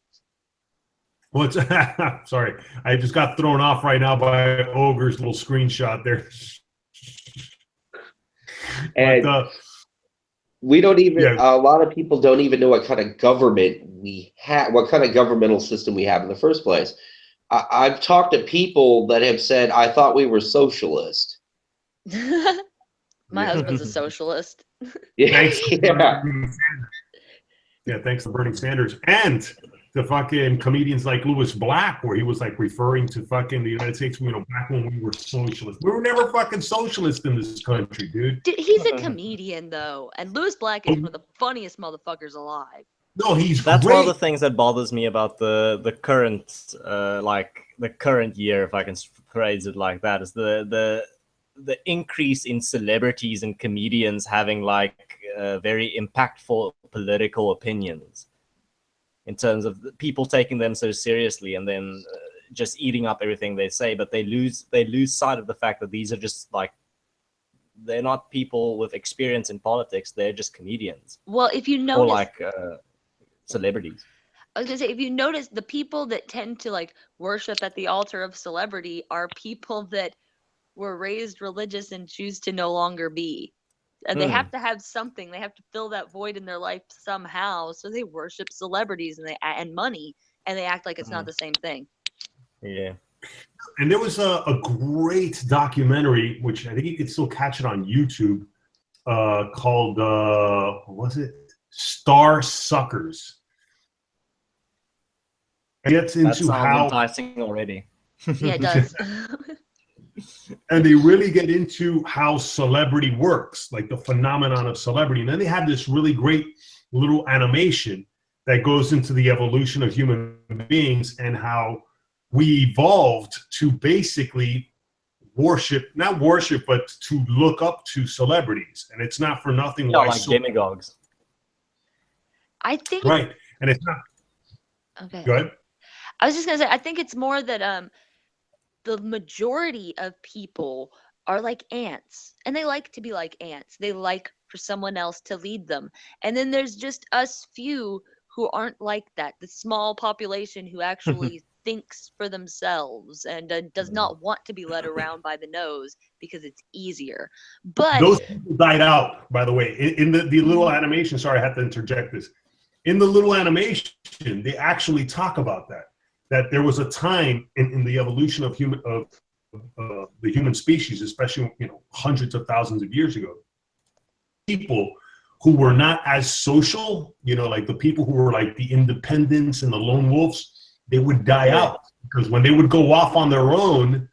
Well, it's, sorry, I just got thrown off right now by Ogre's little screenshot there. And But, we don't even, yeah. a lot of people don't even know what kind of government we have, what kind of governmental system we have in the first place. I've talked to people that have said, I thought we were socialist. My husband's a socialist. Thanks to Yeah. Bernie Sanders. Yeah, thanks to Bernie Sanders and the fucking comedians like Louis Black, where he was like referring to fucking the United States, back when we were socialists. We were never fucking socialist in this country, dude. Dude, he's a comedian though, and Louis Black is one of the funniest motherfuckers alive. No, he's That's great. one of the things that bothers me about the current the current year, if I can phrase it like that, is the increase in celebrities and comedians having very impactful political opinions, in terms of people taking them so seriously and then just eating up everything they say, but they lose sight of the fact that these are just they're not people with experience in politics, they're just comedians. Well, if you Or notice, celebrities. I was gonna say, if you notice, the people that tend to worship at the altar of celebrity are people that were raised religious and choose to no longer be. And they have to have something. They have to fill that void in their life somehow. So they worship celebrities and money, and they act like it's not the same thing. Yeah. And there was a great documentary, which I think you can still catch it on YouTube, called, what was it? Star Suckers. It gets That into sounds how, enticing already. Yeah, it does. and they really get into how celebrity works, like the phenomenon of celebrity. And then they have this really great little animation that goes into the evolution of human beings and how we evolved to basically not worship, but to look up to celebrities. And it's not for nothing Yeah, why like demagogues. I think. right. And it's not, Okay. go ahead. I was just gonna say, I think it's more that the majority of people are like ants, and they like to be like ants. They like for someone else to lead them. And then there's just us few who aren't like that, the small population who actually thinks for themselves and does not want to be led around by the nose because it's easier. But those people died out, by the way, in the little animation. Sorry, I have to interject this. In the little animation, they actually talk about that there was a time in the evolution of the human species, especially hundreds of thousands of years ago, people who were not as social, like the people who were like the independents and the lone wolves, they would die out, because when they would go off on their own,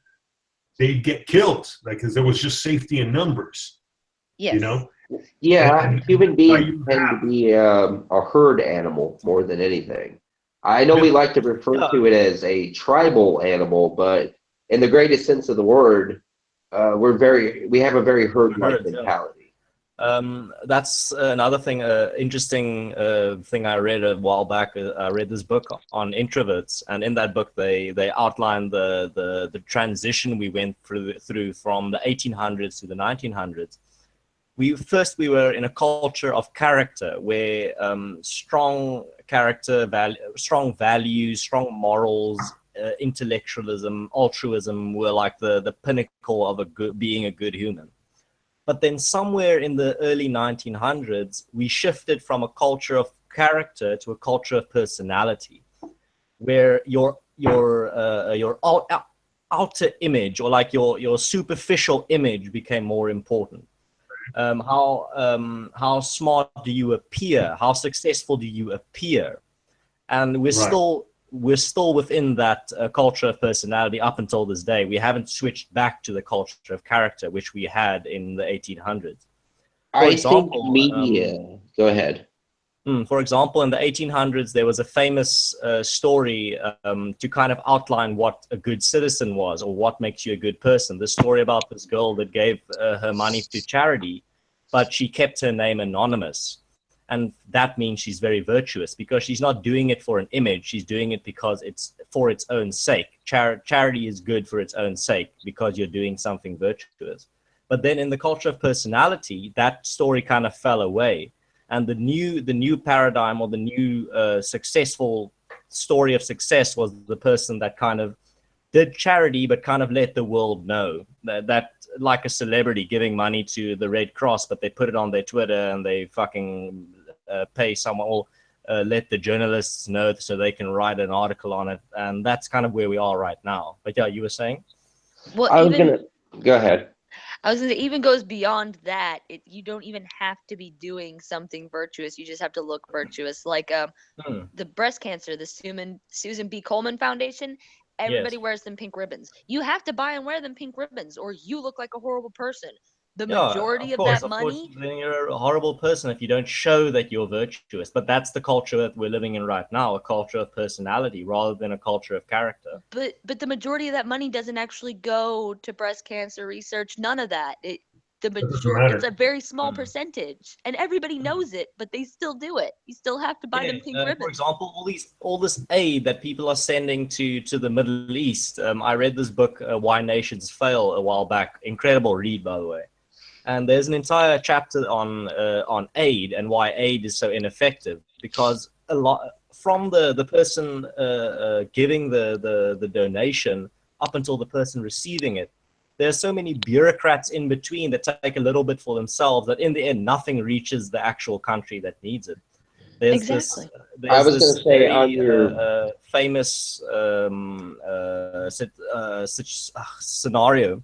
they'd get killed, because there was just safety in numbers. yes. Yeah, And human beings you tend have- to be a herd animal more than anything. I know we like to refer to it as a tribal animal, but in the greatest sense of the word, we have a very herd-like mentality. That's another thing, interesting thing I read a while back. I read this book on introverts, and in that book they outlined the transition we went through from the 1800s to the 1900s. We were in a culture of character where strong character, strong values, strong morals, intellectualism, altruism were like the pinnacle of being a good human. But then somewhere in the early 1900s, we shifted from a culture of character to a culture of personality, where your outer image, or like your superficial image, became more important. How smart do you appear? How successful do you appear? And we're still within that culture of personality up until this day. We haven't switched back to the culture of character, which we had in the 1800s. I think media. Go ahead. For example, in the 1800s, there was a famous story to kind of outline what a good citizen was, or what makes you a good person. The story about this girl that gave her money to charity, but she kept her name anonymous. And that means she's very virtuous, because she's not doing it for an image. She's doing it because it's for its own sake. Charity is good for its own sake, because you're doing something virtuous. But then in the culture of personality, that story kind of fell away. And the new paradigm, or the new successful story of success, was the person that kind of did charity, but kind of let the world know that like a celebrity giving money to the Red Cross, but they put it on their Twitter and they fucking pay someone, or let the journalists know so they can write an article on it. And that's kind of where we are right now. But yeah, you were saying? Well, Go ahead. I was going to say, even goes beyond that. You don't even have to be doing something virtuous. You just have to look virtuous. Like the breast cancer, the Susan B. Komen Foundation, everybody wears them pink ribbons. You have to buy and wear them pink ribbons, or you look like a horrible person. The majority of that money. Then you're a horrible person if you don't show that you're virtuous. But that's the culture that we're living in right now, a culture of personality rather than a culture of character. But the majority of that money doesn't actually go to breast cancer research. None of that. It's a very small percentage, and everybody knows it, but they still do it. You still have to buy them pink ribbons. For example, all this aid that people are sending to the Middle East. I read this book, Why Nations Fail, a while back. Incredible read, by the way. And there's an entire chapter on aid and why aid is so ineffective, because a lot from the person giving the donation up until the person receiving it, there's so many bureaucrats in between that take a little bit for themselves that in the end nothing reaches the actual country that needs it. There's Exactly. I was going to say on your famous scenario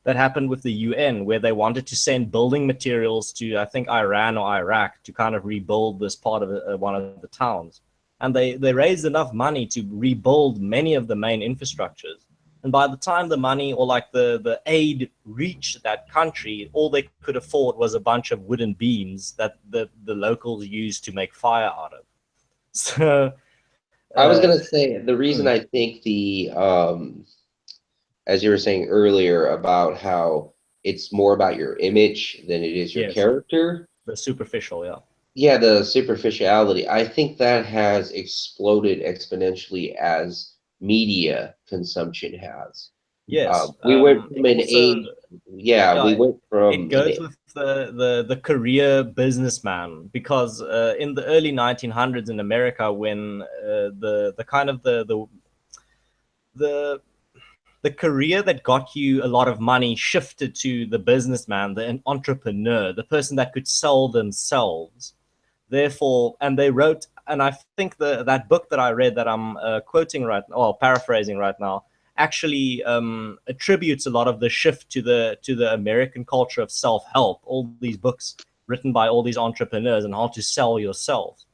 that happened with the UN, where they wanted to send building materials to, I think, Iran or Iraq to kind of rebuild this part of one of the towns. And they raised enough money to rebuild many of the main infrastructures. And by the time the money, or like the aid, reached that country, all they could afford was a bunch of wooden beams that the locals used to make fire out of. So I was going to say, the reason I think as you were saying earlier about how it's more about your image than it is your character. The superficial, yeah. Yeah, the superficiality. I think that has exploded exponentially as media consumption has. Yes. We went from an also, age. Yeah, we went from. it goes with the career businessman, because in the early 1900s in America, when the kind of the career that got you a lot of money shifted to the businessman, the entrepreneur, the person that could sell themselves. Therefore, and they wrote, and I think that book that I read that I'm quoting right now, or paraphrasing right now, actually attributes a lot of the shift to the American culture of self-help. All these books written by all these entrepreneurs and how to sell yourself.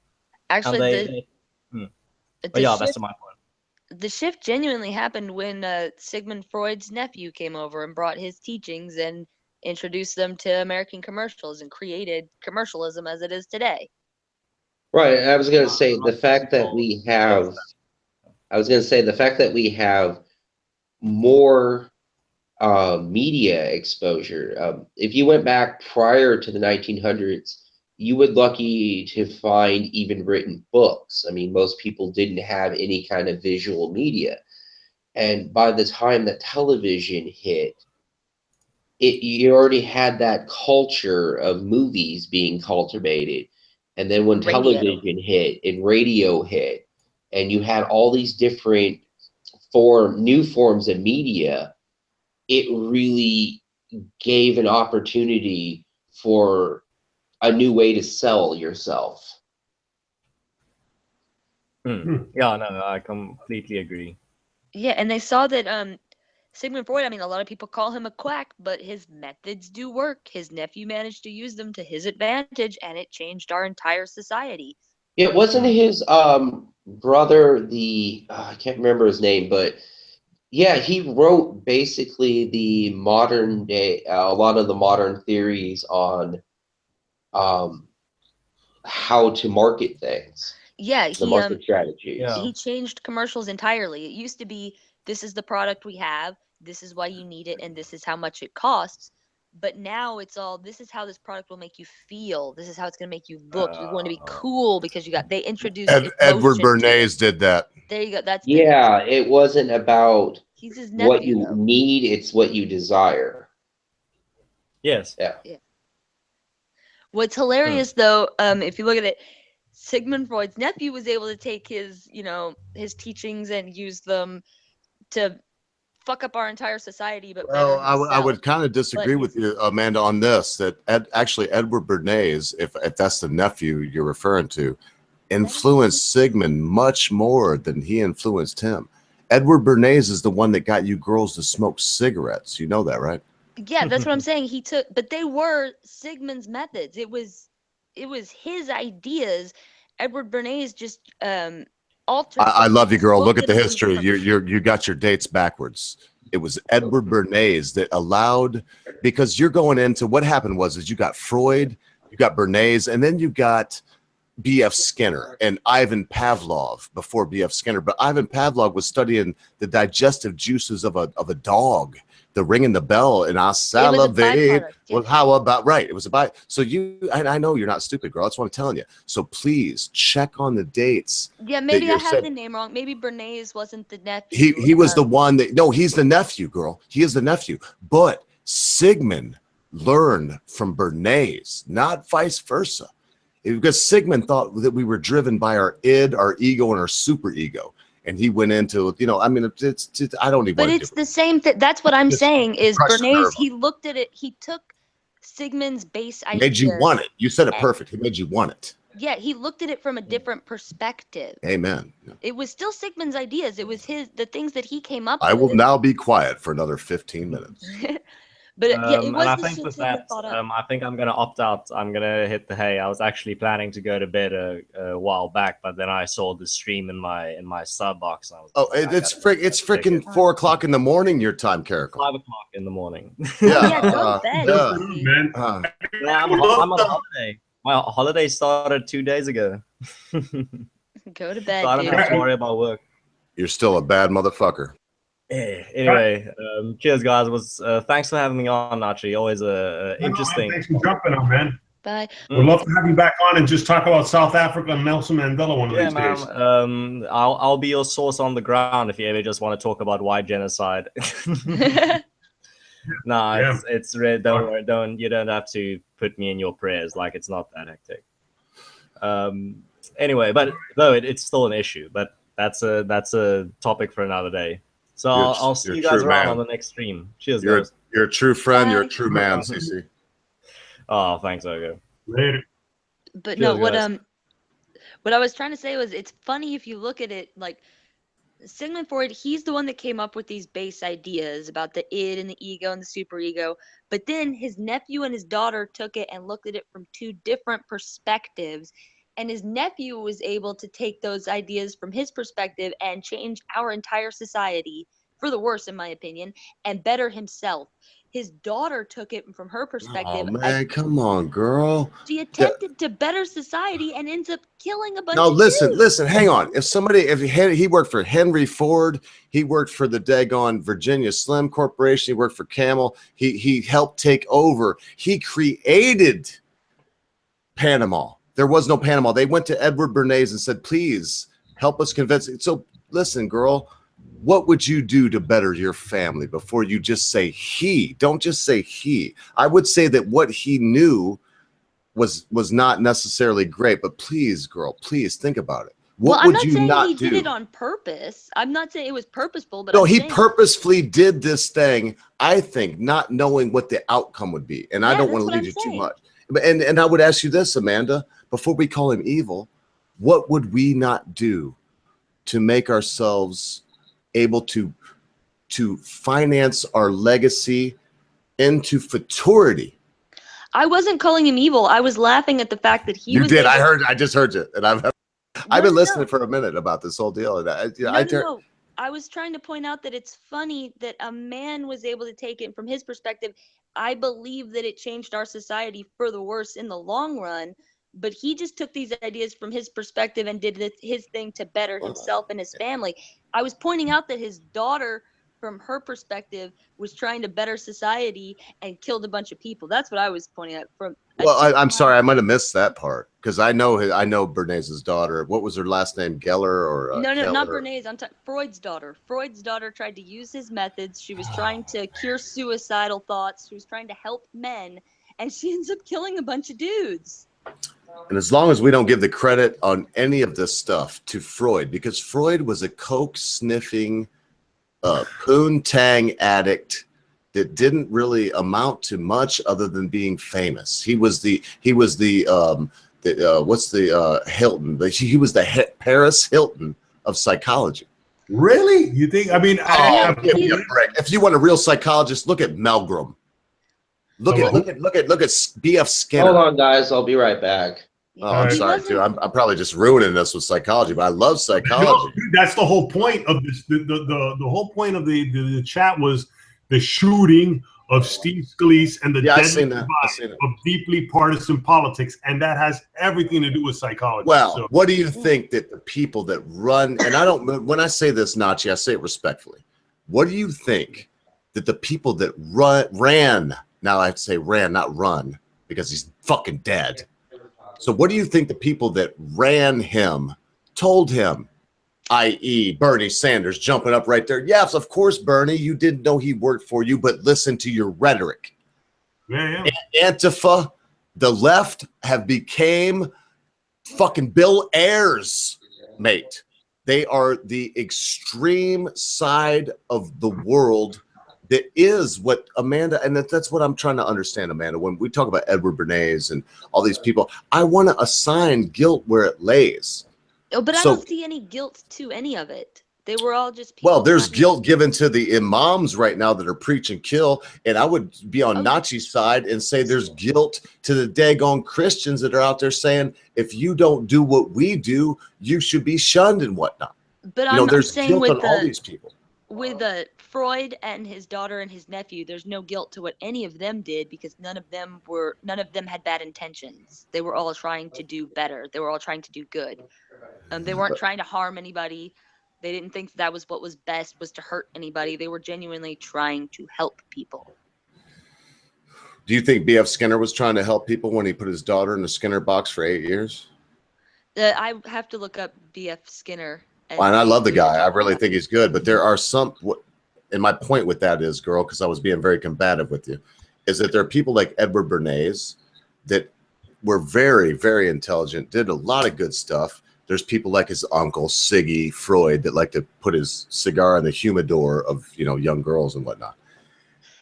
Actually, But yeah, that's my point. The shift genuinely happened when Sigmund Freud's nephew came over and brought his teachings and introduced them to American commercials and created commercialism as it is today. Right. I was going to say the fact that we have. I was going to say the fact that we have more media exposure. If you went back prior to the 1900s, you would lucky to find even written books. I mean, most people didn't have any kind of visual media. And by the time that television hit, you already had that culture of movies being cultivated. And then when television hit and radio hit, and you had all these different new forms of media, it really gave an opportunity for a new way to sell yourself. Yeah, no, I completely agree. Yeah, and they saw that Sigmund Freud, I mean, a lot of people call him a quack, but his methods do work. His nephew managed to use them to his advantage, and it changed our entire society. It wasn't his brother, I can't remember his name, but yeah, he wrote basically the modern day, a lot of the modern theories on how to market things. Yeah, the market strategies. Yeah. He changed commercials entirely. It used to be, this is the product we have, this is why you need it, and this is how much it costs. But now it's all, this is how this product will make you feel. This is how it's going to make you look. You're going to be cool because they introduced Edward emotion to it. Bernays did that. There you go. That's it wasn't about he's his what nephew, you though. need, it's what you desire. Yes. Yeah. What's hilarious though, if you look at it, Sigmund Freud's nephew was able to take his teachings and use them to fuck up our entire society, but Well, better I would himself. kind of disagree with you, Amanda, on this. That actually Edward Bernays, if that's the nephew you're referring to, influenced Sigmund much more than he influenced him. Edward Bernays is the one that got you girls to smoke cigarettes. You know that, right? Yeah, that's what I'm saying. But they were Sigmund's methods. It was his ideas. Edward Bernays just altered. I love you, girl. Look at the them history. You got your dates backwards. It was Edward Bernays that allowed, because you're going into what happened was you got Freud, you got Bernays, and then you got B.F. Skinner and Ivan Pavlov before B.F. Skinner. But Ivan Pavlov was studying the digestive juices of a dog, the ringing the bell, and I salivate. Well, how about right? It was about so you. And I know you're not stupid, girl. That's what I'm telling you. So please check on the dates. Yeah, maybe I have the name wrong. Maybe Bernays wasn't the nephew. He was the one that. No, he's the nephew, girl. He is the nephew. But Sigmund learned from Bernays, not vice versa. Because Sigmund thought that we were driven by our id, our ego, and our super ego. And he went into, I mean, it's I don't even. But it's the same thing. That's what I'm saying is Bernays, he looked at it, he took Sigmund's base idea. Made you want it. You said it perfect. He made you want it. Yeah, he looked at it from a different perspective. Amen. It was still Sigmund's ideas. It was the things that he came up with. I will now be quiet for another 15 minutes. But yeah, it was and I the think shit with Sigmund that, thought up. I think I'm gonna opt out. I'm gonna hit the hay. I was actually planning to go to bed a while back, but then I saw the stream in my sub box. And I was it's freaking 4 o'clock in the morning your time, Carrick. 5 o'clock in the morning. Yeah, go to bed. I'm on holiday. My holiday started 2 days ago. Go to bed, So I don't dude. have to worry about work. You're still a bad motherfucker. Anyway, cheers, guys. Thanks for having me on, Nachi. Always interesting. Thanks for jumping on, man. Bye. We'd love to have you back on and just talk about South Africa and Nelson Mandela one of Yeah, these days. man. I'll be your source on the ground if you ever just want to talk about white genocide. No, Yeah. it's red. Don't worry. You don't have to put me in your prayers. Like, it's not that hectic. Anyway, but no, it's still an issue. But that's a topic for another day. So I'll see you guys around on the next stream. Cheers, guys. You're a true friend. Bye. You're a true man, CC. Oh, thanks, Ogo. Later. But Cheers, no, guys. what I was trying to say was, it's funny if you look at it, like, Sigmund Freud, he's the one that came up with these base ideas about the id and the ego and the superego. But then his nephew and his daughter took it and looked at it from two different perspectives. And his nephew was able to take those ideas from his perspective and change our entire society for the worse, in my opinion, and better himself. His daughter took it from her perspective. Oh man, come on, girl. She attempted to better society and ends up killing a bunch No, of listen, dudes. hang on. If he worked for Henry Ford, he worked for the daggone Virginia Slim Corporation, he worked for Camel, he helped take over. He created Panama. There was no Panama. They went to Edward Bernays and said, please help us convince it. So listen, girl, what would you do to better your family before you just say he? Don't just say he. I would say that what he knew was not necessarily great, but please, girl, please think about it. What would you not do? I'm not saying he did it on purpose. I'm not saying it was purposeful, but no, I'm he saying, purposefully did this thing, I think, not knowing what the outcome would be. And I Yeah, don't want to that's lead what you I'm too saying. much. And I would ask you this, Amanda, before we call him evil, what would we not do to make ourselves able to finance our legacy into futurity? I wasn't calling him evil. I was laughing at the fact that he You was did. able- I just heard you, and I've been listening for a minute about this whole deal. And No. I was trying to point out that it's funny that a man was able to take it from his perspective. I believe that it changed our society for the worse in the long run, but he just took these ideas from his perspective and did his thing to better himself and his family. I was pointing out that his daughter, from her perspective, was trying to better society and killed a bunch of people. That's what I was pointing out. Well, I'm sorry, I might have missed that part because I know Bernays' daughter. What was her last name? Geller or No, Keller? not Bernays. I'm talking Freud's daughter. Freud's daughter tried to use his methods. She was trying to cure suicidal thoughts. She was trying to help men, and she ends up killing a bunch of dudes. And as long as we don't give the credit on any of this stuff to Freud, because Freud was a coke sniffing, poontang addict that didn't really amount to much other than being famous. He was the Hilton. He was the Paris Hilton of psychology. Really? You think? I mean, Give me a break. If you want a real psychologist, look at Milgram. Look at B.F. Skinner. Hold on, guys. I'll be right back. Oh, I'm sorry too. I'm probably just ruining this with psychology, but I love psychology. No, dude, that's the whole point of this. The whole point of the chat was the shooting of Steve Scalise and the deadly divide of deeply partisan politics, and that has everything to do with psychology. Well, what do you think that the people that run, and I don't, when I say this, Nachi, I say it respectfully. What do you think that the people that ran, now I have to say ran, not run, because he's fucking dead. So what do you think the people that ran him told him? I.e. Bernie Sanders jumping up right there. Yes, of course, Bernie, you didn't know he worked for you, but listen to your rhetoric. Yeah. Antifa, the left have became fucking Bill Ayers, mate. They are the extreme side of the world that is what Amanda, and that's what I'm trying to understand, Amanda. When we talk about Edward Bernays and all these people, I want to assign guilt where it lays. Oh, but I don't see any guilt to any of it. They were all just people. Well, there's guilt given to the imams right now that are preach and kill, and I would be on Nachi's side and say there's guilt to the daggone Christians that are out there saying if you don't do what we do, you should be shunned and whatnot. But I'm not saying with all these people. With Freud and his daughter and his nephew, there's no guilt to what any of them did because none of them had bad intentions. They were all trying to do better. They were all trying to do good. They weren't trying to harm anybody. They didn't think that was what was best, was to hurt anybody. They were genuinely trying to help people. Do you think B.F. Skinner was trying to help people when he put his daughter in the Skinner box for 8 years? I have to look up B.F. Skinner. And I love the guy. I really think he's good. But there are some, and my point with that is, girl, because I was being very combative with you, is that there are people like Edward Bernays that were very, very intelligent, did a lot of good stuff. There's people like his uncle, Siggy Freud, that like to put his cigar in the humidor of, young girls and whatnot.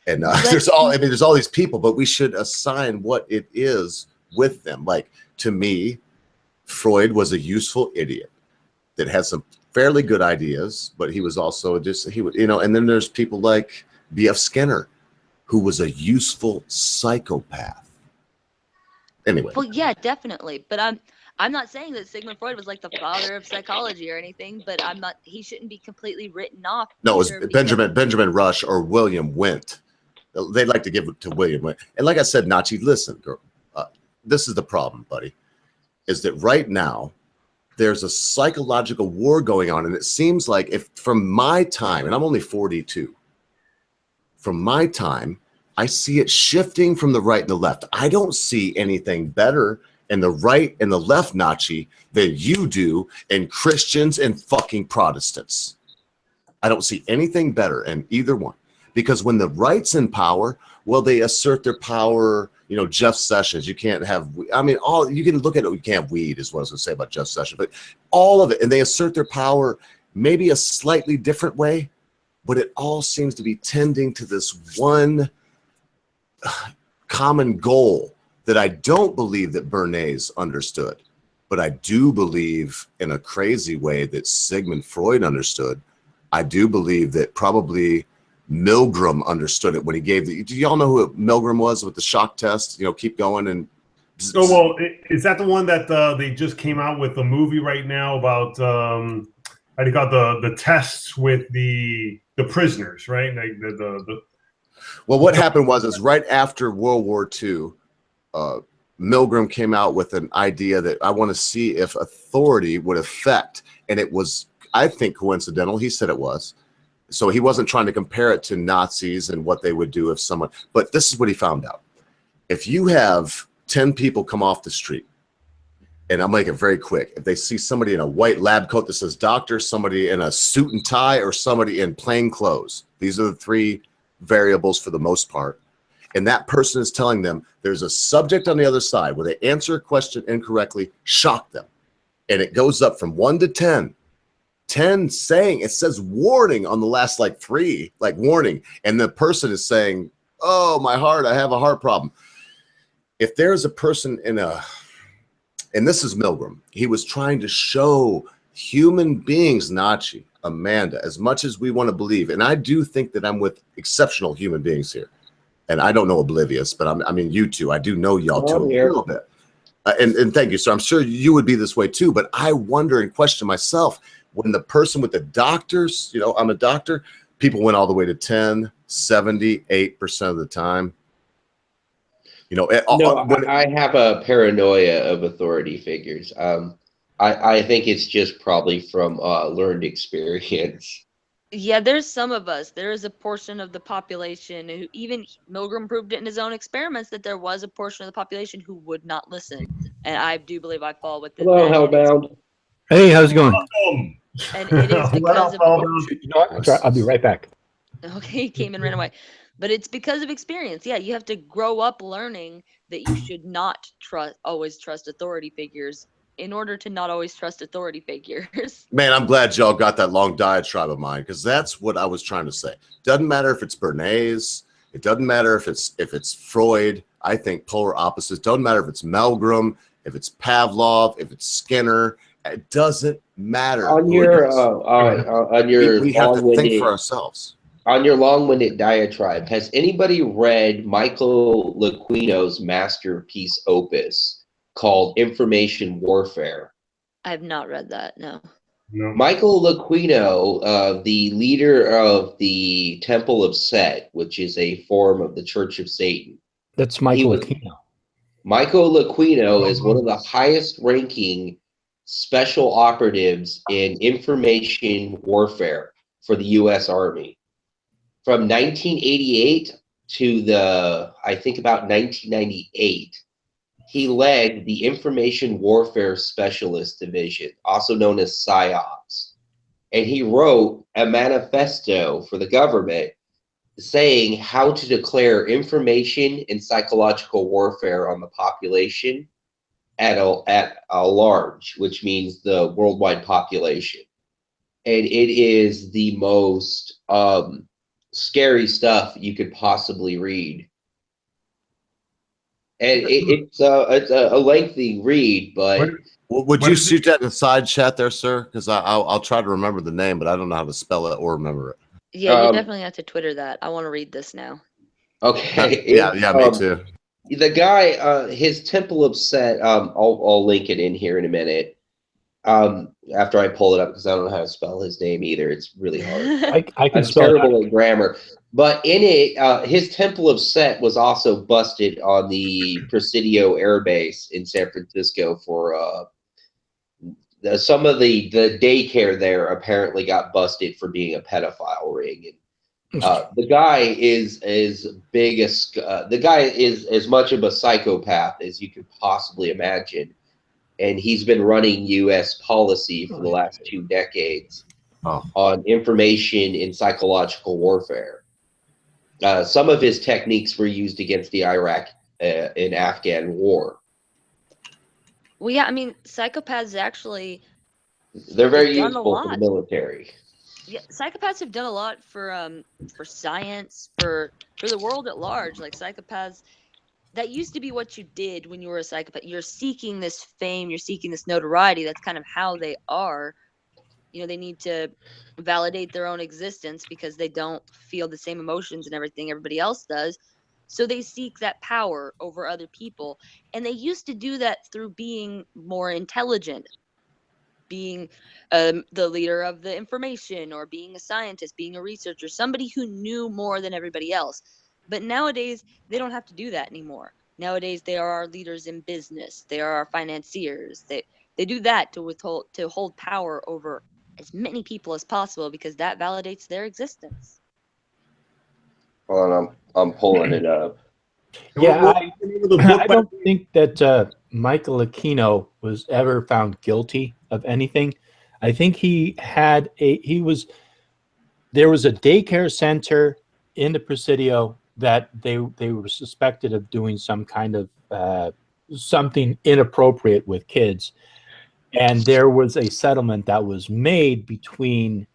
And there's all these people, but we should assign what it is with them. Like, to me, Freud was a useful idiot that had some fairly good ideas, but he was also and then there's people like B.F. Skinner, who was a useful psychopath. Anyway. Well, yeah, definitely. But I'm not saying that Sigmund Freud was like the father of psychology or anything, but he shouldn't be completely written off. No, it was Benjamin Rush or William Went. They'd like to give it to William Went. And like I said, Nachi, listen, girl, this is the problem, buddy, is that right now there's a psychological war going on. And it seems like if from my time, and I'm only 42, from my time, I see it shifting from the right and the left. I don't see anything better in the right and the left, Nachi, than you do in Christians and fucking Protestants. I don't see anything better in either one. Because when the right's in power, well, they assert their power. Jeff Sessions, you can't have, you can look at it, you can't have weed is what I was going to say about Jeff Sessions, but all of it, and they assert their power maybe a slightly different way, but it all seems to be tending to this one common goal that I don't believe that Bernays understood, but I do believe in a crazy way that Sigmund Freud understood. I do believe that probably Milgram understood it when he gave do y'all know who Milgram was with the shock test? Keep going and. Oh, well, is that the one that they just came out with a movie right now about? I think got the tests with the prisoners, right? Like Well, what happened was right after World War II, Milgram came out with an idea that I want to see if authority would affect, and it was, I think, coincidental. He said it was. So he wasn't trying to compare it to Nazis and what they would do if someone, but this is what he found out. If you have 10 people come off the street, and I'll make it very quick, if they see somebody in a white lab coat that says doctor, somebody in a suit and tie, or somebody in plain clothes, these are the three variables for the most part, and that person is telling them there's a subject on the other side where they answer a question incorrectly, shock them. And it goes up from 1 to 10. 10 saying, it says warning on the last 3, warning. And the person is saying, oh, my heart, I have a heart problem. If there's a person and this is Milgram, he was trying to show human beings, Nachi, Amanda, as much as we want to believe. And I do think that I'm with exceptional human beings here. And I don't know oblivious, but I mean, you two, I do know y'all too a little bit. And thank you, sir. I'm sure you would be this way too, but I wonder and question myself, when the person with the doctors, I'm a doctor, people went all the way to 10, 78% of the time. I have a paranoia of authority figures. I think it's just probably from learned experience. Yeah, there's some of us. There is a portion of the population who, even Milgram proved it in his own experiments, that there was a portion of the population who would not listen. And I do believe I fall within Hello, that. Hellbound. Hey, how's it going? And it is because of I'll be right back. Okay, he came and ran away. But it's because of experience. Yeah, you have to grow up learning that you should not always trust authority figures in order to not always trust authority figures. Man, I'm glad y'all got that long diatribe of mine, because that's what I was trying to say. Doesn't matter if it's Bernays. It doesn't matter if it's Freud. I think polar opposites. Doesn't matter if it's Milgram, if it's Pavlov, if it's Skinner. It doesn't matter. On your we have to think for ourselves. On your long-winded diatribe, has anybody read Michael Liquino's masterpiece opus called Information Warfare? I have not read that, no. Michael Liquino, the leader of the Temple of Set, which is a form of the Church of Satan. That's Michael Liquino. Michael Liquino is one of the highest-ranking special operatives in information warfare for the U.S. Army. From 1988 to I think about 1998, he led the Information Warfare Specialist Division, also known as PSYOPs. And he wrote a manifesto for the government saying how to declare information and psychological warfare on the population at a large, which means the worldwide population. And it is the most scary stuff you could possibly read. And it's a lengthy read, but Would you shoot that in the side chat there, sir? Because I'll try to remember the name, but I don't know how to spell it or remember it. Yeah, you definitely have to Twitter that. I want to read this now. Okay. Yeah, me too. The guy, his Temple of Set, I'll link it in here in a minute. After I pull it up, because I don't know how to spell his name either. It's really hard. I can I'm spell terrible it. at grammar. But in it, his Temple of Set was also busted on the Presidio Air Base in San Francisco for some of the daycare there apparently got busted for being a pedophile ring. And the guy is as much of a psychopath as you could possibly imagine. And he's been running U.S. policy for the last 2 decades on information and psychological warfare. Some of his techniques were used against the Iraq and Afghan war. Well, yeah, I mean, psychopaths actually... They're very useful for the military. Yeah, psychopaths have done a lot for science, for the world at large. Like, psychopaths... That used to be what you did when you were a psychopath. You're seeking this fame. You're seeking this notoriety. That's kind of how they are. You know, they need to validate their own existence because they don't feel the same emotions and everything everybody else does. So they seek that power over other people. And they used to do that through being more intelligent, being the leader of the information, or being a scientist, being a researcher, somebody who knew more than everybody else. But nowadays, they don't have to do that anymore. Nowadays, they are our leaders in business. They are our financiers. They do that to hold power over as many people as possible because that validates their existence. Hold on, I'm pulling it up. Yeah, I don't think that Michael Aquino was ever found guilty of anything. I think there was a daycare center in the Presidio that they were suspected of doing some kind of something inappropriate with kids, and there was a settlement that was made between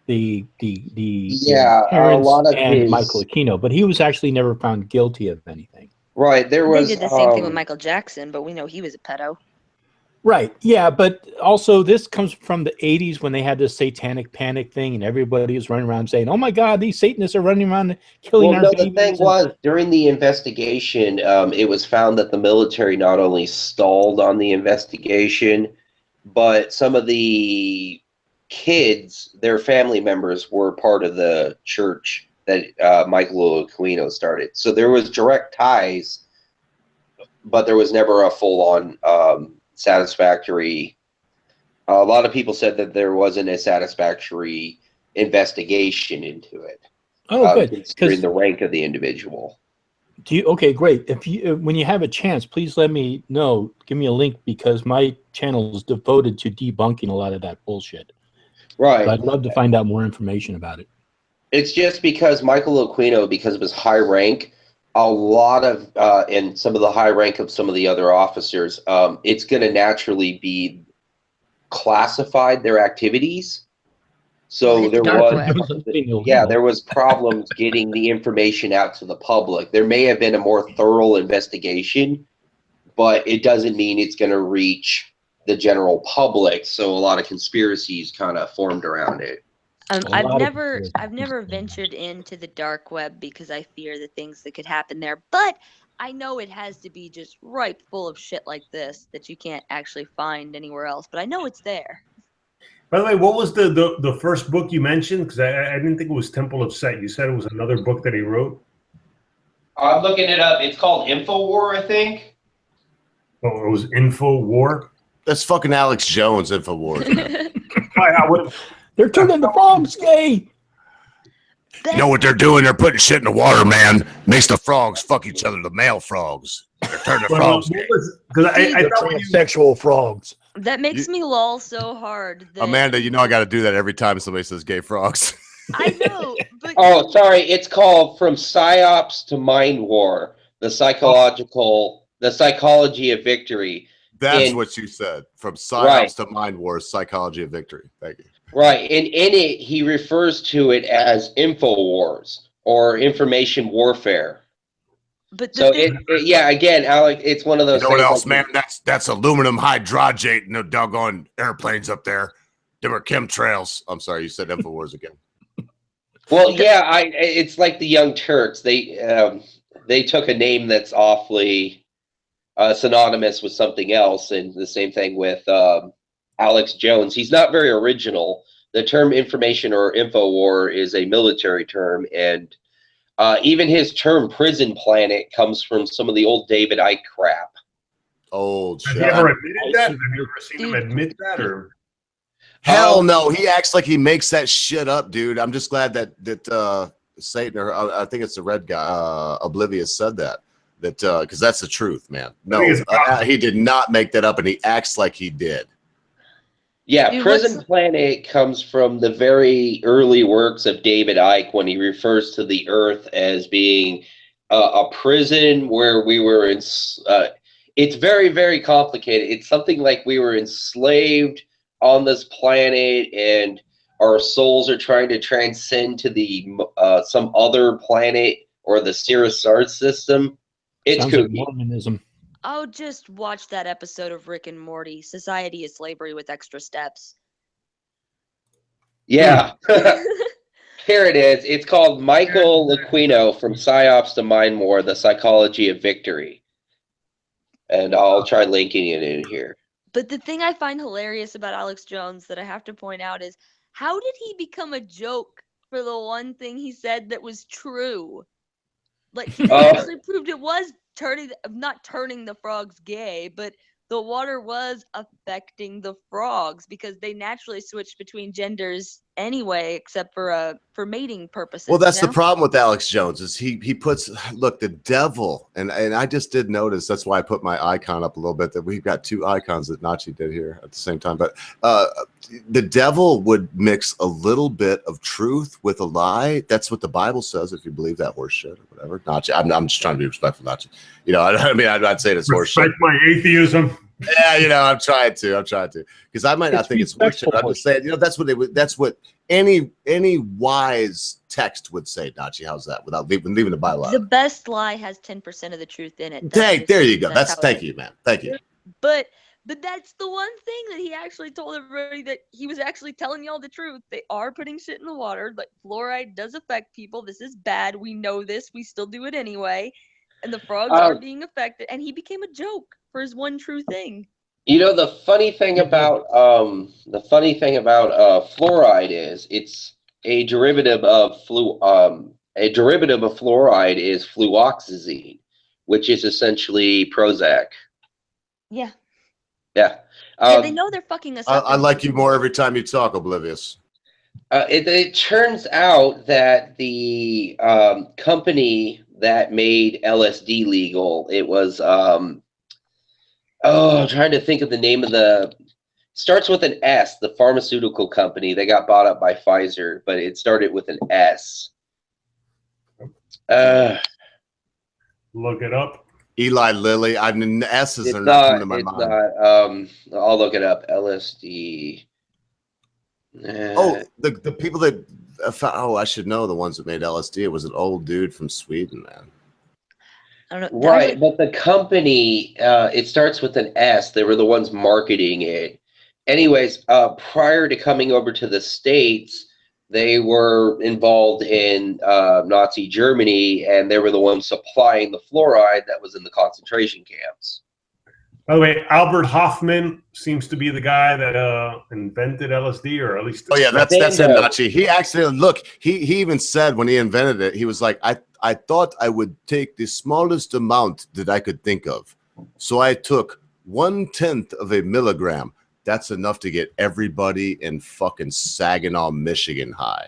the parents and Michael Aquino, but he was actually never found guilty of anything. Right, they did the same thing with Michael Jackson, but we know he was a pedo. Right. Yeah, but also this comes from the 80s when they had this satanic panic thing and everybody was running around saying, oh my God, these Satanists are running around killing our babies. The thing was, during the investigation, it was found that the military not only stalled on the investigation, but some of the kids, their family members, were part of the church that Michael Aquino started. So there was direct ties, but there was never a full-on satisfactory. A lot of people said that there wasn't a satisfactory investigation into it. Oh, good. Considering the rank of the individual. Okay, great. If you, when you have a chance, please let me know. Give me a link because my channel is devoted to debunking a lot of that bullshit. Right. So I'd love to find out more information about it. It's just because Michael Aquino, because of his high rank, a lot of, and some of the high rank of some of the other officers, it's going to naturally be classified, their activities. So there was problems getting the information out to the public. There may have been a more thorough investigation, but it doesn't mean it's going to reach the general public. So a lot of conspiracies kind of formed around it. I've never ventured into the dark web because I fear the things that could happen there. But I know it has to be just ripe full of shit like this that you can't actually find anywhere else. But I know it's there. By the way, what was the first book you mentioned? Because I didn't think it was Temple of Set. You said it was another book that he wrote. I'm looking it up. It's called InfoWar, I think. Oh, it was InfoWar? That's fucking Alex Jones, InfoWar. They're turning the frogs gay. You know what they're doing? They're putting shit in the water, man. Makes the frogs fuck each other, the male frogs. They're turning the frogs gay. Because I thought when you, Sexual frogs. That makes me lol so hard. That Amanda, you know I got to do that every time somebody says gay frogs. I know, but Oh, sorry. It's called From Psyops to Mind War, the psychology of victory. That's And- what you said. From psyops Right. to mind wars, psychology of victory. Thank you. Right. And in it, he refers to it as InfoWars or information warfare. but the So thing, yeah, again, Alec, it's one of You those know what things else, like- man? That's aluminum hydrangate. No doggone airplanes up there. There were chemtrails. I'm sorry, you said InfoWars again. Well, yeah, it's like the Young Turks. They took a name that's awfully synonymous with something else, and the same thing with Alex Jones. He's not very original. The term information or info war is a military term, and even his term prison planet comes from some of the old David Icke crap. Old has shit. he ever admitted that? Have you ever seen him Dude. admit that? Or Hell no, he acts like he makes that shit up, dude. I'm just glad that Satan, or I think it's the red guy, Oblivious, said that because that's the truth, man. No, I think it's- he did not make that up, and he acts like he did. Yeah, Dude, Prison what's- Planet comes from the very early works of David Icke when he refers to the Earth as being a prison where we were in. It's very, very complicated. It's something like we were enslaved on this planet, and our souls are trying to transcend to the some other planet or the Sirius star system. It's Sounds like kooky. Mormonism. oh, just watch that episode of Rick and Morty. Society is slavery with extra steps. Yeah. Here it is. It's called Michael Lequino From Psyops to Mind War, The Psychology of Victory. And I'll try linking it in here. But the thing I find hilarious about Alex Jones that I have to point out is how did he become a joke for the one thing he said that was true? Like he actually proved it was not turning the frogs gay, but the water was affecting the frogs because they naturally switched between genders anyway, except for mating purposes. Well, that's you know? the problem with Alex Jones is he puts the devil, and I just did notice, that's why I put my icon up a little bit, that we've got two icons that Nachi did here at the same time. But the devil would mix a little bit of truth with a lie. That's what the Bible says, if you believe that horse shit or whatever. Nachi, I'm just trying to be respectful, Nachi. You know, I mean, I'd say it's horse shit. respect my atheism. Yeah, you know, I'm trying to, because I might not think it's worship. But I'm just saying, you know, that's what any wise text would say. Nachi, how's that? Without leaving the Bible The out. best lie has 10% of the truth in it. There you go. That's how it Thank is. you, man. Thank you. But that's the one thing that he actually told everybody, that he was actually telling y'all the truth. They are putting shit in the water. Like fluoride does affect people. This is bad. We know this. We still do it anyway. And the frogs are being affected. And he became a joke for his one true thing. You know, the funny thing about fluoride is it's a derivative of fluoride is fluoxazine, which is essentially Prozac. Yeah. Yeah. Yeah, they know they're fucking us up. I like you more every time you talk, Oblivious. It turns out that the company that made LSD legal, it was I'm trying to think of the name of starts with an S, the pharmaceutical company. They got bought up by Pfizer, but it started with an S. Look it up. Eli Lilly. The S's It's are not coming not. to my It's mind. not. I'll look it up. LSD. Oh, the people that I should know the ones that made LSD. It was an old dude from Sweden, man. I don't know. Right, but the company, it starts with an S. They were the ones marketing it. Anyways, prior to coming over to the States, they were involved in Nazi Germany, and they were the ones supplying the fluoride that was in the concentration camps. By the way, Albert Hoffman seems to be the guy that invented LSD, or at least. Oh yeah, that's him, Nachi. He actually he even said when he invented it, he was like, I thought I would take the smallest amount that I could think of, so I took 1/10 of a milligram. That's enough to get everybody in fucking Saginaw, Michigan high.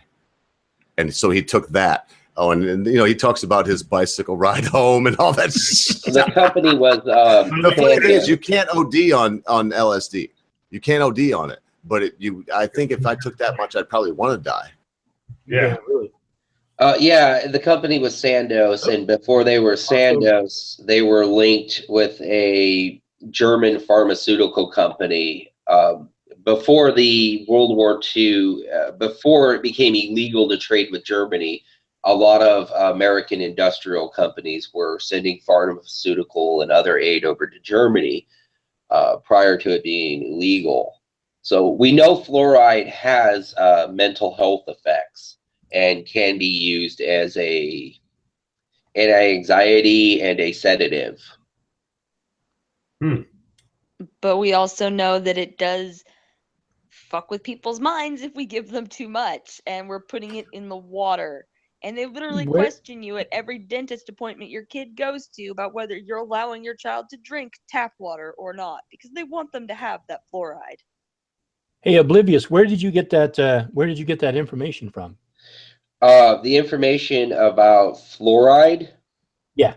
And so he took that. Oh, and you know, he talks about his bicycle ride home and all that shit. The company was The funny thing is, Sando. you can't OD on LSD. You can't OD on it. But I think if I took that much, I'd probably want to die. Yeah. really. Yeah, the company was Sandoz, and before they were Sandoz, they were linked with a German pharmaceutical company. Before the World War II, before it became illegal to trade with Germany, a lot of American industrial companies were sending pharmaceutical and other aid over to Germany prior to it being illegal. So we know fluoride has mental health effects and can be used as an anxiety and a sedative. But we also know that it does fuck with people's minds if we give them too much, and we're putting it in the water. And they literally question you at every dentist appointment your kid goes to about whether you're allowing your child to drink tap water or not, because they want them to have that fluoride. Hey, Oblivious, where did you get that? Where did you get that information from? The information about fluoride. Yeah.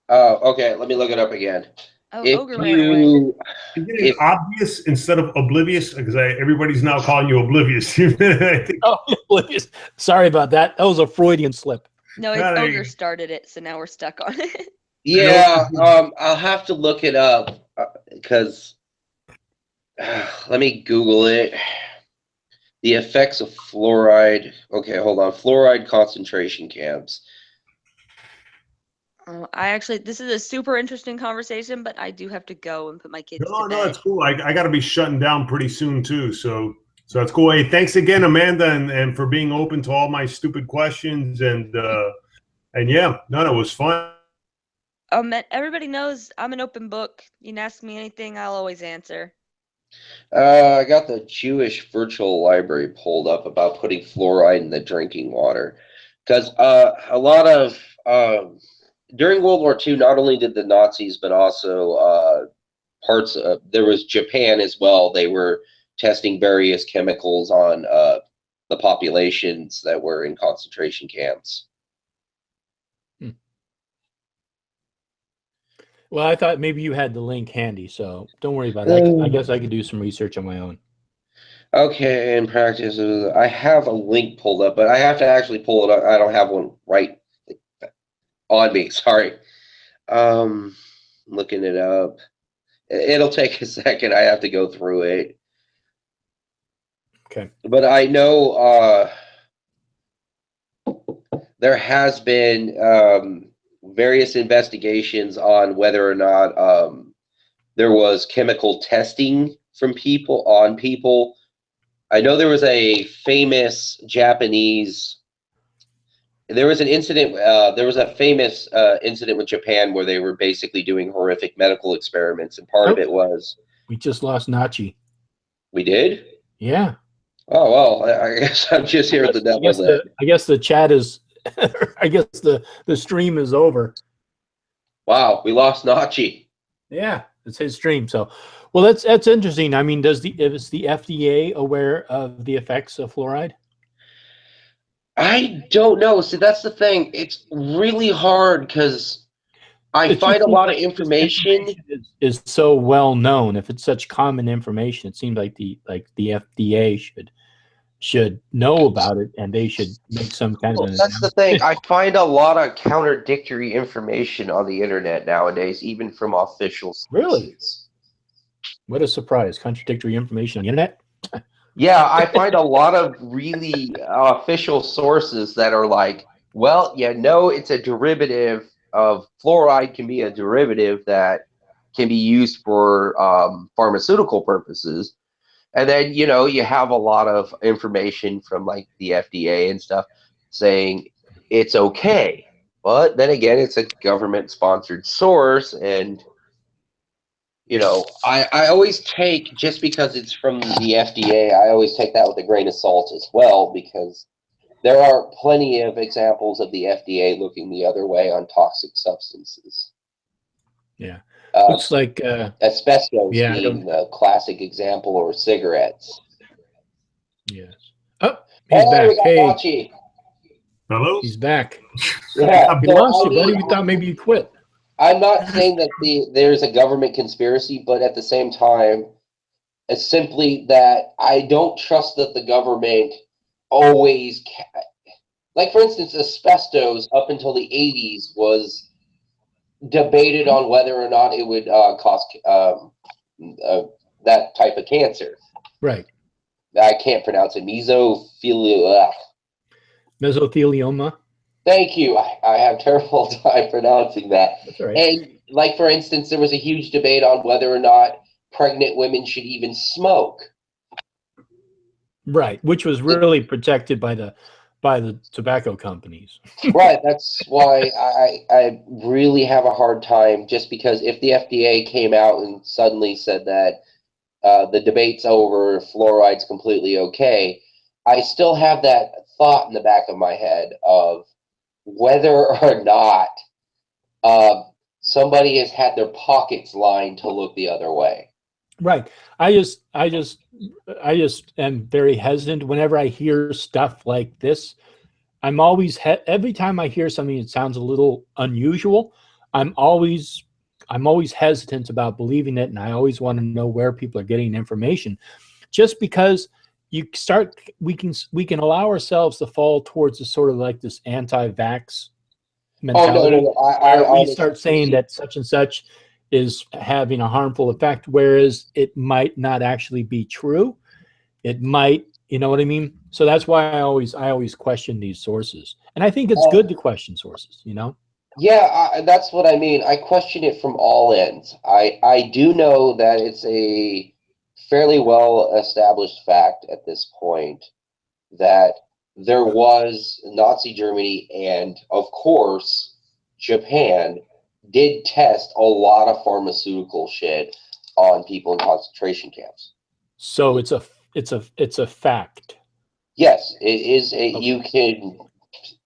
Okay, let me look it up again. Oh, If Ogre ran away. Isn't it obvious instead of oblivious? Because everybody's now calling you oblivious. I think Oh, Oblivious. Sorry about that. That was a Freudian slip. No, Yeah, there you Ogre go. started it, so now we're stuck on it. Yeah, I'll have to look it up because let me Google it. The effects of fluoride. Okay, hold on. Fluoride concentration camps. This is a super interesting conversation, but I do have to go and put my kids to bed. no, it's cool. I got to be shutting down pretty soon too. So that's cool. Hey, thanks again, Amanda, and for being open to all my stupid questions. And yeah, no, it was fun. Everybody knows I'm an open book. You can ask me anything, I'll always answer. I got the Jewish virtual library pulled up about putting fluoride in the drinking water, because a lot of during World War II, not only did the Nazis, but also parts of there was Japan as well. They were testing various chemicals on the populations that were in concentration camps. Well, I thought maybe you had the link handy, so don't worry about it. I guess I could do some research on my own. Okay, in practice, I have a link pulled up, but I have to actually pull it up. I don't have one right on me. Sorry. Looking it up. It'll take a second. I have to go through it. Okay. But I know there has been various investigations on whether or not there was chemical testing from people on people. I know there was a famous Japanese. There was an incident. There was a famous incident with Japan where they were basically doing horrific medical experiments, and part of it was we just lost Nachi. We did? Yeah. Oh well, I guess I'm just here at the devil then. I guess the chat is. I guess the stream is over. Wow, we lost Nachi. Yeah, it's his stream. So, well, that's interesting. I mean, is the FDA aware of the effects of fluoride? I don't know. See, that's the thing. It's really hard because I find a lot of information is so well known. If it's such common information, it seems like the FDA should know about it, and they should make some kind of an That's the thing. I find a lot of contradictory information on the internet nowadays, even from official sources. Really? What a surprise. Contradictory information on the internet? Yeah, I find a lot of really official sources that are like, well, yeah, no, it's a derivative of fluoride, can be a derivative that can be used for pharmaceutical purposes. And then, you know, you have a lot of information from like the FDA and stuff saying it's okay. But then again, it's a government sponsored source. And, you know, I always take, just because it's from the FDA, I always take that with a grain of salt as well, because there are plenty of examples of the FDA looking the other way on toxic substances. Yeah. Looks like asbestos being the classic example, or cigarettes. Yes. Oh, he's back. We got Nachi. Hello? He's back. Yeah, We so, lost you, I buddy. mean, We thought maybe you quit. I'm not saying that there's a government conspiracy, but at the same time, it's simply that I don't trust that the government always, like for instance, asbestos up until the 80s was debated on whether or not it would cause that type of cancer. Right. I can't pronounce it. Mesothelioma. Mesothelioma. Thank you. I have terrible time pronouncing that. That's all right. And like for instance, there was a huge debate on whether or not pregnant women should even smoke. Right, which was really protected by the tobacco companies. Right. That's why I really have a hard time, just because if the FDA came out and suddenly said that the debate's over, fluoride's completely okay, I still have that thought in the back of my head of whether or not somebody has had their pockets lined to look the other way. Right. I just am very hesitant whenever I hear stuff like this. I'm always every time I hear something that sounds a little unusual, I'm always hesitant about believing it, and I always want to know where people are getting information. Just because we can allow ourselves to fall towards a sort of like this anti-vax mentality. Oh no! I we start saying that such and such is having a harmful effect, whereas it might not actually be true. It might, you know what I mean? So that's why I always question these sources, and I think it's good to question sources. You know? Yeah, that's what I mean. I question it from all ends. I do know that it's a fairly well established fact at this point that there was Nazi Germany, and of course Japan did test a lot of pharmaceutical shit on people in concentration camps. So it's a fact. Yes, it is. You can,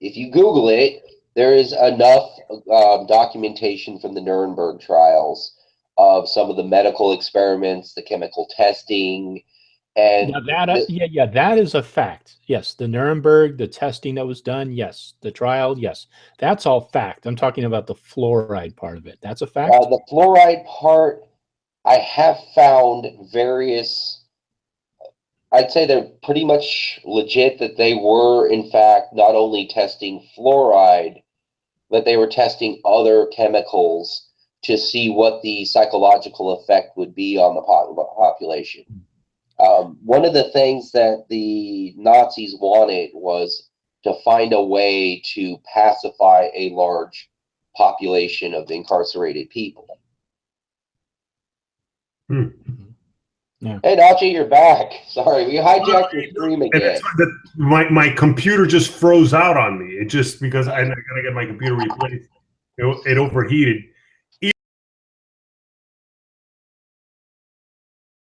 if you Google it, there is enough documentation from the Nuremberg trials of some of the medical experiments, the chemical testing, and that is a fact. Yes, the Nuremberg, the testing that was done. Yes, the trial. Yes, that's all fact. I'm talking about the fluoride part of it. That's a fact. The fluoride part, I have found various. I'd say they're pretty much legit that they were, in fact, not only testing fluoride, but they were testing other chemicals to see what the psychological effect would be on the population. One of the things that the Nazis wanted was to find a way to pacify a large population of incarcerated people. Yeah. Hey, Nachi, you're back. Sorry, we hijacked your stream again. My computer just froze out on me. It just, because I gotta get my computer replaced. It overheated.